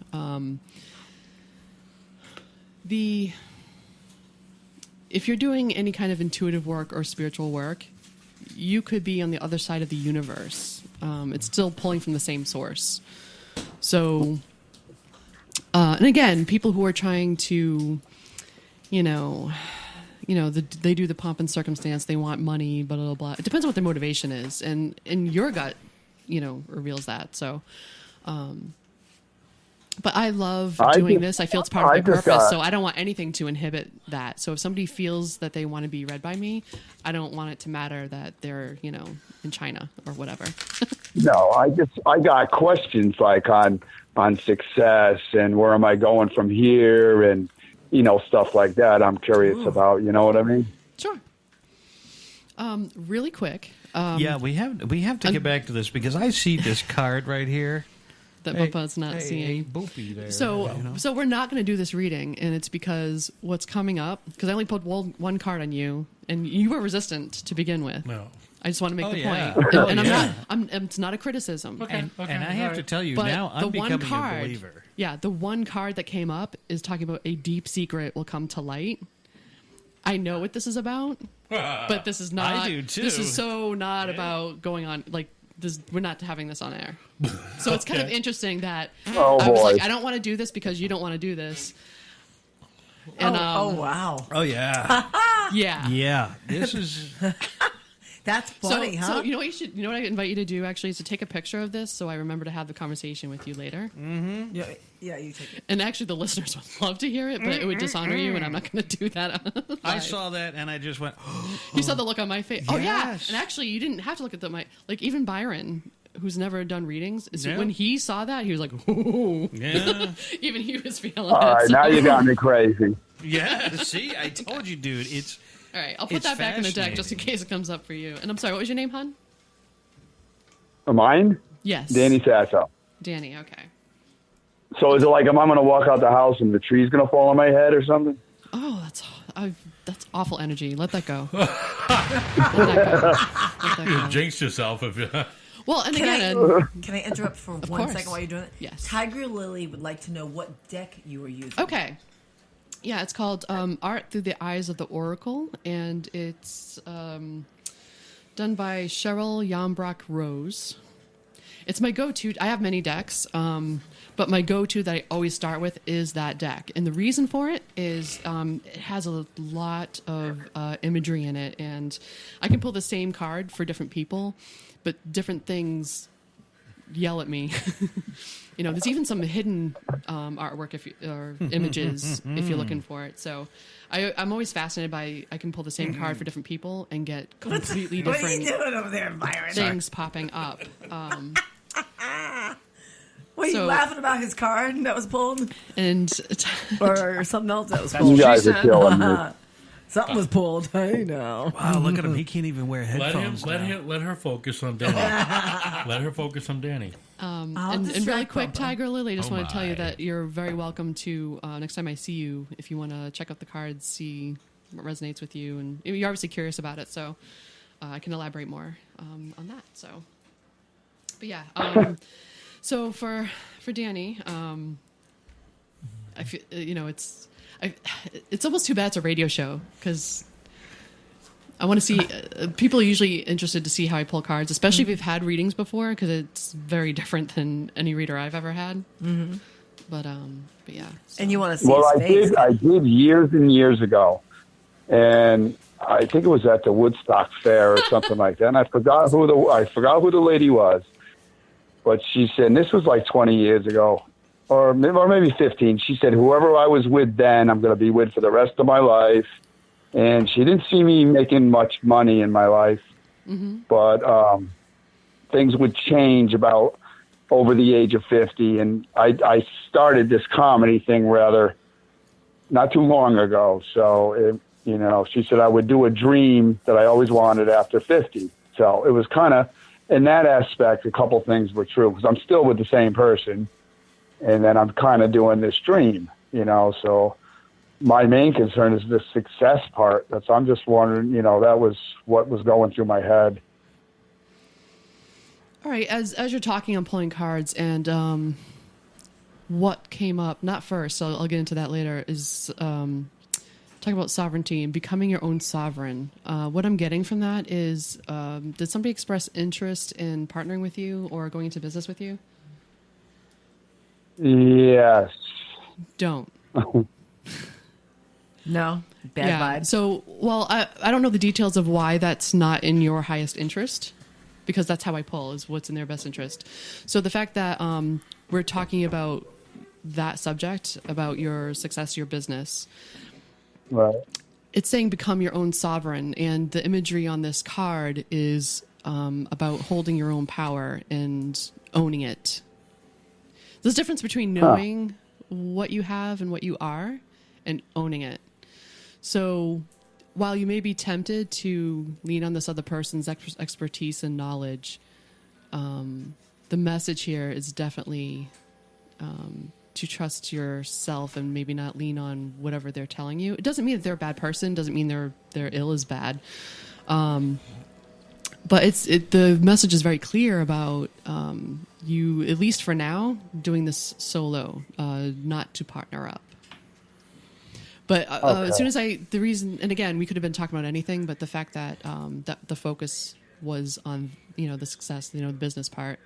Speaker 8: If you're doing any kind of intuitive work or spiritual work, you could be on the other side of the universe. It's still pulling from the same source. So, and again, people who are trying to, they do the pomp and circumstance. They want money, blah blah blah. It depends on what their motivation is, and your gut, reveals that. So, but I love doing this. I feel it's part of my purpose, so I don't want anything to inhibit that. So if somebody feels that they want to be read by me, I don't want it to matter that they're, in China or whatever.
Speaker 17: No, I got questions like on success and where am I going from here and, stuff like that. I'm curious about, you know what I mean?
Speaker 8: Sure. Really quick.
Speaker 6: Yeah, we have to get back to this because I see this card right here.
Speaker 8: That Bubba's not seeing.
Speaker 6: Boopy there.
Speaker 8: So we're not going to do this reading, and it's because what's coming up, because I only put one card on you, and you were resistant to begin with.
Speaker 9: No.
Speaker 8: I just want to make the point. And I'm not, it's not a criticism.
Speaker 6: And I have to tell you, now I'm becoming a believer.
Speaker 8: Yeah, the one card that came up is talking about a deep secret will come to light. I know what this is about, but this is not.
Speaker 6: I do too.
Speaker 8: This is so not about going on, we're not having this on air. So it's kind of interesting that I was like, I don't want to do this because you don't want to do this. And,
Speaker 7: wow.
Speaker 6: Oh, yeah.
Speaker 8: Yeah.
Speaker 6: Yeah. This is...
Speaker 7: That's funny, huh?
Speaker 8: So you know what I invite you to do actually is to take a picture of this so I remember to have the conversation with you later.
Speaker 7: Mm-hmm. Yeah, you take it.
Speaker 8: And actually the listeners would love to hear it, but it would dishonor you and I'm not going to do that.
Speaker 6: I saw that and I just went...
Speaker 8: You saw the look on my face.
Speaker 6: Yes.
Speaker 8: Oh, yeah. And actually you didn't have to look at even Byron, who's never done readings, when he saw that, he was like, ooh.
Speaker 6: Yeah.
Speaker 8: Even he was feeling
Speaker 17: All right,
Speaker 8: it.
Speaker 17: now you got me crazy.
Speaker 6: Yeah, see? I told you, dude. It's...
Speaker 8: All right, I'll put that back in the deck just in case it comes up for you. And I'm sorry, what was your name, hon?
Speaker 17: Mine?
Speaker 8: Yes.
Speaker 17: Danny Sasso.
Speaker 8: Danny, okay.
Speaker 17: So is it like, am I going to walk out the house and the tree's going to fall on my head or something?
Speaker 8: Oh, that's awful energy. Let that go. Let that go.
Speaker 9: You jinxed yourself if you...
Speaker 8: Well, and
Speaker 7: can I interrupt for 1 second while you're doing it?
Speaker 8: Yes.
Speaker 7: Tiger Lily would like to know what deck you are using.
Speaker 8: Okay. Yeah, it's called Art Through the Eyes of the Oracle, and it's done by Cheryl Yambrock Rose. It's my go-to. I have many decks, but my go-to that I always start with is that deck. And the reason for it is it has a lot of imagery in it, and I can pull the same card for different people, but different things yell at me. There's even some hidden artwork or images if you're looking for it. So I'm always fascinated by, I can pull the same card for different people and get completely different
Speaker 7: What are you doing over there, Byron?
Speaker 8: things popping up.
Speaker 7: Wait, you laughing about his card that was pulled?
Speaker 8: And
Speaker 7: or something else that was pulled?
Speaker 17: You guys are killing me.
Speaker 7: Something was pulled. Hey, now.
Speaker 6: Wow, look at him. He can't even wear headphones
Speaker 9: Let her focus on Danny. Let her focus on Danny.
Speaker 8: And really quick, Tiger Lily, I just want to tell you that you're very welcome to, next time I see you, if you want to check out the cards, see what resonates with you. And you're obviously curious about it, so I can elaborate more on that. So, but yeah. So for Danny, I feel, it's almost too bad it's a radio show because I want to see people are usually interested to see how I pull cards, especially if you've had readings before, because it's very different than any reader I've ever had. Mm-hmm. But yeah. So.
Speaker 7: And you want to see?
Speaker 17: Well,
Speaker 7: his face.
Speaker 17: I did years and years ago, and I think it was at the Woodstock Fair or something like that. And I forgot who the lady was, but she said, and this was like 20 years ago. Or maybe 15. She said, whoever I was with then, I'm going to be with for the rest of my life. And she didn't see me making much money in my life. Mm-hmm. But things would change about over the age of 50. And I started this comedy thing rather not too long ago. So, she said I would do a dream that I always wanted after 50. So it was kind of, in that aspect, a couple things were true. Because I'm still with the same person. And then I'm kind of doing this dream. you know. So my main concern is the success part. I'm just wondering, you know, that was what was going through my head.
Speaker 8: All right, as you're talking, I'm pulling cards, and what came up, not first, so I'll get into that later, is talking about sovereignty and becoming your own sovereign. What I'm getting from that is, did somebody express interest in partnering with you or going into business with you?
Speaker 17: Yes.
Speaker 8: Don't.
Speaker 7: No? Bad vibes?
Speaker 8: So, well, I don't know the details of why that's not in your highest interest, because that's how I pull, is what's in their best interest. So the fact that we're talking about that subject, about your success, your business,
Speaker 17: right?
Speaker 8: It's saying become your own sovereign, and the imagery on this card is about holding your own power and owning it. There's a difference between knowing what you have and what you are and owning it. So while you may be tempted to lean on this other person's expertise and knowledge, the message here is definitely to trust yourself and maybe not lean on whatever they're telling you. It doesn't mean that they're a bad person. Doesn't mean their ill is bad. But the message is very clear about you, at least for now, doing this solo, not to partner up. But as soon as the reason, and again, we could have been talking about anything, but the fact that that the focus was on, you know, the success, you know, the business part,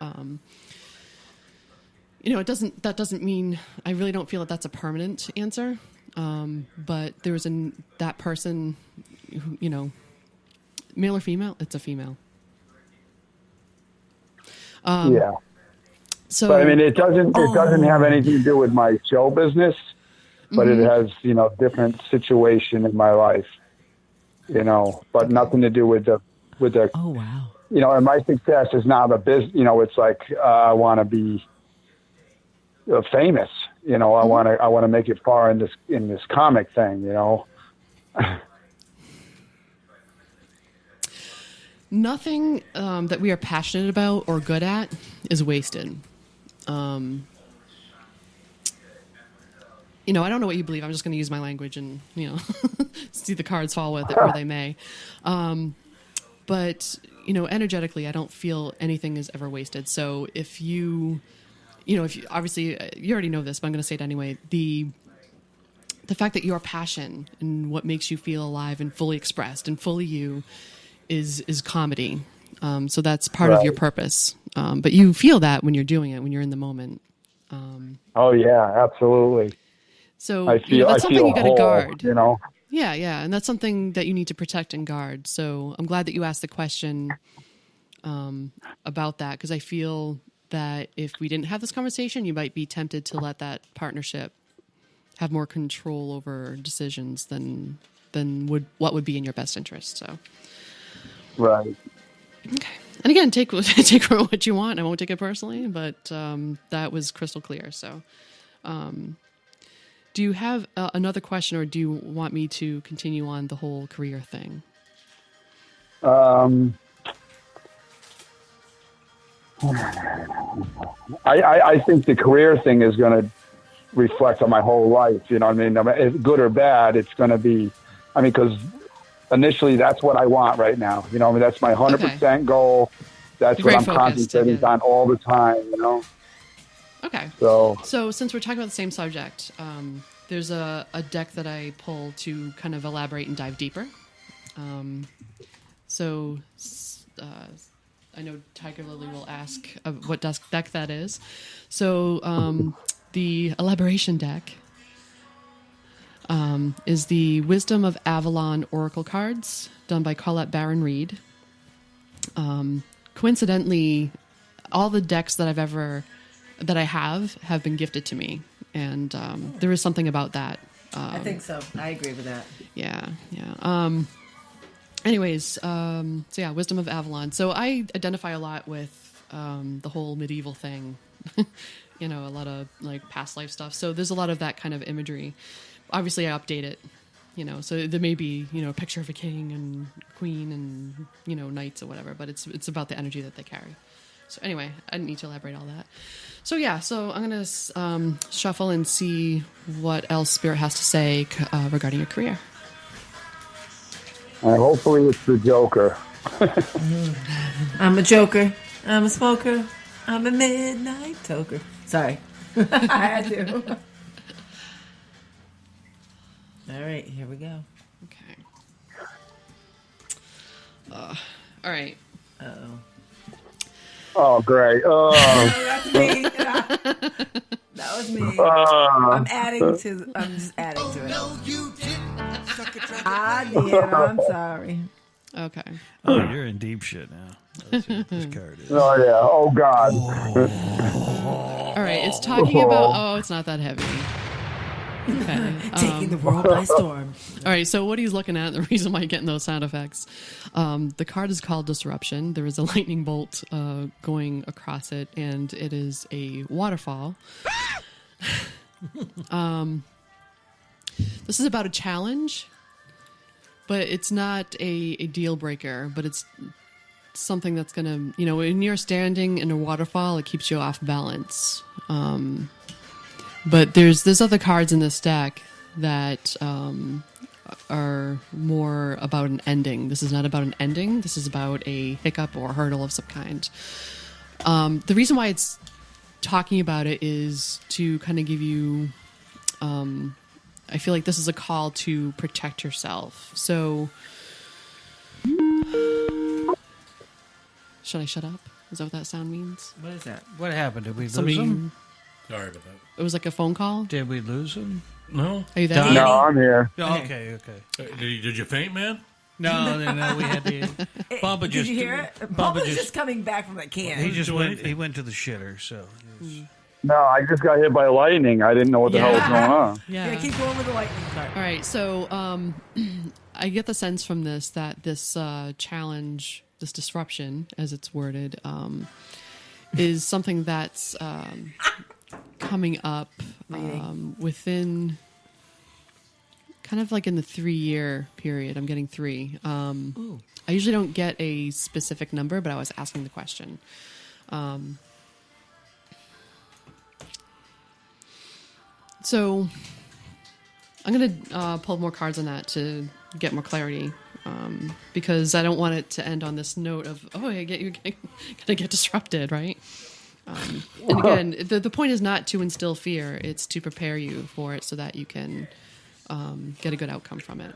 Speaker 8: you know, that doesn't mean, I really don't feel that that's a permanent answer. But there was that person, who, you know, male or female, it's a female.
Speaker 17: Yeah.
Speaker 8: So,
Speaker 17: but I mean, it doesn't have anything to do with my show business, but it has, you know, different situation in my life, you know, but nothing to do with the. Oh wow. You know, and my success is not a business. You know, it's like I want to be famous. You know, I want to make it far in this comic thing. You know.
Speaker 8: Nothing that we are passionate about or good at is wasted. You know, I don't know what you believe. I'm just going to use my language and, you know, see the cards fall with it where they may. But, you know, energetically, I don't feel anything is ever wasted. So if you obviously, you already know this, but I'm going to say it anyway. The fact that your passion and what makes you feel alive and fully expressed and fully you is comedy. So that's part of your purpose. But you feel that when you're doing it, when you're in the moment.
Speaker 17: Oh yeah, absolutely.
Speaker 8: So
Speaker 17: I feel,
Speaker 8: that's something you got to guard.
Speaker 17: You know.
Speaker 8: Yeah, and that's something that you need to protect and guard. So I'm glad that you asked the question about that, because I feel that if we didn't have this conversation, you might be tempted to let that partnership have more control over decisions than what would be in your best interest. So.
Speaker 17: Right.
Speaker 8: Okay. And again, take what you want. I won't take it personally, but that was crystal clear. So, do you have another question, or do you want me to continue on the whole career thing?
Speaker 17: I think the career thing is going to reflect on my whole life. You know what I mean? If good or bad, it's going to be, I mean, because initially that's what I want right now. You know, I mean, that's my 100% goal. That's what I'm concentrating on all the time, you know?
Speaker 8: Okay.
Speaker 17: So
Speaker 8: since we're talking about the same subject, there's a deck that I pull to kind of elaborate and dive deeper. I know Tiger Lily will ask what deck that is. So the elaboration deck is the Wisdom of Avalon Oracle cards, done by Colette Baron Reed. Coincidentally, all the decks that I have been gifted to me, and there is something about that.
Speaker 7: I think so. I agree with that.
Speaker 8: Yeah. Anyways, so yeah, Wisdom of Avalon. So I identify a lot with the whole medieval thing. You know, a lot of like past life stuff. So there's a lot of that kind of imagery. Obviously, I update it. You know, so there may be, you know, a picture of a king and queen and, you know, knights or whatever, but it's about the energy that they carry. So anyway, I didn't need to elaborate all that. So yeah, so I'm going to shuffle and see what else Spirit has to say regarding your career.
Speaker 17: Hopefully it's the Joker.
Speaker 7: I'm a joker. I'm a smoker. I'm a midnight toker. Sorry. I had to. All right, here we go.
Speaker 8: Okay. All right.
Speaker 7: Uh-oh.
Speaker 17: Oh, great.
Speaker 7: That's me. That was me. I'm just adding to it. I did. I'm sorry.
Speaker 8: Okay.
Speaker 6: Oh, you're in deep shit now. Let's see what this card is.
Speaker 17: Oh, yeah. Oh, God.
Speaker 8: All right, it's talking about... Oh, it's not that heavy. Okay.
Speaker 7: Taking the world by storm.
Speaker 8: All right, so what he's looking at, the reason why you're getting those sound effects, the card is called Disruption. There is a lightning bolt going across it, and it is a waterfall. This is about a challenge, but it's not a deal breaker, but it's something that's going to, you know, when you're standing in a waterfall, it keeps you off balance. But there's other cards in this deck that are more about an ending. This is not about an ending. This is about a hiccup or hurdle of some kind. The reason why it's talking about it is to kind of give you... I feel like this is a call to protect yourself. So... Should I shut up? Is that what that sound means?
Speaker 7: What is that?
Speaker 6: What happened? Did we lose
Speaker 8: Somebody-
Speaker 6: him?
Speaker 9: Sorry about that.
Speaker 8: It was like a phone call?
Speaker 6: Did we lose him?
Speaker 9: No.
Speaker 8: Are you there?
Speaker 17: No, I'm here.
Speaker 6: Oh, okay.
Speaker 9: Did you faint, man?
Speaker 6: No, we had the Bubba
Speaker 7: Did
Speaker 6: just.
Speaker 7: you hear it?
Speaker 6: Bubba
Speaker 7: Bubba's just coming back from that can.
Speaker 6: He just went. He went to the shitter. So.
Speaker 17: No, I just got hit by lightning. I didn't know what the hell was going on.
Speaker 7: Yeah, keep going with the lightning card.
Speaker 8: All right, so I get the sense from this that this challenge, this disruption, as it's worded, is something that's coming up within kind of like in the 3-year period. I'm getting 3. I usually don't get a specific number, but I was asking the question. So I'm going to pull more cards on that to get more clarity, because I don't want it to end on this note of, oh, you're going to get disrupted, right? And again, the point is not to instill fear. It's to prepare you for it so that you can get a good outcome from it.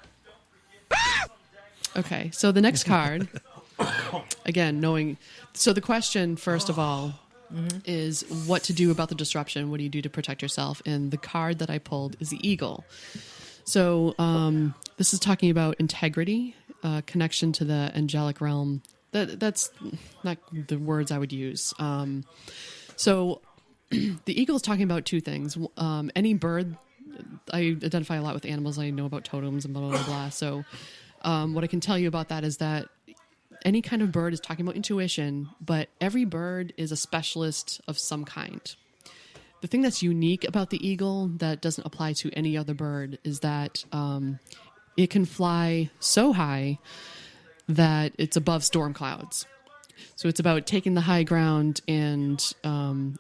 Speaker 8: Okay, so the next card, again, knowing... So the question, first of all, is what to do about the disruption. What do you do to protect yourself? And the card that I pulled is the Eagle. So this is talking about integrity, connection to the angelic realm. That's not the words I would use. So the Eagle is talking about 2 things. Any bird, I identify a lot with animals. I know about totems and blah, blah, blah. So what I can tell you about that is that any kind of bird is talking about intuition, but every bird is a specialist of some kind. The thing that's unique about the eagle that doesn't apply to any other bird is that it can fly so high that it's above storm clouds. So it's about taking the high ground and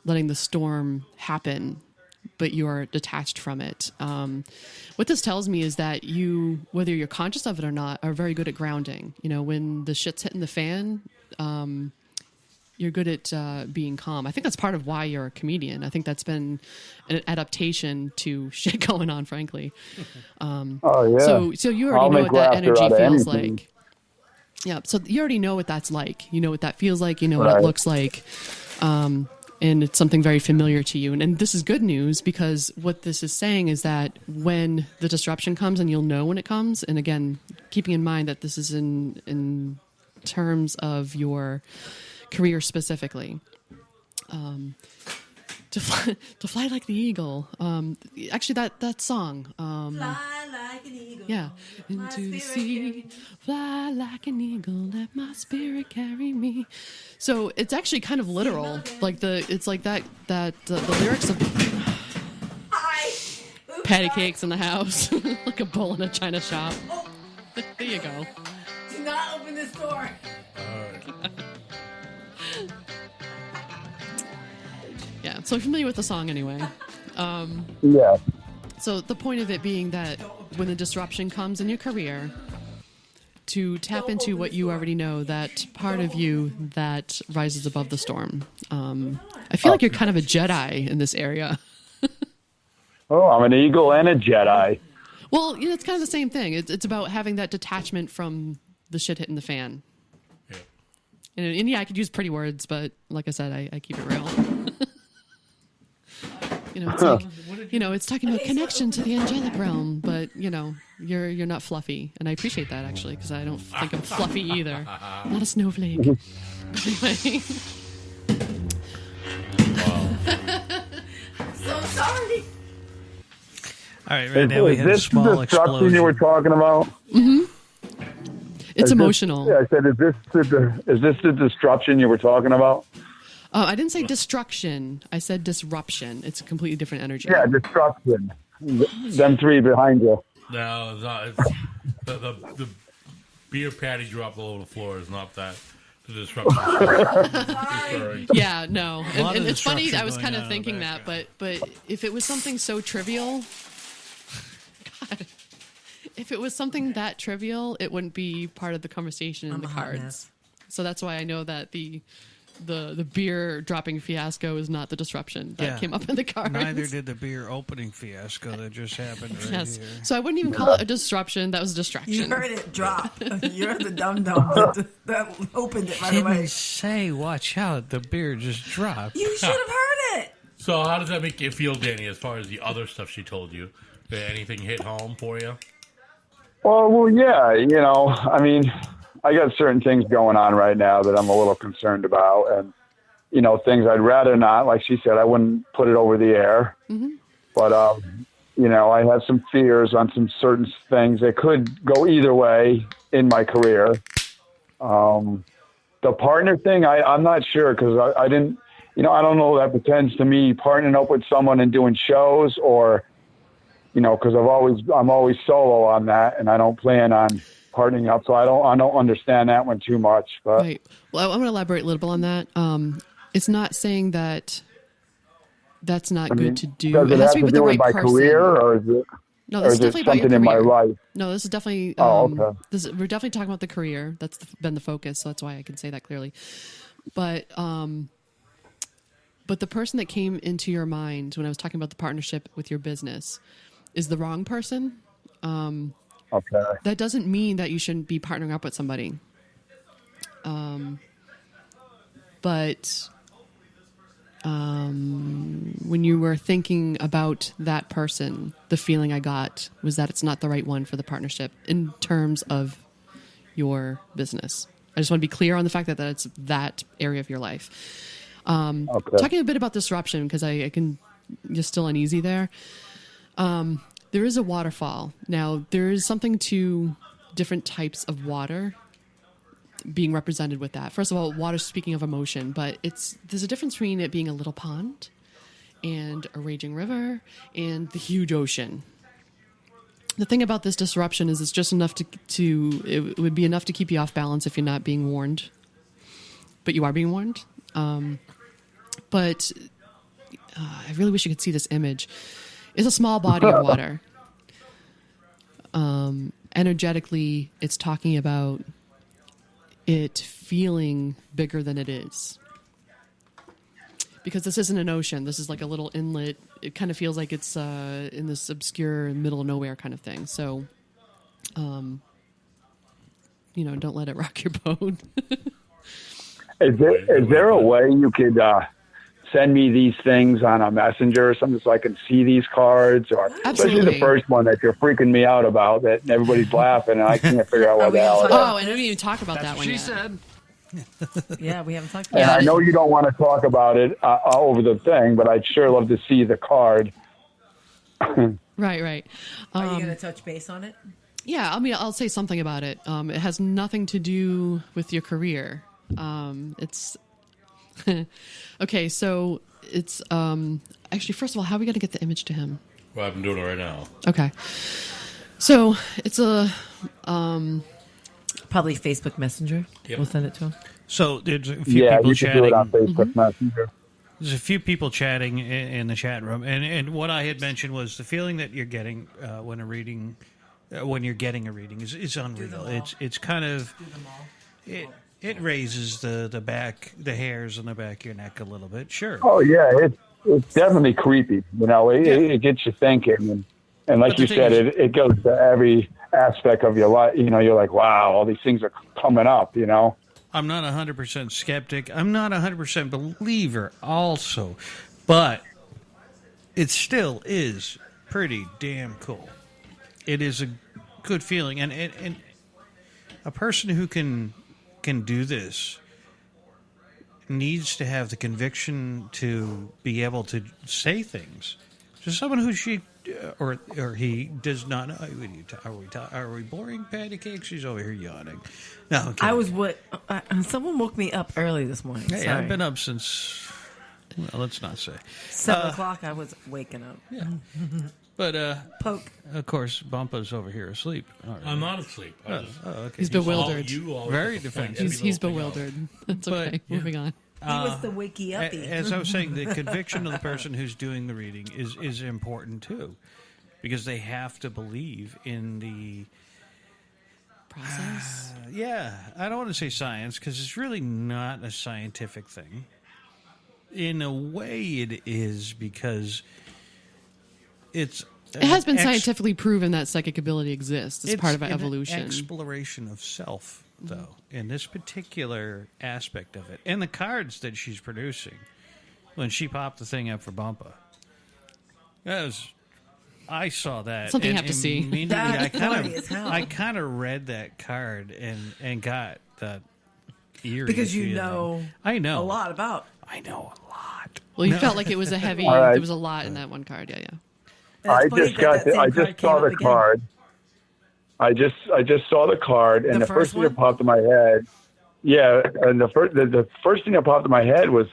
Speaker 8: letting the storm happen, but you're detached from it. What this tells me is that you, whether you're conscious of it or not, are very good at grounding. You know, when the shit's hitting the fan, you're good at being calm. I think that's part of why you're a comedian. I think that's been an adaptation to shit going on, frankly.
Speaker 17: Oh, yeah.
Speaker 8: So you already know what that energy feels like. Yeah, so you already know what that's like. You know what that feels like. You know what it looks like. And it's something very familiar to you. And this is good news, because what this is saying is that when the disruption comes, and you'll know when it comes, and again, keeping in mind that this is in terms of your career specifically, to fly like the eagle. Actually, that song.
Speaker 7: Fly like an eagle.
Speaker 8: Yeah. Into the sea, fly like an eagle, let my spirit carry me. So it's actually kind of literal. Like it's like that the lyrics of patty cakes in the house, like a bull in a china shop. There you go.
Speaker 7: Do not open this door.
Speaker 8: So I'm familiar with the song anyway.
Speaker 17: Yeah.
Speaker 8: So the point of it being that when the disruption comes in your career, to tap into what you already know, that part of you that rises above the storm. I feel like you're kind of a Jedi in this area.
Speaker 17: Oh, I'm an eagle and a Jedi.
Speaker 8: Well, it's kind of the same thing. It's about having that detachment from the shit hitting the fan.
Speaker 9: Yeah.
Speaker 8: And yeah, I could use pretty words, but like I said, I keep it real. It's like, it's talking about connection to the angelic realm, but you're not fluffy, and I appreciate that actually, because I don't think I'm fluffy either. Not a snowflake. Anyway.
Speaker 7: So sorry.
Speaker 6: All right, right now we
Speaker 17: Is
Speaker 6: had a
Speaker 17: this
Speaker 6: small
Speaker 17: the destruction
Speaker 6: explosion.
Speaker 17: you were talking about?
Speaker 8: Mm-hmm. It's
Speaker 17: Is
Speaker 8: emotional.
Speaker 17: This, I said, is this the disruption you were talking about?
Speaker 8: I didn't say destruction. I said disruption. It's a completely different energy.
Speaker 17: Yeah, disruption. Them three behind you.
Speaker 9: No, it's not. It's the beer patty dropped all over the floor is not that. The disruption.
Speaker 8: Yeah, no.
Speaker 6: A lot
Speaker 8: And
Speaker 6: of
Speaker 8: it's funny,
Speaker 6: disruption
Speaker 8: I was
Speaker 6: going
Speaker 8: kind
Speaker 6: on
Speaker 8: of
Speaker 6: in the
Speaker 8: thinking that, but if it was something so trivial, God, if it was something that trivial, it wouldn't be part of the conversation in the cards. So that's why I know that the beer dropping fiasco is not the disruption that came up in the cards.
Speaker 6: Neither did the beer opening fiasco that just happened right
Speaker 8: Yes.
Speaker 6: here.
Speaker 8: So I wouldn't even call it a disruption. That was a distraction.
Speaker 7: You heard it drop. You're the dum-dum that opened it right
Speaker 6: Didn't
Speaker 7: away.
Speaker 6: say, watch out, the beer just dropped.
Speaker 7: You should have heard it.
Speaker 9: So how does that make you feel, Danny, as far as the other stuff she told you? Did anything hit home for you?
Speaker 17: Well, yeah, I mean, I got certain things going on right now that I'm a little concerned about, and things I'd rather not. Like she said, I wouldn't put it over the air, but I have some fears on some certain things that could go either way in my career. The partner thing, I'm not sure, because I didn't, I don't know if that pertains to me partnering up with someone and doing shows, or because I'm always solo on that, and I don't plan on partnering up, so I don't understand that one too much. But
Speaker 8: Right. Well, I'm going to elaborate a little bit on that. It's not saying that that's not good to do.
Speaker 17: Does it
Speaker 8: has
Speaker 17: have
Speaker 8: to be
Speaker 17: to
Speaker 8: with
Speaker 17: do
Speaker 8: the
Speaker 17: with
Speaker 8: right
Speaker 17: my
Speaker 8: person.
Speaker 17: career, or is it?
Speaker 8: No,
Speaker 17: or
Speaker 8: this
Speaker 17: is
Speaker 8: is
Speaker 17: it
Speaker 8: definitely about your
Speaker 17: something in my
Speaker 8: career.
Speaker 17: life?
Speaker 8: No, this is definitely.
Speaker 17: Okay.
Speaker 8: We're definitely talking about the career. That's been the focus, so that's why I can say that clearly. But the person that came into your mind when I was talking about the partnership with your business is the wrong person.
Speaker 17: Okay.
Speaker 8: That doesn't mean that you shouldn't be partnering up with somebody. But when you were thinking about that person, the feeling I got was that it's not the right one for the partnership in terms of your business. I just want to be clear on the fact that it's that area of your life. Talking a bit about disruption, because I can, you're still uneasy there. There is a waterfall. Now, there is something to different types of water being represented with that. First of all, water, speaking of emotion, but there's a difference between it being a little pond and a raging river and the huge ocean. The thing about this disruption is it's just enough it would be enough to keep you off balance if you're not being warned. But you are being warned. But I really wish you could see this image. It's a small body of water. Energetically, it's talking about it feeling bigger than it is. Because this isn't an ocean. This is like a little inlet. It kind of feels like it's in this obscure middle of nowhere kind of thing. So, don't let it rock your boat.
Speaker 17: Is there a way you could send me these things on a messenger or something so I can see these cards? Or
Speaker 8: Absolutely.
Speaker 17: especially the first one that you're freaking me out about, that everybody's laughing and I can't figure out what the hell it is.
Speaker 8: Oh, and we didn't even talk about that one
Speaker 6: She
Speaker 8: yet.
Speaker 6: said.
Speaker 7: Yeah, we haven't talked
Speaker 17: And
Speaker 7: about
Speaker 17: I
Speaker 7: it.
Speaker 17: know you don't want to talk about it over the thing, but I'd sure love to see the card.
Speaker 8: Right.
Speaker 7: Are you going to touch base on it?
Speaker 8: Yeah, I mean, I'll say something about it. It has nothing to do with your career. It's okay. So it's actually, first of all, how are we going to get the image to him?
Speaker 9: Well, I've been doing it right now.
Speaker 8: Okay. So it's a
Speaker 7: Probably Facebook Messenger.
Speaker 9: Yep.
Speaker 7: We'll send it to him.
Speaker 6: So there's a few
Speaker 17: Yeah,
Speaker 6: people
Speaker 17: you should do
Speaker 6: chatting.
Speaker 17: it on Facebook Messenger.
Speaker 6: There's a few people chatting in the chat room, and what I had mentioned was the feeling that you're getting when you're getting a reading is unreal. It's kind of it raises the hairs on the back of your neck a little bit. Sure.
Speaker 17: Oh yeah, it's definitely creepy. It gets you thinking, and like you said, it goes to every aspect of your life. You're like, wow, all these things are coming up.
Speaker 6: I'm not 100% skeptic. I'm not 100% believer also. But it still is pretty damn cool. It is a good feeling. And a person who can do this needs to have the conviction to be able to say things. To someone who she or he does not know. Are we boring patty cakes? She's over here yawning. No, I'm kidding.
Speaker 7: I was someone woke me up early this morning.
Speaker 6: Hey,
Speaker 7: Sorry.
Speaker 6: I've been up since, well, let's not say.
Speaker 7: 7 o'clock, I was waking up.
Speaker 6: Yeah. But,
Speaker 7: Poke.
Speaker 6: Of course, Bumpa's over here asleep. Right.
Speaker 9: I'm not asleep.
Speaker 6: Okay.
Speaker 8: He's bewildered.
Speaker 6: Very defensive.
Speaker 8: He's bewildered. That's okay. Moving on.
Speaker 7: He was the wakey uppy.
Speaker 6: As I was saying, the conviction of the person who's doing the reading is important too, because they have to believe in the
Speaker 8: process.
Speaker 6: I don't want to say science because it's really not a scientific thing. In a way, it is because it
Speaker 8: has been scientifically proven that psychic ability exists as part of evolution.
Speaker 6: An exploration of self, though, in this particular aspect of it. And the cards that she's producing, when she popped the thing up for Bumpa, I saw that.
Speaker 8: Something you have to see.
Speaker 6: I kind of read that card and got that eerie
Speaker 7: because
Speaker 6: feeling.
Speaker 7: I know a lot about.
Speaker 6: I know a lot.
Speaker 8: Well, you felt like it was a heavy.
Speaker 17: Right.
Speaker 8: There was a lot in that one card. Yeah.
Speaker 17: I just saw the card. I just saw the card, and the first thing that popped in my head, and the first thing that popped in my head was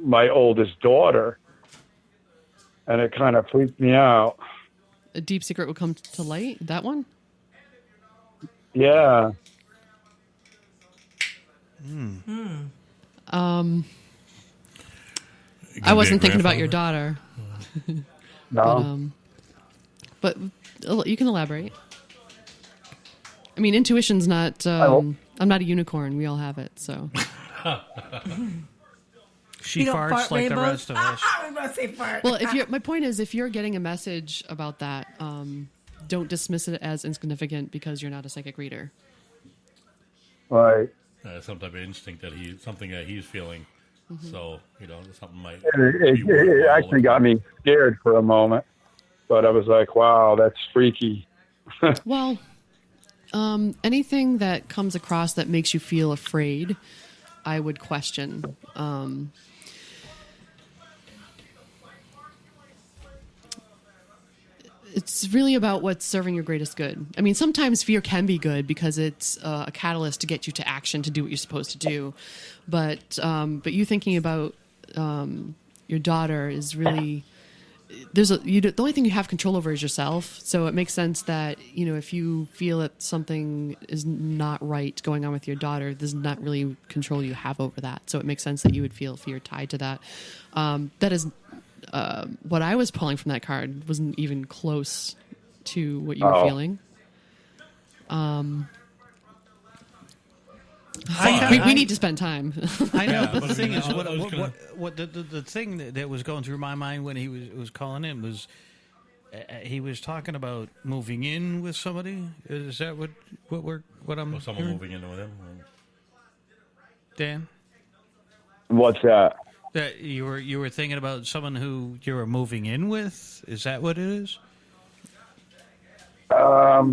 Speaker 17: my oldest daughter, and it kind of freaked me out.
Speaker 8: A deep secret would come to light. That one.
Speaker 17: Yeah.
Speaker 8: I wasn't thinking about your daughter.
Speaker 17: No.
Speaker 8: But you can elaborate. I mean, intuition's not. I'm not a unicorn. We all have it. So.
Speaker 6: She farts like the rest of us.
Speaker 7: I was about to say fart.
Speaker 8: Well, my point is, if you're getting a message about that, don't dismiss it as insignificant because you're not a psychic reader.
Speaker 17: Right.
Speaker 9: Some type of instinct something that he's feeling.
Speaker 8: Mm-hmm.
Speaker 9: So something might.
Speaker 17: It actually got me scared for a moment, but I was like, "Wow, that's freaky."
Speaker 8: Well, anything that comes across that makes you feel afraid, I would question. It's really about what's serving your greatest good. I mean, sometimes fear can be good because it's a catalyst to get you to action to do what you're supposed to do. But you thinking about your daughter is really the only thing you have control over is yourself. So it makes sense that if you feel that something is not right going on with your daughter, there's not really control you have over that. So it makes sense that you would feel fear tied to that. That is. What I was pulling from that card wasn't even close to what you were feeling. We need to spend time.
Speaker 6: I know, but the thing is, what the thing that was going through my mind when he was calling in was he was talking about moving in with somebody. Is that what I'm?
Speaker 9: Someone
Speaker 6: hearing?
Speaker 9: moving in with him.
Speaker 6: Dan,
Speaker 17: what's that?
Speaker 6: That you were thinking about someone who you were moving in with? Is that what it is?
Speaker 17: That's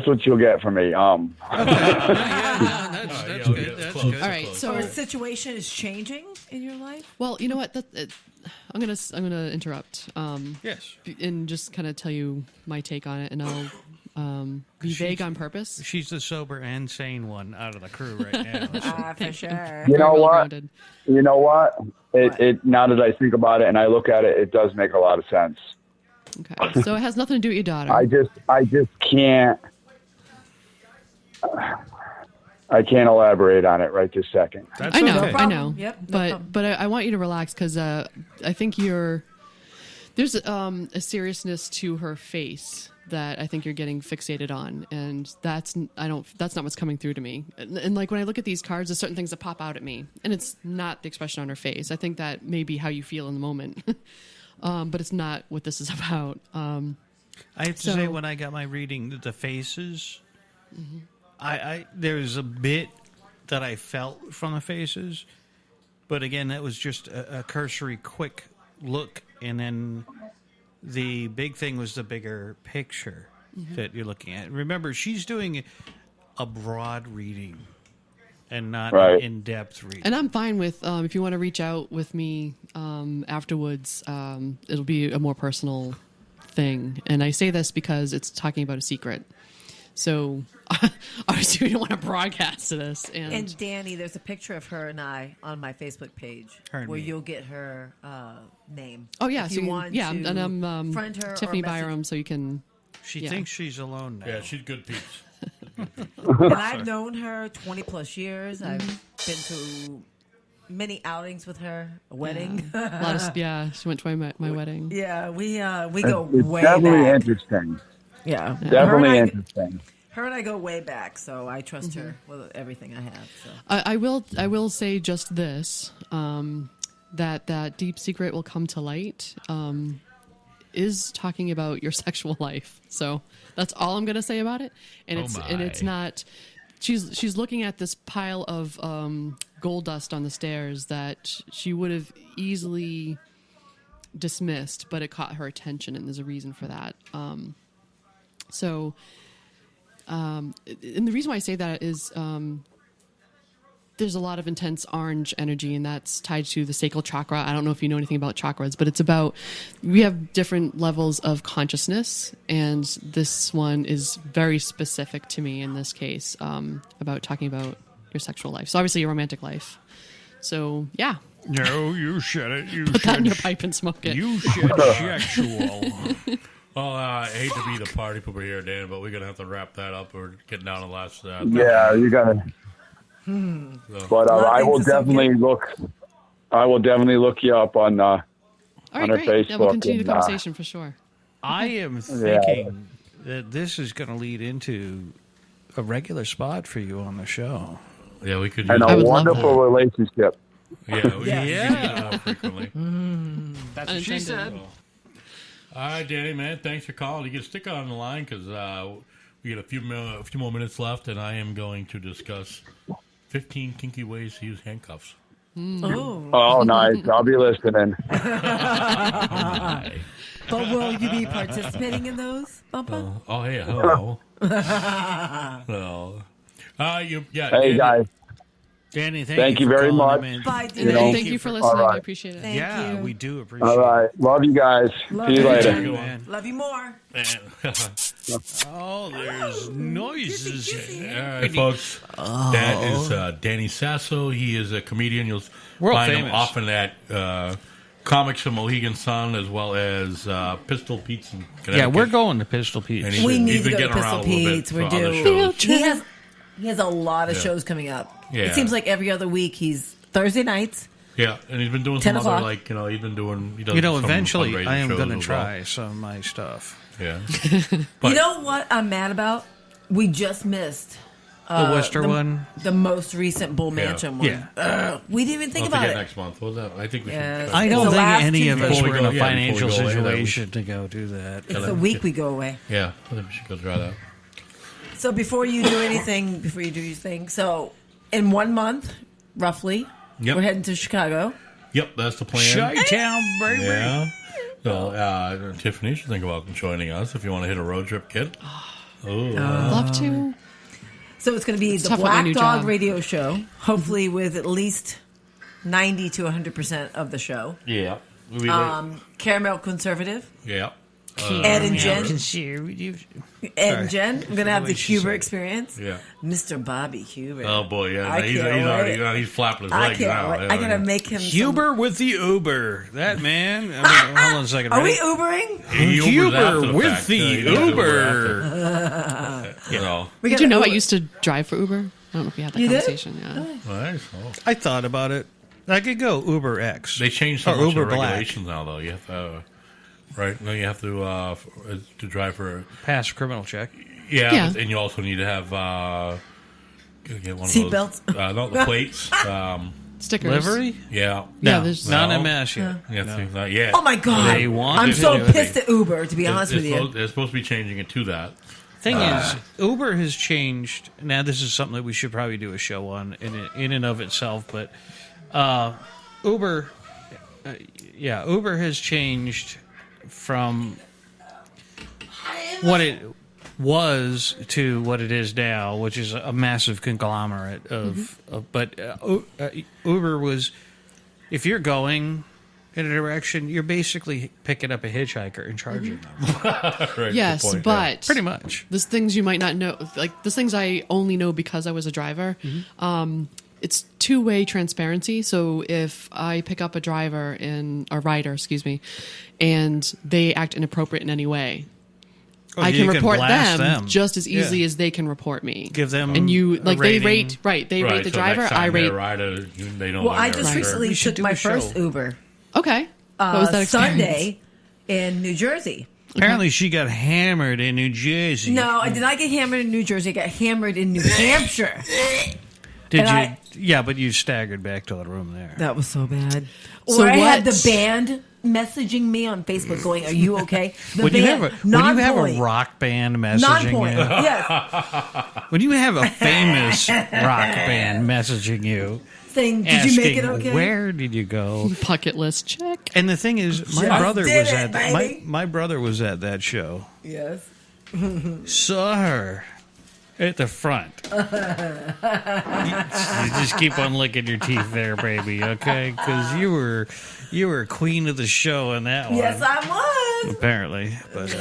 Speaker 17: what you'll get from me.
Speaker 6: That's good. That's good.
Speaker 8: All right, so
Speaker 7: our situation is changing in your life.
Speaker 8: Well, you know what? I'm gonna interrupt.
Speaker 6: Yes,
Speaker 8: and just kind of tell you my take on it, and I'll. Be vague on purpose.
Speaker 6: She's the sober and sane one out of the crew right now.
Speaker 7: For sure.
Speaker 17: You know what? It now that I think about it and I look at it, it does make a lot of sense.
Speaker 8: Okay, so it has nothing to do with your daughter.
Speaker 17: I just can't. I can't elaborate on it right this second.
Speaker 6: That's
Speaker 8: I know,
Speaker 6: okay.
Speaker 8: I know.
Speaker 7: Yep, no
Speaker 8: but
Speaker 7: problem.
Speaker 8: but I want you to relax because I think there's a seriousness to her face that I think you're getting fixated on, and that's not what's coming through to me. And like when I look at these cards, there's certain things that pop out at me, and it's not the expression on her face. I think that may be how you feel in the moment, but it's not what this is about.
Speaker 6: I have to say, when I got my reading, the faces, there's a bit that I felt from the faces, but again, that was just a cursory, quick look, and then the big thing was the bigger picture that you're looking at. Remember, she's doing a broad reading and not an in-depth reading.
Speaker 8: And I'm fine with if you want to reach out with me afterwards. It'll be a more personal thing, and I say this because it's talking about a secret. So obviously we don't want to broadcast this.
Speaker 7: And Danny, there's a picture of her and I on my Facebook page where you'll get her name.
Speaker 8: Oh yeah,
Speaker 7: if
Speaker 8: so
Speaker 7: you want
Speaker 8: yeah,
Speaker 7: to
Speaker 8: and I'm
Speaker 7: friend her
Speaker 8: Tiffany
Speaker 7: or message-
Speaker 8: Byram, so you can.
Speaker 6: She thinks she's alone now.
Speaker 9: Yeah, she's good peeps.
Speaker 7: And I've known her 20 plus years. I've been to many outings with her, a wedding.
Speaker 8: A lot of, she went to my wedding.
Speaker 7: Yeah, we go
Speaker 17: It's
Speaker 7: way
Speaker 17: definitely
Speaker 7: back.
Speaker 17: interesting.
Speaker 7: Yeah,
Speaker 17: Definitely interesting.
Speaker 7: Her and I go way back, so I trust her with everything I have. So.
Speaker 8: I will say just this, that deep secret will come to light, is talking about your sexual life. So that's all I'm going to say about it. And it's not, she's looking at this pile of gold dust on the stairs that she would have easily dismissed, but it caught her attention, and there's a reason for that. And the reason why I say that is there's a lot of intense orange energy, and that's tied to the sacral chakra. I don't know if you know anything about chakras, but it's about, we have different levels of consciousness, and this one is very specific to me in this case, about talking about your sexual life. So obviously your romantic life. So yeah.
Speaker 6: No, you said it. You
Speaker 8: put that in your pipe and smoke it.
Speaker 6: You said sexual.
Speaker 9: Well, I hate to be the party pooper here, Dan, but we're going to have to wrap that up. We're getting down to the last...
Speaker 17: Yeah, you got to... But I will definitely look... I will definitely look you up on
Speaker 8: All right,
Speaker 17: on her
Speaker 8: great.
Speaker 17: Facebook.
Speaker 8: Yeah, we'll continue the conversation for sure.
Speaker 6: I am thinking that this is going to lead into a regular spot for you on the show.
Speaker 9: Yeah, we could.
Speaker 17: And a wonderful relationship.
Speaker 9: Yeah,
Speaker 6: Yeah.
Speaker 9: frequently.
Speaker 6: That's what she said.
Speaker 9: All right, Danny, man, thanks for calling. You can stick on the line because we got a few more minutes left, and I am going to discuss 15 kinky ways to use handcuffs.
Speaker 17: Oh, nice. I'll be listening.
Speaker 7: But will you be participating in those, Bumpa?
Speaker 9: Oh, yeah. Hello. No.
Speaker 17: Hey,
Speaker 9: Danny,
Speaker 17: guys.
Speaker 6: Danny,
Speaker 17: Thank you very much.
Speaker 7: Bye,
Speaker 17: You
Speaker 7: Danny.
Speaker 17: know,
Speaker 8: Thank you for listening.
Speaker 17: all right.
Speaker 8: I appreciate it.
Speaker 6: Yeah, we do appreciate
Speaker 17: All right. Love you guys.
Speaker 7: Love
Speaker 17: See you
Speaker 7: you,
Speaker 17: later.
Speaker 7: Danny.
Speaker 6: Man.
Speaker 7: Love you more.
Speaker 6: Oh, there's noises.
Speaker 9: All right, folks. That is Danny Sasso. He is a comedian. You'll
Speaker 6: World
Speaker 9: find him
Speaker 6: famous.
Speaker 9: often at Comics from Mohegan Sun, as well as Pistol Pete's in Connecticut.
Speaker 6: Yeah, we're going to Pistol Pete's.
Speaker 9: And he's
Speaker 7: We
Speaker 9: been-
Speaker 7: need
Speaker 9: he's
Speaker 7: to
Speaker 9: been
Speaker 7: go to
Speaker 9: getting around
Speaker 7: Pistol
Speaker 9: a little bit
Speaker 7: Pete's. We're
Speaker 9: for other
Speaker 7: due.
Speaker 9: shows.
Speaker 7: He has a lot of
Speaker 9: Yeah.
Speaker 7: shows coming up.
Speaker 9: Yeah.
Speaker 7: It seems like every other week he's Thursday nights.
Speaker 9: Yeah, and he's been doing
Speaker 7: 10
Speaker 9: some other,
Speaker 7: o'clock.
Speaker 9: like, he's been doing... He does
Speaker 6: You know,
Speaker 9: some
Speaker 6: eventually
Speaker 9: fundraising
Speaker 6: I am
Speaker 9: shows
Speaker 6: going to
Speaker 9: as well.
Speaker 6: try some of my stuff.
Speaker 9: Yeah.
Speaker 7: You know what I'm mad about? We just missed
Speaker 6: The Worcester one?
Speaker 7: the most recent Bull
Speaker 9: Yeah.
Speaker 7: Mansion one.
Speaker 6: Yeah.
Speaker 7: We didn't even think
Speaker 9: Don't
Speaker 7: about
Speaker 9: forget
Speaker 7: it.
Speaker 9: next month. What was that? I think we
Speaker 7: Yes.
Speaker 9: should...
Speaker 6: I
Speaker 7: It's
Speaker 6: don't
Speaker 7: the
Speaker 6: think
Speaker 7: last
Speaker 6: any of us
Speaker 7: Tuesday.
Speaker 6: were in a
Speaker 9: Before we go
Speaker 6: financial
Speaker 9: away, that we
Speaker 6: situation to go do that.
Speaker 7: It's the week we go away.
Speaker 9: Yeah, I think we should go try that.
Speaker 7: So before you do anything, before you do your thing, so in 1 month, roughly,
Speaker 9: Yep.
Speaker 7: we're heading to Chicago.
Speaker 9: Yep, that's the plan.
Speaker 6: Chi-town, baby.
Speaker 9: Yeah. So, Tiffany, you should think about joining us if you want to hit a road trip, kid.
Speaker 8: Love to.
Speaker 7: So it's going to be
Speaker 8: It's
Speaker 7: the
Speaker 8: tough with my
Speaker 7: Black
Speaker 8: new
Speaker 7: Dog
Speaker 8: job.
Speaker 7: Radio Show, hopefully with at least 90 to 100% of the show.
Speaker 9: Yeah.
Speaker 7: Caramel Conservative.
Speaker 9: Yeah.
Speaker 7: Ed and Jen.
Speaker 6: Conservative.
Speaker 7: Ed and Jen. I'm going to have the Huber experience.
Speaker 9: Yeah.
Speaker 7: Mr. Bobby Huber.
Speaker 9: Oh, boy, yeah.
Speaker 7: I
Speaker 9: He's
Speaker 7: can't
Speaker 9: already
Speaker 7: wait.
Speaker 9: he's flapping his
Speaker 7: I
Speaker 9: legs
Speaker 7: can't
Speaker 9: now.
Speaker 7: wait. I got to make him
Speaker 6: Huber with the Uber. That man. I mean, hold on a second.
Speaker 7: Are we
Speaker 6: ready?
Speaker 7: Ubering?
Speaker 9: He Ubers after
Speaker 6: Huber
Speaker 9: the
Speaker 6: with
Speaker 9: fact.
Speaker 6: the
Speaker 9: He does Uber
Speaker 6: Uber.
Speaker 9: You know.
Speaker 7: We
Speaker 8: Did
Speaker 7: gotta
Speaker 8: you know I
Speaker 7: Uber.
Speaker 8: used to drive for Uber? I don't know if we had that
Speaker 7: You did?
Speaker 8: conversation. Yeah.
Speaker 9: Nice. Oh.
Speaker 6: I thought about it. I could go Uber X.
Speaker 9: They changed so
Speaker 6: or
Speaker 9: much
Speaker 6: Uber
Speaker 9: of the
Speaker 6: Black.
Speaker 9: regulations now, though. You have to, right? No, you have to drive for
Speaker 6: Pass a criminal check.
Speaker 8: Yeah.
Speaker 9: and you also need to have get one of
Speaker 7: Seatbelts?
Speaker 9: those. No, the plates.
Speaker 8: Stickers.
Speaker 6: Livery?
Speaker 9: Yeah.
Speaker 8: Yeah,
Speaker 6: No,
Speaker 8: there's-
Speaker 6: not
Speaker 9: No.
Speaker 6: MS yet.
Speaker 9: You have
Speaker 6: No.
Speaker 9: to, not yet.
Speaker 7: Oh my god!
Speaker 6: They want
Speaker 7: I'm
Speaker 6: to
Speaker 7: so
Speaker 6: do it.
Speaker 7: pissed at Uber. To be honest with you,
Speaker 9: They're supposed to be changing it to that.
Speaker 6: Thing is, Uber has changed. Now, this is something that we should probably do a show on in and of itself. But Uber, Uber has changed from what it was to what it is now, which is a massive conglomerate of. But Uber was, if you're going in a direction, you're basically picking up a hitchhiker and charging them.
Speaker 9: Right,
Speaker 8: Yes,
Speaker 9: good point,
Speaker 8: but
Speaker 6: Pretty much.
Speaker 8: there's things you might not know. Like there's things I only know because I was a driver. It's two-way transparency. So if I pick up a rider, and they act inappropriate in any way,
Speaker 6: Oh,
Speaker 8: I
Speaker 6: you
Speaker 8: can
Speaker 6: can
Speaker 8: report
Speaker 6: blast
Speaker 8: them,
Speaker 6: them.
Speaker 8: just as easily
Speaker 6: Yeah.
Speaker 8: as they can report me.
Speaker 6: Give them
Speaker 8: and you
Speaker 6: a
Speaker 8: like they
Speaker 6: rating.
Speaker 8: rate They rate the
Speaker 9: so
Speaker 8: driver.
Speaker 9: next
Speaker 8: I
Speaker 9: time
Speaker 8: rate.
Speaker 9: they're a rider, they know.
Speaker 7: well,
Speaker 9: they're
Speaker 7: I
Speaker 9: a
Speaker 7: just
Speaker 9: rider.
Speaker 7: recently
Speaker 6: We should
Speaker 7: took
Speaker 6: do
Speaker 7: my
Speaker 6: a show.
Speaker 7: first Uber
Speaker 8: Okay, what was that experience?
Speaker 7: Sunday in New Jersey.
Speaker 6: Apparently, she got hammered in New Jersey.
Speaker 7: No, I did not get hammered in New Jersey. I got hammered in New Hampshire.
Speaker 6: Did
Speaker 7: and
Speaker 6: you? Yeah, but you staggered back to the room there.
Speaker 7: That was so bad.
Speaker 8: So
Speaker 7: Or I had
Speaker 8: what-
Speaker 7: the band messaging me on Facebook going, "Are you okay?" The
Speaker 6: When you
Speaker 7: band,
Speaker 6: have a
Speaker 7: non-point.
Speaker 6: rock band messaging
Speaker 7: Non-point.
Speaker 6: you,
Speaker 7: Yes.
Speaker 6: when you have a famous rock band messaging you,
Speaker 7: Saying, "Did
Speaker 6: asking
Speaker 7: you make it okay?"
Speaker 6: where did you go?
Speaker 8: Bucket list check.
Speaker 6: And the thing is, my
Speaker 7: Just
Speaker 6: brother
Speaker 7: did
Speaker 6: was
Speaker 7: it,
Speaker 6: at
Speaker 7: baby.
Speaker 6: my brother was at that show.
Speaker 7: Yes.
Speaker 6: Saw her at the front. You just keep on licking your teeth there, baby. Okay, because you were queen of the show in that one.
Speaker 7: Yes, I was.
Speaker 6: Apparently, but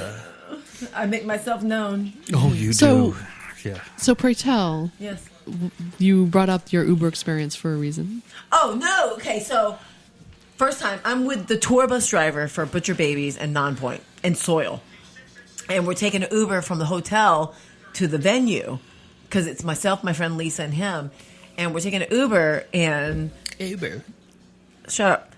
Speaker 7: I make myself known.
Speaker 6: oh, you
Speaker 8: So-
Speaker 6: do. Yeah.
Speaker 8: So pray tell,
Speaker 7: Yes.
Speaker 8: you brought up your Uber experience for a reason.
Speaker 7: Oh no. Okay, so first time I'm with the tour bus driver for Butcher Babies and Non-Point and Soil, and we're taking an Uber from the hotel to the venue because it's myself, my friend Lisa, and him, and we're taking an Uber and shut up.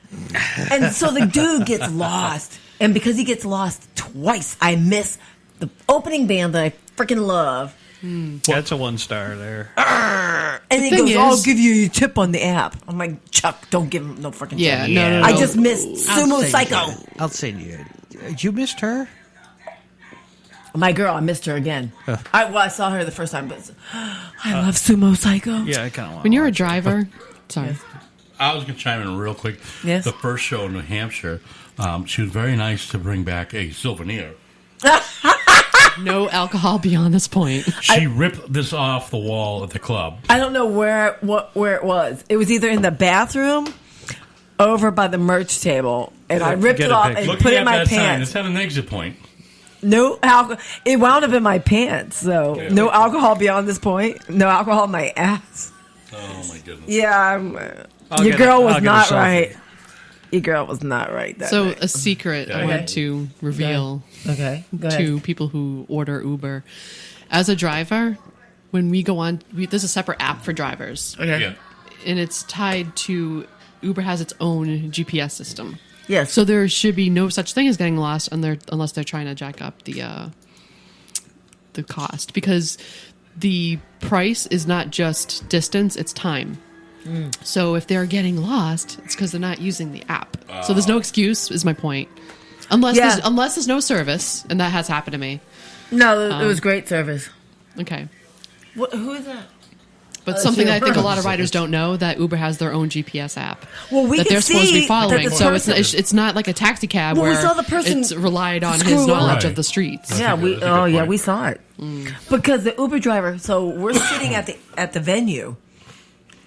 Speaker 7: And so the dude gets lost, and because he gets lost twice, I miss the opening band that I freaking love.
Speaker 6: That's a 1-star there.
Speaker 7: And he
Speaker 8: thing
Speaker 7: goes,
Speaker 8: is-
Speaker 7: "I'll give you your tip on the app." I'm like, "Chuck, don't give him no freaking
Speaker 8: Yeah,
Speaker 7: tip."
Speaker 8: no.
Speaker 7: I just missed Sumo Psycho.
Speaker 6: I'll send you. You missed her?
Speaker 7: My girl, I missed her again. I saw her the first time, but I love Sumo Psycho.
Speaker 6: Yeah, I kind of want.
Speaker 8: When you're a driver, sorry.
Speaker 9: I was going to chime in real quick.
Speaker 7: Yes.
Speaker 9: The first show in New Hampshire, she was very nice to bring back a souvenir.
Speaker 8: No alcohol beyond this point.
Speaker 9: She ripped this off the wall at the club.
Speaker 7: I don't know where it was. It was either in the bathroom, over by the merch table, and I ripped
Speaker 6: Get
Speaker 7: it
Speaker 6: a
Speaker 7: off
Speaker 6: picture.
Speaker 7: and
Speaker 9: Looking
Speaker 7: put it
Speaker 9: at
Speaker 7: in my
Speaker 9: that sign,
Speaker 7: pants.
Speaker 9: it's had an exit point.
Speaker 7: No alcohol. It wound up in my pants. So
Speaker 9: Yeah.
Speaker 7: no alcohol beyond this point. No alcohol in my ass.
Speaker 9: Oh my goodness.
Speaker 7: Yeah,
Speaker 6: I'll
Speaker 7: your
Speaker 6: get
Speaker 7: girl
Speaker 6: a-
Speaker 7: was
Speaker 6: I'll get a
Speaker 7: not
Speaker 6: selfie.
Speaker 7: right. Your girl was not right. That
Speaker 8: So
Speaker 7: night.
Speaker 8: a secret I want to reveal
Speaker 7: Okay, go
Speaker 8: to
Speaker 7: ahead.
Speaker 8: people who order Uber. As a driver, when we go on, there's a separate app for drivers,
Speaker 7: Okay.
Speaker 9: Yeah.
Speaker 8: and it's tied to Uber has its own GPS system.
Speaker 7: Yes.
Speaker 8: So there should be no such thing as getting lost unless they're trying to jack up the cost, because the price is not just distance, it's time. So if they're getting lost, it's because they're not using the app. So there's no excuse, is my point. Unless
Speaker 7: Yeah.
Speaker 8: there's no service, and that has happened to me.
Speaker 7: No, it was great service.
Speaker 8: Okay.
Speaker 7: Who is that?
Speaker 8: But
Speaker 7: Oh,
Speaker 8: something that I think a
Speaker 7: sure.
Speaker 8: lot of riders don't know, that Uber has their own GPS app.
Speaker 7: Well, we
Speaker 8: that
Speaker 7: could
Speaker 8: they're supposed to
Speaker 7: see
Speaker 8: be following.
Speaker 7: that the
Speaker 8: So
Speaker 7: person-
Speaker 8: it's not like a taxi cab
Speaker 7: Well, we
Speaker 8: where
Speaker 7: saw the person
Speaker 8: it's relied on
Speaker 7: screw
Speaker 8: his knowledge
Speaker 9: up.
Speaker 8: of the streets.
Speaker 7: Yeah,
Speaker 9: That's a good
Speaker 7: yeah,
Speaker 9: point.
Speaker 7: we saw it because the Uber driver. So we're sitting at the venue.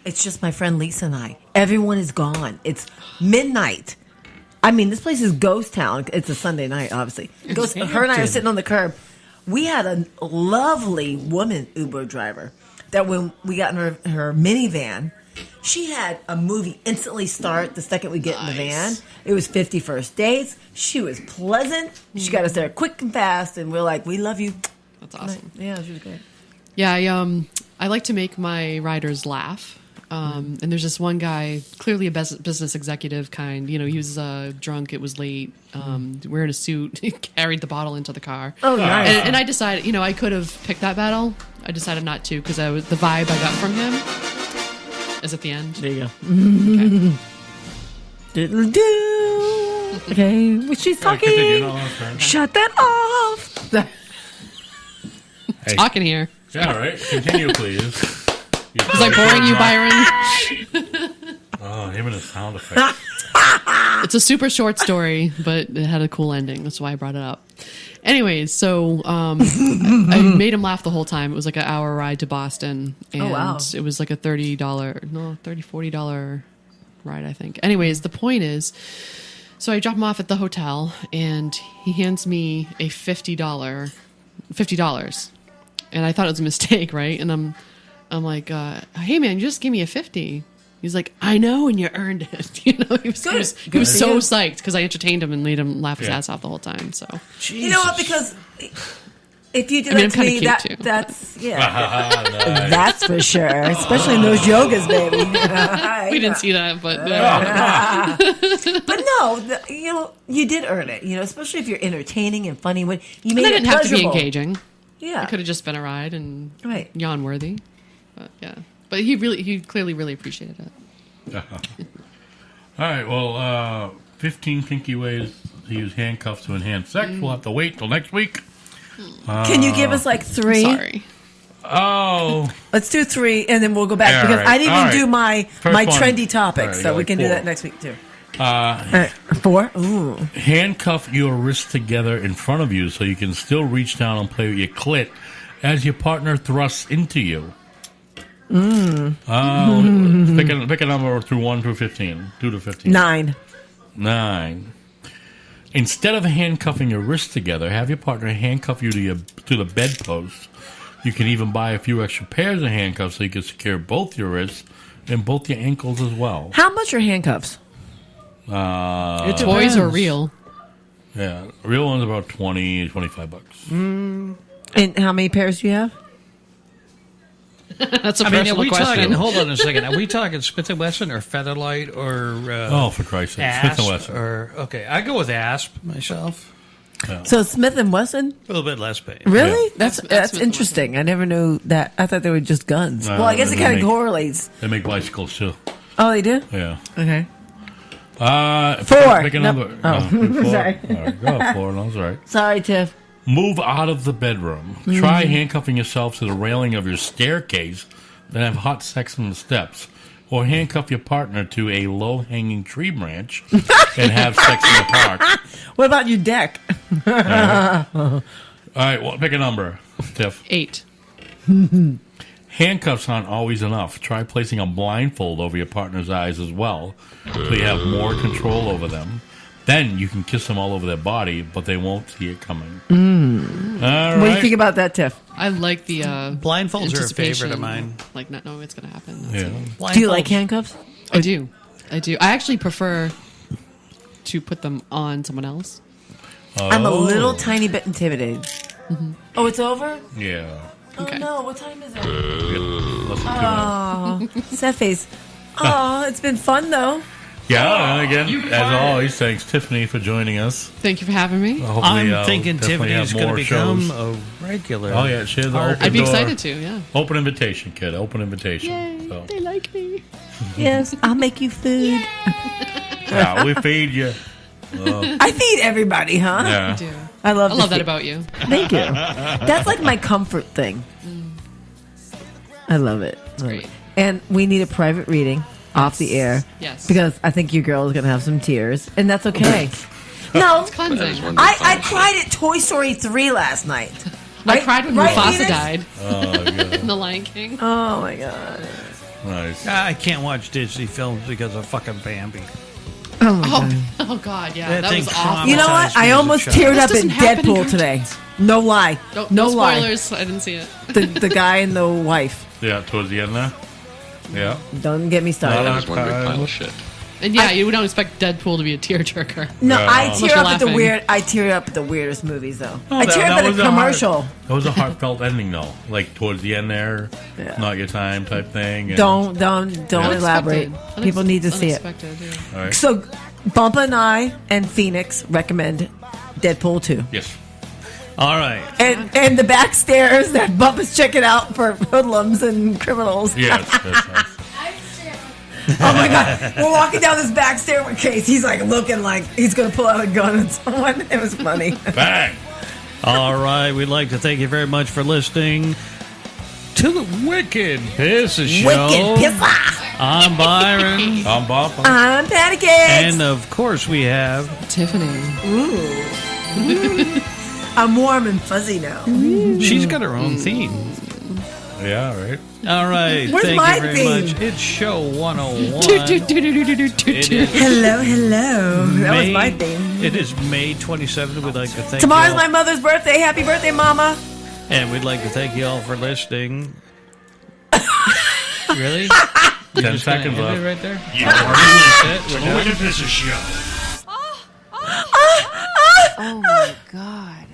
Speaker 7: It's just my friend Lisa and I. Everyone is gone. It's midnight. I mean, this place is ghost town. It's a Sunday night, obviously. Her and I are sitting on the curb. We had a lovely woman Uber driver that when we got in her minivan, she had a movie instantly start the second we get in the van. It was 50 First Dates. She was pleasant. She got us there quick and fast, and we're like, "We love you."
Speaker 8: That's awesome.
Speaker 7: Yeah, she was great.
Speaker 8: Yeah, I like to make my riders laugh. And there's this one guy, clearly a business executive kind. You know, he was drunk. It was late. Wearing a suit. He carried the bottle into the car.
Speaker 7: Oh, nice.
Speaker 8: And I decided, you know, I could have picked that battle. I decided not to because the vibe I got from him is at the end.
Speaker 7: There you go.
Speaker 8: Okay.
Speaker 7: Diddle-doo. Okay, was she talking? Shut that off.
Speaker 8: Talking here.
Speaker 9: Yeah, all right. Continue, please.
Speaker 8: Was I boring you, Byron?
Speaker 9: Oh, him and his sound effects.
Speaker 8: It's a super short story, but it had a cool ending. That's why I brought it up. Anyways, so I made him laugh the whole time. It was like an hour ride to Boston. And
Speaker 7: Oh, wow.
Speaker 8: it was like a $40 ride, I think. Anyways, the point is, so I drop him off at the hotel, and he hands me a $50. And I thought it was a mistake, right? And I'm like, hey man, you just gave me a 50. He's like, I know, and you earned it. You know, he was so psyched because I entertained him and made him laugh his ass off the whole time. So
Speaker 7: You know what? Because if you do
Speaker 8: I mean,
Speaker 7: that
Speaker 8: I'm
Speaker 7: to me,
Speaker 8: kinda cute, too.
Speaker 7: that's
Speaker 9: Nice.
Speaker 7: that's for sure. Especially in those yogas, baby.
Speaker 8: we didn't see that, but
Speaker 7: But no, you know, you did earn it. You know, especially if you're entertaining and funny. When you made
Speaker 8: I
Speaker 7: it
Speaker 8: didn't have to be
Speaker 7: pleasurable.
Speaker 8: engaging.
Speaker 7: Yeah.
Speaker 8: It could have just been a ride and
Speaker 7: Right.
Speaker 8: yawn worthy. But yeah, but he clearly really appreciated it.
Speaker 9: All right. Well, 15 kinky ways to use handcuffs to enhance sex. We'll have to wait till next week.
Speaker 7: Can you give us like 3?
Speaker 8: Sorry.
Speaker 9: Oh.
Speaker 7: Let's do 3, and then we'll go back
Speaker 9: All
Speaker 7: because
Speaker 9: right.
Speaker 7: I didn't
Speaker 9: All
Speaker 7: even
Speaker 9: right.
Speaker 7: do my
Speaker 9: First one.
Speaker 7: trendy topics,
Speaker 9: All right,
Speaker 7: so
Speaker 9: you
Speaker 7: we
Speaker 9: got
Speaker 7: can do
Speaker 9: 4.
Speaker 7: that next week too.
Speaker 9: 4.
Speaker 7: Ooh.
Speaker 9: Handcuff your wrists together in front of you so you can still reach down and play with your clit as your partner thrusts into you. Pick a number through 1 through 15. 2 to 15.
Speaker 7: 9.
Speaker 9: 9. Instead of handcuffing your wrists together, have your partner handcuff you to the bedpost. You can even buy a few extra pairs of handcuffs so you can secure both your wrists and both your ankles as well.
Speaker 7: How much are handcuffs?
Speaker 8: Toys or real?
Speaker 9: Yeah, real one's about $20, $25.
Speaker 7: And how many pairs do you have?
Speaker 8: That's a
Speaker 6: I mean, are
Speaker 8: personal
Speaker 6: we
Speaker 8: question.
Speaker 6: talking? Hold on a second. Are we talking Smith and Wesson or Featherlight or?
Speaker 9: Oh, for Christ's sake, Smith and Wesson.
Speaker 6: Or okay, I go with Asp myself.
Speaker 9: Yeah.
Speaker 7: So Smith and Wesson?
Speaker 6: A little bit less pain.
Speaker 7: Really?
Speaker 9: Yeah.
Speaker 7: That's
Speaker 8: Smith and
Speaker 7: interesting. I never knew that. I thought they were just guns.
Speaker 9: No,
Speaker 7: Well, I guess it
Speaker 9: they
Speaker 7: kind of
Speaker 9: make-
Speaker 7: correlates.
Speaker 9: They make bicycles too.
Speaker 7: Oh, they do?
Speaker 9: Yeah.
Speaker 7: Okay.
Speaker 9: 4. Pick a
Speaker 7: Nope.
Speaker 9: number.
Speaker 7: Oh.
Speaker 9: 4.
Speaker 7: Sorry.
Speaker 9: All right, go 4. That's all right.
Speaker 7: Sorry, Tiff.
Speaker 9: Move out of the bedroom. Try handcuffing yourself to the railing of your staircase, then have hot sex on the steps. Or handcuff your partner to a low-hanging tree branch and have sex in the park.
Speaker 7: What about your deck?
Speaker 9: All right, well, pick a number, Tiff.
Speaker 8: 8.
Speaker 9: Handcuffs aren't always enough. Try placing a blindfold over your partner's eyes as well, so you have more control over them. Then you can kiss them all over their body, but they won't see it coming. All right.
Speaker 7: What do you think about that, Tiff?
Speaker 8: I like the
Speaker 6: Blindfolds are a favorite
Speaker 8: anticipation,
Speaker 6: of mine.
Speaker 8: Like not knowing what's going to happen. That's
Speaker 9: Yeah.
Speaker 8: it.
Speaker 7: Do you like handcuffs?
Speaker 8: I do. I actually prefer to put them on someone else.
Speaker 7: I'm a
Speaker 9: Oh.
Speaker 7: little tiny bit intimidated. Oh, it's over?
Speaker 9: Yeah.
Speaker 8: Okay.
Speaker 7: Oh, no. What time is it?
Speaker 9: Less than 2 minutes.
Speaker 7: Oh, sad face. Oh, it's been fun, though.
Speaker 9: Yeah, and again, as always, thanks Tiffany for joining us.
Speaker 8: Thank you for having me.
Speaker 9: Hopefully,
Speaker 6: I'm thinking
Speaker 9: definitely
Speaker 6: Tiffany's
Speaker 9: have
Speaker 6: going to
Speaker 9: more
Speaker 6: become
Speaker 9: shows.
Speaker 6: a regular.
Speaker 9: Oh yeah, she has an open
Speaker 8: I'd be
Speaker 9: door.
Speaker 8: excited to. Yeah.
Speaker 9: Open invitation, kid. Open invitation.
Speaker 8: Yay!
Speaker 9: So.
Speaker 8: They like me.
Speaker 7: Yes, I'll make you food.
Speaker 9: Yeah, we feed you.
Speaker 7: I feed everybody, huh?
Speaker 9: Yeah.
Speaker 8: I do.
Speaker 7: I love
Speaker 8: that
Speaker 7: feed.
Speaker 8: about you.
Speaker 7: Thank you. That's like my comfort thing. I love it.
Speaker 8: It's great.
Speaker 7: And we need a private reading off the air.
Speaker 8: Yes.
Speaker 7: Because I think your girl is going to have some tears, and that's okay. No,
Speaker 8: It's cleansing.
Speaker 7: I cried at Toy Story 3 last night.
Speaker 8: I cried when
Speaker 7: Right,
Speaker 8: Mufasa
Speaker 7: Venus?
Speaker 8: died
Speaker 9: Oh, yeah.
Speaker 8: in The Lion King.
Speaker 7: Oh my god.
Speaker 9: Nice.
Speaker 6: I can't watch Disney films because of fucking Bambi.
Speaker 7: Oh my god.
Speaker 8: Oh God, yeah,
Speaker 6: That
Speaker 8: that
Speaker 6: thing
Speaker 8: was awful.
Speaker 7: You know what?
Speaker 6: traumatized me
Speaker 7: I
Speaker 6: as a
Speaker 7: almost
Speaker 6: child.
Speaker 7: teared
Speaker 8: This
Speaker 7: up in
Speaker 8: doesn't happen in
Speaker 7: Deadpool
Speaker 8: cartoons.
Speaker 7: today. No lie.
Speaker 8: No
Speaker 7: lie.
Speaker 8: spoilers. I didn't see it.
Speaker 7: The guy and the wife.
Speaker 9: Yeah, towards the end there. Yeah.
Speaker 7: Don't get me started.
Speaker 13: That was one big pile of shit.
Speaker 8: And yeah, you don't expect Deadpool to be a tearjerker.
Speaker 7: No, I
Speaker 8: Unless
Speaker 7: tear
Speaker 8: you're
Speaker 7: up at the
Speaker 8: laughing.
Speaker 7: weird. I tear up at the weirdest movies, though.
Speaker 9: Oh,
Speaker 7: I tear up at a commercial.
Speaker 9: That was a heartfelt ending, though. Like towards the end there, not your time type thing. And,
Speaker 7: Don't elaborate. People need to see it.
Speaker 9: All right.
Speaker 7: So, Bumpa and I and Phoenix recommend Deadpool 2.
Speaker 9: Yes.
Speaker 6: All right.
Speaker 7: And the back stairs that Bumpa's checking out for hoodlums and criminals.
Speaker 9: Yes, that's nice.
Speaker 7: Oh my God. We're walking down this back staircase. He's like looking like he's going to pull out a gun at someone. It was funny.
Speaker 9: Bang.
Speaker 6: All right. We'd like to thank you very much for listening to the Wicked Pisser Show.
Speaker 7: Wicked Pisser.
Speaker 6: I'm Byron.
Speaker 9: I'm Bob.
Speaker 7: I'm Patty Cakes.
Speaker 6: And of course we have
Speaker 8: Tiffany.
Speaker 7: Ooh. I'm warm and fuzzy now.
Speaker 6: She's got her own theme.
Speaker 9: Yeah, right.
Speaker 6: All right.
Speaker 7: Where's
Speaker 6: Thank
Speaker 7: my
Speaker 6: you very
Speaker 7: theme?
Speaker 6: much. It's Show 101.
Speaker 7: Hello, hello. That was my theme.
Speaker 6: It is May 27th. We'd like to thank
Speaker 7: Tomorrow's
Speaker 6: you
Speaker 7: my
Speaker 6: all.
Speaker 7: mother's birthday. Happy birthday, Mama.
Speaker 6: And we'd like to thank you all for listening. Really?
Speaker 9: 10 seconds left.
Speaker 6: Right there?
Speaker 2: The Wicked Pisser Show.
Speaker 8: Oh my God.